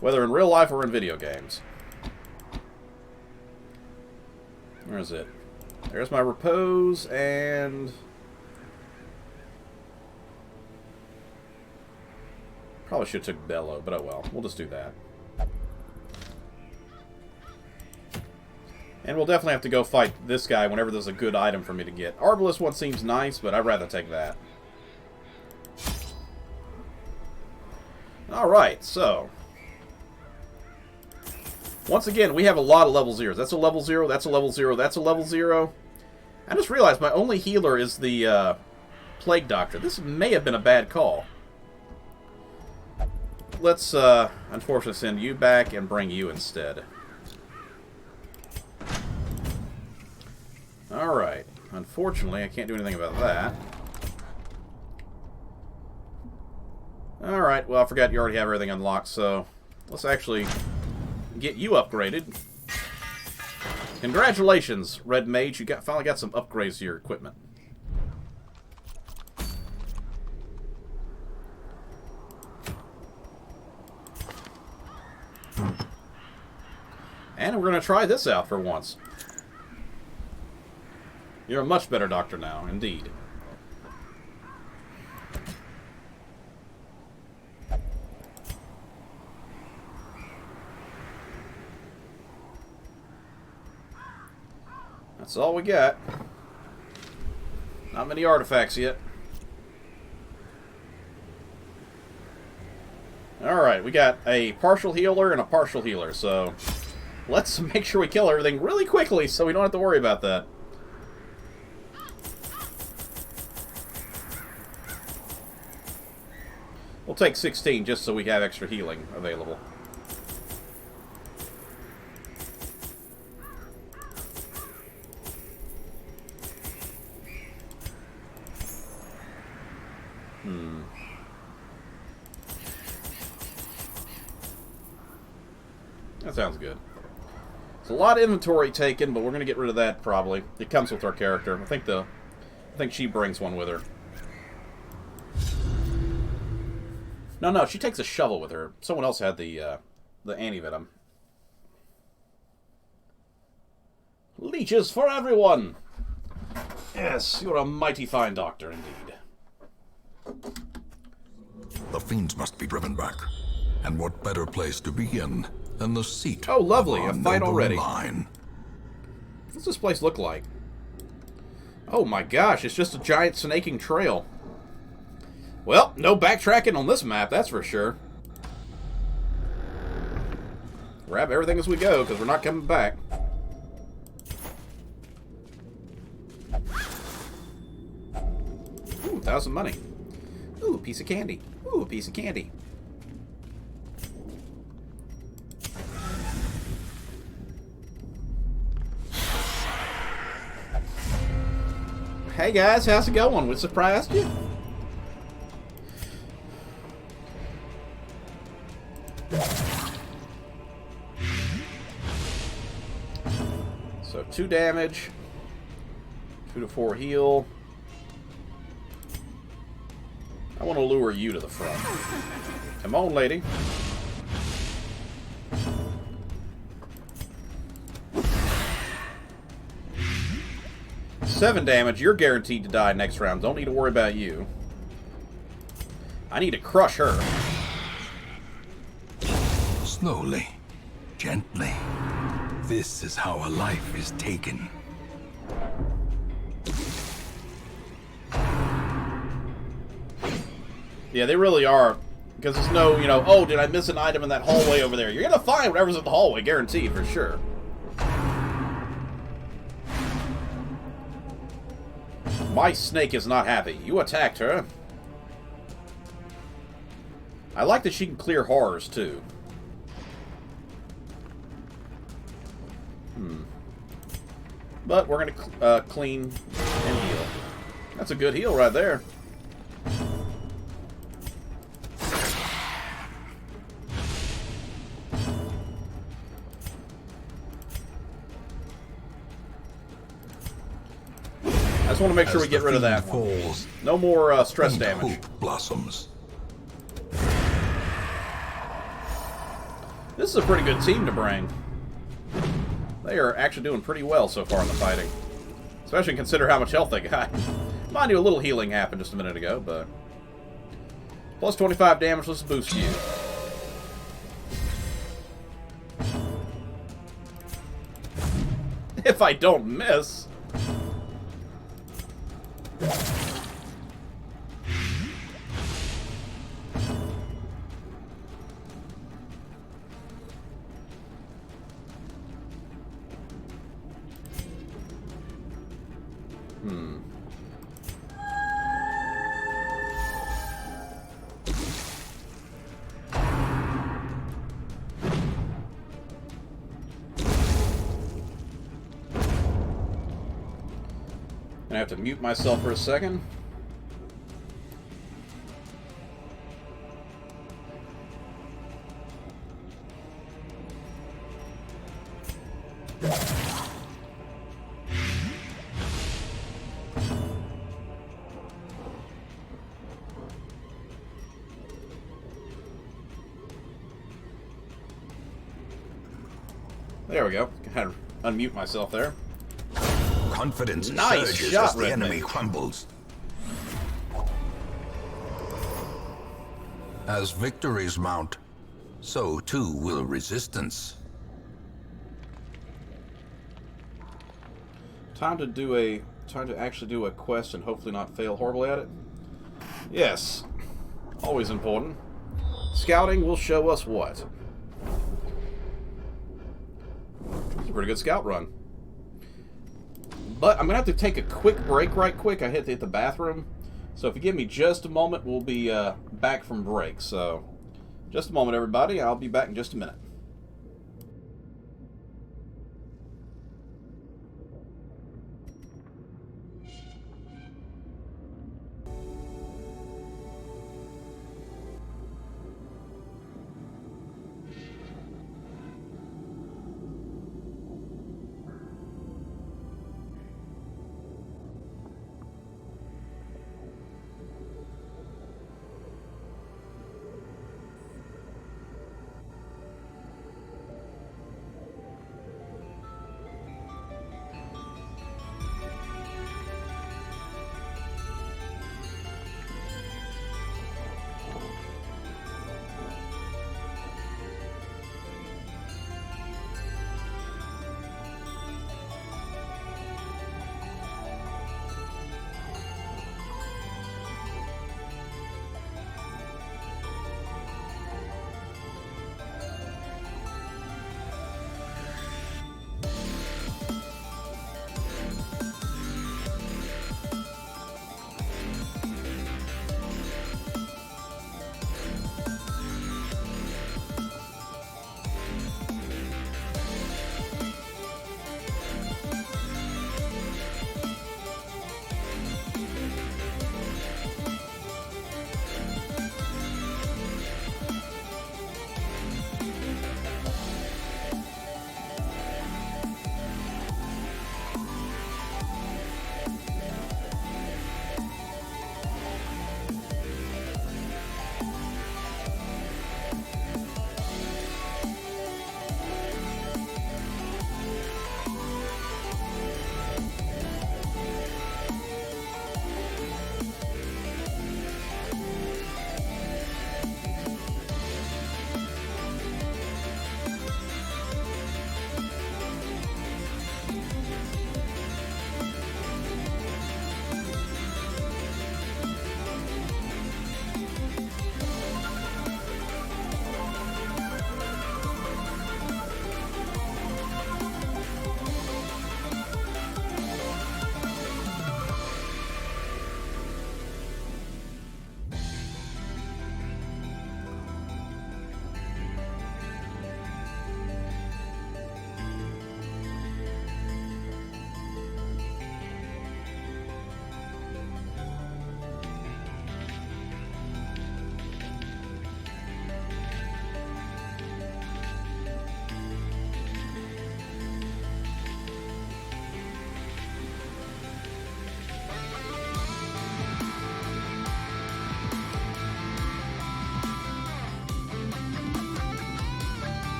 Whether in real life or in video games. Where is it? There's my repose, and... Probably should have took Bellow, but oh well. We'll just do that. And we'll definitely have to go fight this guy whenever there's a good item for me to get. Arbalest one seems nice, but I'd rather take that. Alright, so... Once again, we have a lot of level 0s. That's a level 0, that's a level 0, that's a level 0. I just realized my only healer is the Plague Doctor. This may have been a bad call. Let's, unfortunately, send you back and bring you instead. Alright. Unfortunately, I can't do anything about that. Alright, well, I forgot you already have everything unlocked, so let's actually get you upgraded. Congratulations, Red Mage. You finally got some upgrades to your equipment. And we're going to try this out for once. You're a much better doctor now, indeed. That's all we got. Not many artifacts yet. Alright, we got a partial healer and a partial healer, so let's make sure we kill everything really quickly so we don't have to worry about that. We'll take 16 just so we have extra healing available. That sounds good. It's a lot of inventory taken, but we're going to get rid of that probably. It comes with our character. I think she brings one with her. No, she takes a shovel with her. Someone else had the antivenom. Leeches for everyone! Yes, you're a mighty fine doctor indeed. The fiends must be driven back. And what better place to begin than the seat? Oh, lovely, of our a fight noble already. line. What's this place look like? Oh my gosh, it's just a giant snaking trail. Well, no backtracking on this map, that's for sure. Grab everything as we go, because we're not coming back. Ooh, 1,000 money. Ooh, a piece of candy. Ooh, a piece of candy. Hey guys, how's it going? We surprised you? So 2 damage, 2 to 4 heal. I want to lure you to the front. Come on, lady. Seven damage. You're guaranteed to die next round. Don't need to worry about you. I need to crush her. Slowly, gently. This is how a life is taken. Yeah, they really are. Because there's no, oh, did I miss an item in that hallway over there? You're going to find whatever's in the hallway, guaranteed, for sure. My snake is not happy. You attacked her. I like that she can clear horrors, too. But we're going to clean and heal. That's a good heal right there. I just want to make sure we get rid of that one. No more stress damage. Hope blossoms. This is a pretty good team to bring. They are actually doing pretty well so far in the fighting. Especially consider how much health they got. Mind you, a little healing happened just a minute ago, but... Plus 25 damage, let's boost you. If I don't miss... I have to mute myself for a second. There we go. Kind of unmute myself there. Confidence Nice surges shot, as the Red enemy Mage. crumbles. As victories mount, so too will resistance. Time to actually do a quest and hopefully not fail horribly at it. Yes. Always important. Scouting will show us what? It's a pretty good scout run. But I'm going to have to take a quick break right quick. I had to hit the bathroom. So if you give me just a moment, we'll be back from break. So just a moment, everybody. I'll be back in just a minute.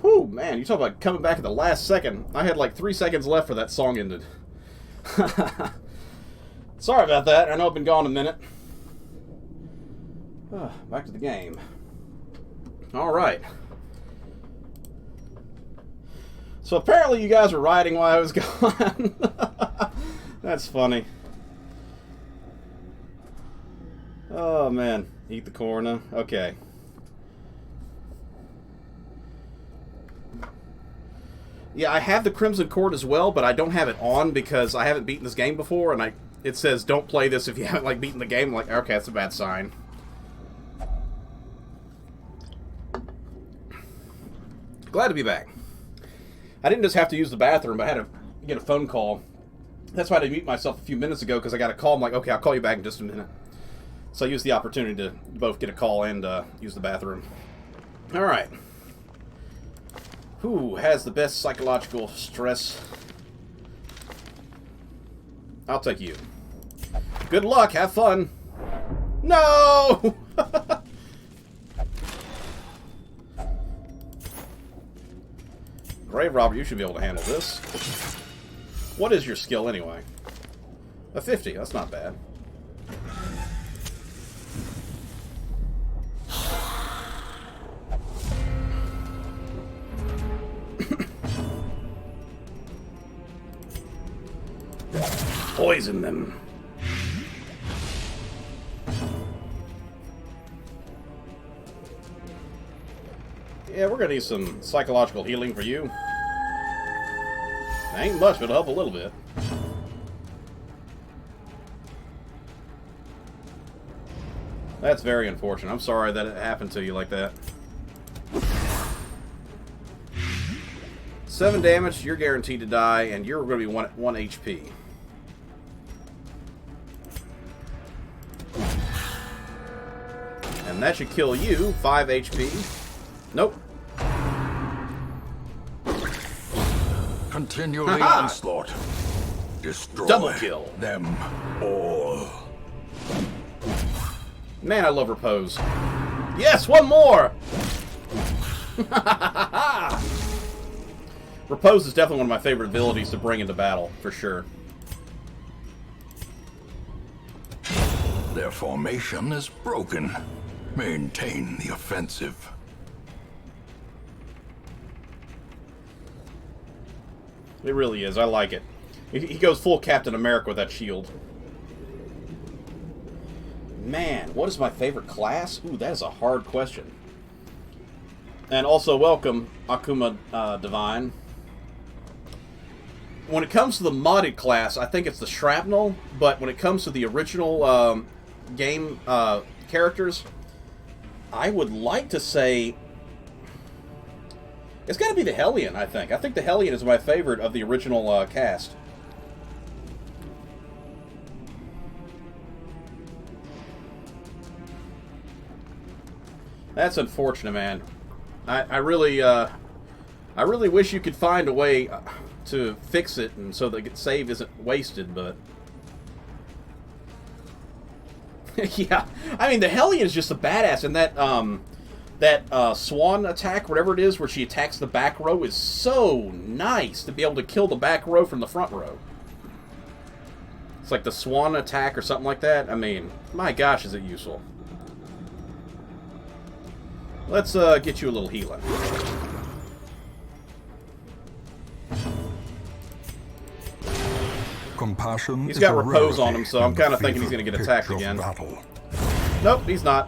Whew, man, you talk about coming back at the last second. I had like 3 seconds left for that song ended. Sorry about that. I know I've been gone a minute. Back to the game. Alright. So apparently you guys were riding while I was gone. That's funny. Oh man. Eat the corn, huh? Okay. Yeah, I have the Crimson Cord as well, but I don't have it on because I haven't beaten this game before, and it says don't play this if you haven't like beaten the game. I'm like, okay, that's a bad sign. Glad to be back. I didn't just have to use the bathroom, but I had to get a phone call. That's why I didn't mute myself a few minutes ago, because I got a call. I'm like, okay, I'll call you back in just a minute. So I used the opportunity to both get a call and use the bathroom. Alright. Who has the best psychological stress? I'll take you. Good luck, have fun. No! Grave Robber, you should be able to handle this. What is your skill anyway? A 50, that's not bad. Poison them. Yeah, we're gonna need some psychological healing for you. Ain't much, but it'll help a little bit. That's very unfortunate. I'm sorry that it happened to you like that. 7 damage, you're guaranteed to die, and you're going to be 1 HP. And that should kill you, 5 HP. Nope. Continue the onslaught. Destroy Double kill. them all. Man, I love Repose. Yes, one more! Repose is definitely one of my favorite abilities to bring into battle, for sure. Their formation is broken. Maintain the offensive. It really is. I like it. He goes full Captain America with that shield. Man, what is my favorite class? Ooh, that is a hard question. And also, welcome, Akuma Divine. When it comes to the modded class, I think it's the Shrapnel, but when it comes to the original game characters, I would like to say it's got to be the Hellion, I think. I think the Hellion is my favorite of the original cast. That's unfortunate, man. I really wish you could find a way to fix it, and so the save isn't wasted, but... yeah, I mean, the Hellion is just a badass, and that swan attack, whatever it is, where she attacks the back row is so nice to be able to kill the back row from the front row. It's like the swan attack or something like that. I mean, my gosh, is it useful. Let's get you a little healing. Compassion. He's got Repose on him, so I'm kind of thinking he's going to get attacked again. Nope, he's not.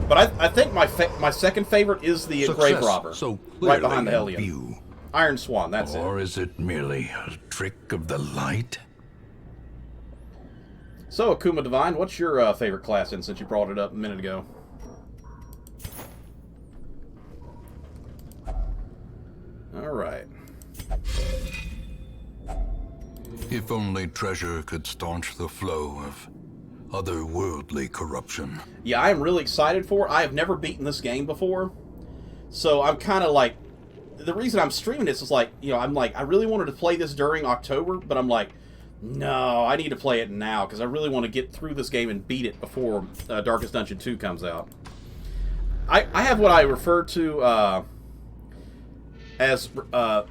But I think my second favorite is the Grave Robber, so right behind the Hellion. Iron Swan, that's it. Or is it merely a trick of the light? So, Akuma Divine, what's your favorite class in, since you brought it up a minute ago? Alright. If only treasure could staunch the flow of otherworldly corruption. Yeah, I am really excited for it. I have never beaten this game before. So I'm kind of like... The reason I'm streaming this is like, you know, I'm like, I really wanted to play this during October, but I'm like, no, I need to play it now, because I really want to get through this game and beat it before Darkest Dungeon 2 comes out. I have what I refer to as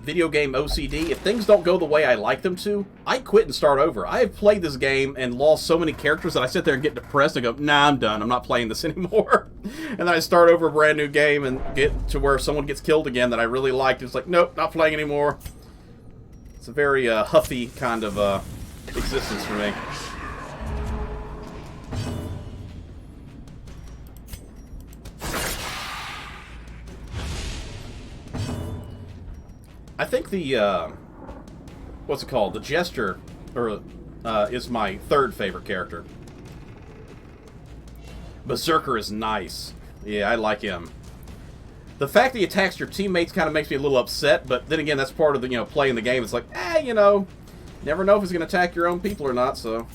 video game OCD. If things don't go the way I like them to, I quit and start over. I have played this game and lost so many characters that I sit there and get depressed and go, nah, I'm done. I'm not playing this anymore. And then I start over a brand new game and get to where someone gets killed again that I really liked. It's like, nope, not playing anymore. It's a very huffy kind of existence for me. I think the, what's it called? The Jester, or, is my third favorite character. Berserker is nice. Yeah, I like him. The fact that he attacks your teammates kind of makes me a little upset, but then again, that's part of the, playing the game. It's like, never know if he's going to attack your own people or not, so...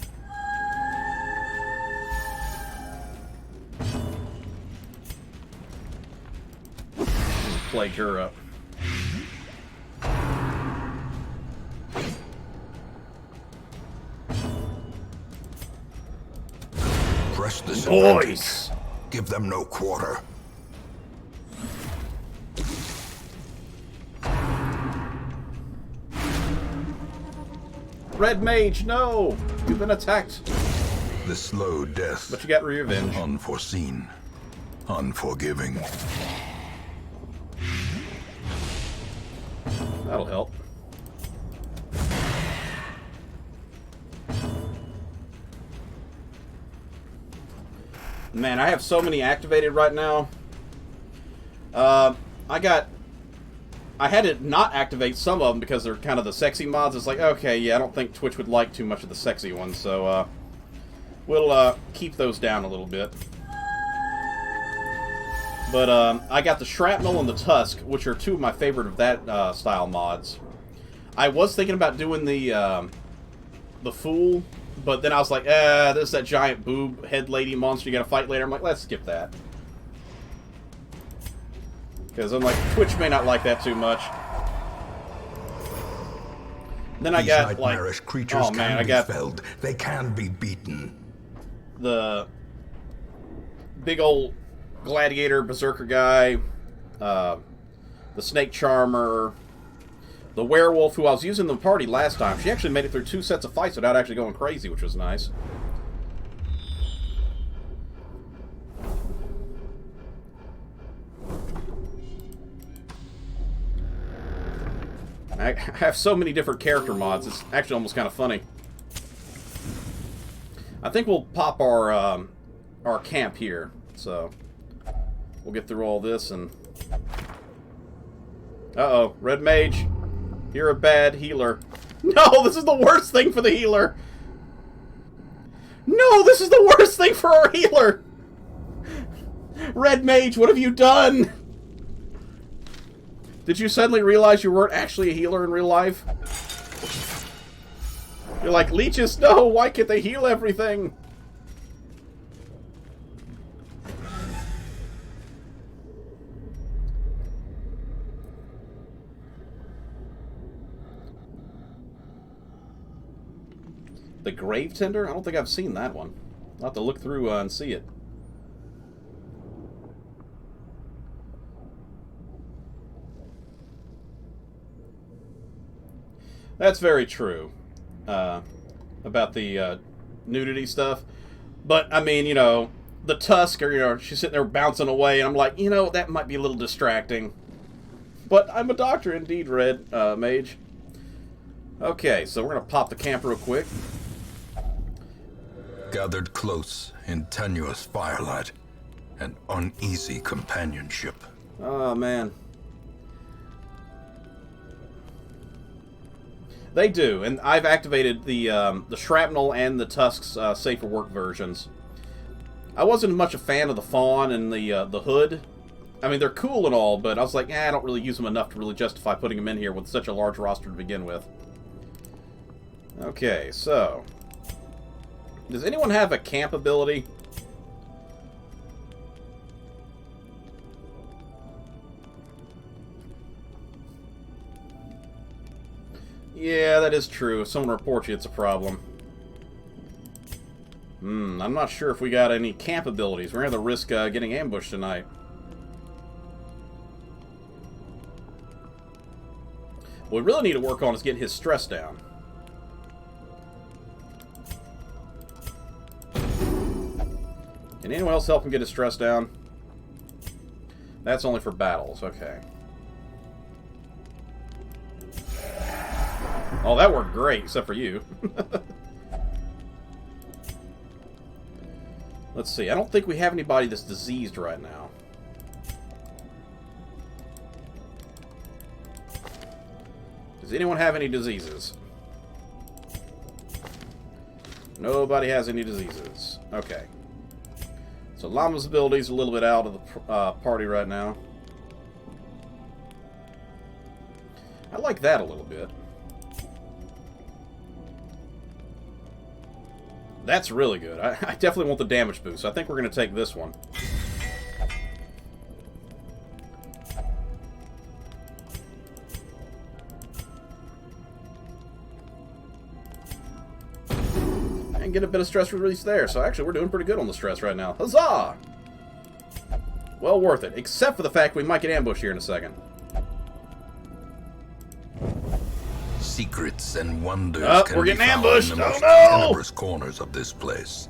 Plague her up. Press this Boys! Give them no quarter. Red Mage, no! You've been attacked. The slow death. But you got revenge. Unforeseen. Unforgiving. That'll help. Man, I have so many activated right now. I had to not activate some of them because they're kind of the sexy mods. It's like, okay, yeah, I don't think Twitch would like too much of the sexy ones, so we'll keep those down a little bit. But I got the Shrapnel and the Tusk, which are two of my favorite of that style mods. I was thinking about doing the Fool, but then I was like, there's that giant boob head lady monster you gotta fight later. I'm like, let's skip that. Because I'm like, Twitch may not like that too much. Then I got, like, creatures oh man, can I got be felled. They can be beaten. the big old gladiator berserker guy, the snake charmer, the werewolf who I was using in the party last time. She actually made it through 2 sets of fights without actually going crazy, which was nice. I have so many different character mods, it's actually almost kind of funny. I think we'll pop our camp here, so we'll get through all this and... Uh-oh, Red Mage, you're a bad healer. No, this is the worst thing for the healer! No, this is the worst thing for our healer! Red Mage, what have you done? Did you suddenly realize you weren't actually a healer in real life? You're like, leeches, no, why can't they heal everything? The Grave Tender? I don't think I've seen that one. I'll have to look through and see it. That's very true about the nudity stuff. But, I mean, the Tusk, or, she's sitting there bouncing away, and I'm like, that might be a little distracting. But I'm a doctor indeed, Red Mage. Okay, so we're going to pop the camp real quick. Gathered close in tenuous firelight and uneasy companionship. Oh, man. They do, and I've activated the Shrapnel and the Tusk's safer work versions. I wasn't much a fan of the Fawn and the Hood. I mean, they're cool and all, but I was like, I don't really use them enough to really justify putting them in here with such a large roster to begin with. Okay, so... does anyone have a camp ability? Yeah, that is true. If someone reports you, it's a problem. I'm not sure if we got any camp abilities. We're going to have to risk getting ambushed tonight. What we really need to work on is getting his stress down. Can anyone else help him get his stress down? That's only for battles, okay. Oh, that worked great, except for you. Let's see, I don't think we have anybody that's diseased right now. Does anyone have any diseases? Nobody has any diseases. Okay. So Llama's ability is a little bit out of the party right now. I like that a little bit. That's really good. I definitely want the damage boost. I think we're going to take this one. And get a bit of stress release there. So actually, we're doing pretty good on the stress right now. Huzzah! Well worth it. Except for the fact we might get ambushed here in a second. Secrets and wonders can we're be getting found ambushed. in the most Oh, no! tenebrous corners of this place.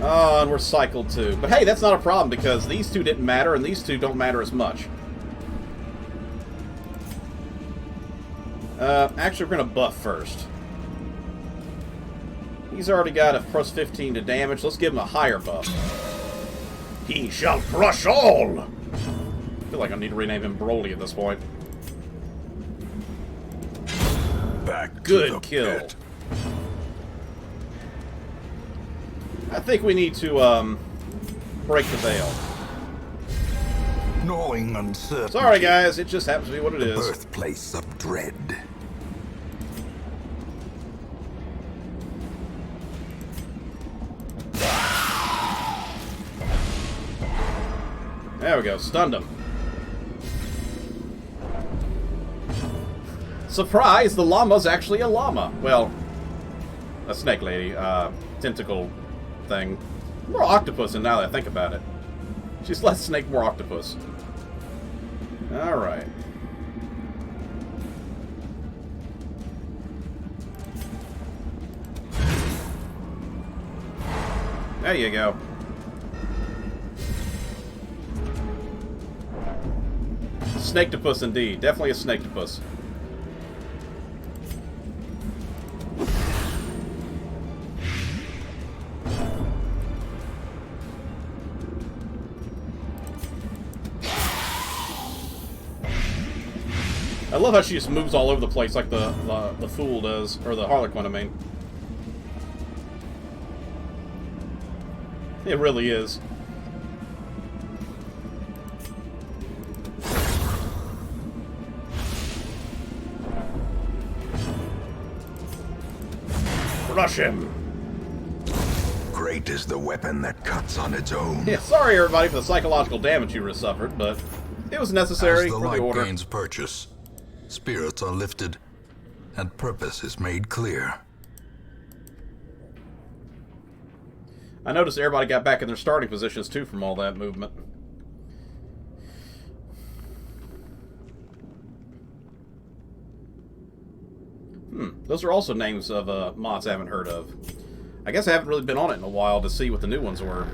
Oh, and we're cycled too. But hey, that's not a problem because these two didn't matter and these two don't matter as much. Actually, we're going to buff first. He's already got a plus 15 to damage. Let's give him a higher buff. He shall crush all! I feel like I need to rename him Broly at this point. Back to Good the kill. pit. I think we need to, break the veil. Knowing uncertainty. Sorry, guys. It just happens to be what it is. Birthplace of dread. There we go. Stunned him. Surprise! The llama's actually a llama. Well, a snake lady. Tentacle thing. More octopus, and now that I think about it. She's less snake, more octopus. Alright. There you go. Snaketopus indeed. Definitely a snaketopus. I love how she just moves all over the place like the fool does, or the Harlequin, I mean. It really is. Crush him! Great is the weapon that cuts on its own. Yeah, sorry everybody for the psychological damage you suffered, but it was necessary As the for the light order. gains purchase, spirits are lifted, and purpose is made clear. I noticed everybody got back in their starting positions too from all that movement. Those are also names of mods I haven't heard of. I guess I haven't really been on it in a while to see what the new ones were.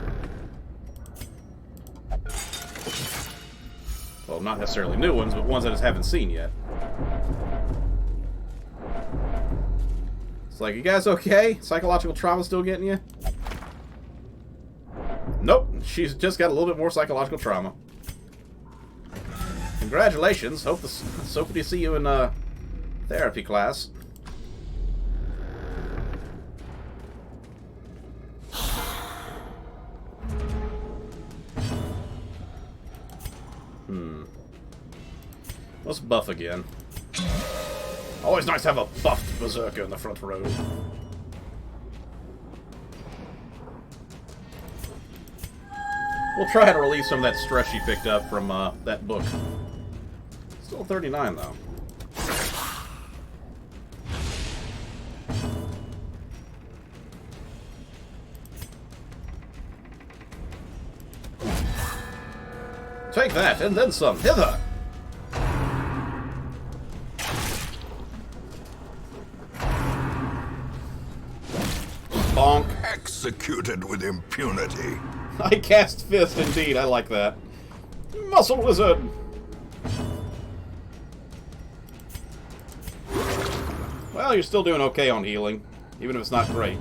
Well, not necessarily new ones, but ones that I just haven't seen yet. It's like, you guys okay? Psychological trauma still getting you? Nope, she's just got a little bit more psychological trauma. Congratulations. Hope to see you in therapy class. Let's buff again. Always nice to have a buffed berserker in the front row. We'll try to release some of that stress she picked up from that book. Still 39 though. Take that, and then some. Hither! executed with impunity. I cast fist, indeed. I like that. Muscle Wizard! Well, you're still doing okay on healing, even if it's not great.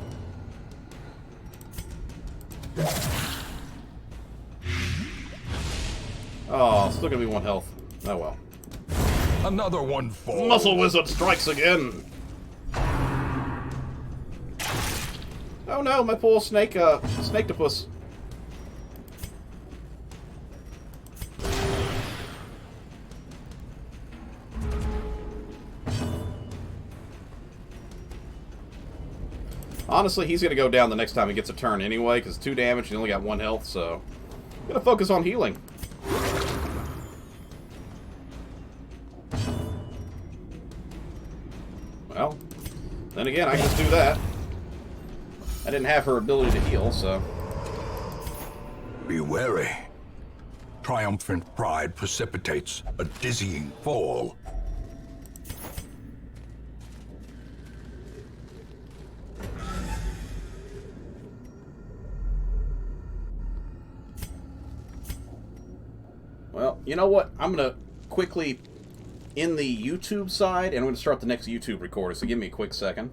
Oh, still gonna be 1 health. Oh well. Another one falls. Muscle Wizard strikes again! Oh no, my poor snake-topus. Honestly, he's gonna go down the next time he gets a turn anyway, because 2 damage and he only got 1 health, so... I'm gonna focus on healing. Well, then again, I can just do that. I didn't have her ability to heal, so... Be wary. Triumphant pride precipitates a dizzying fall. Well, you know what? I'm gonna quickly end the YouTube side, and I'm gonna start the next YouTube recorder, so give me a quick second.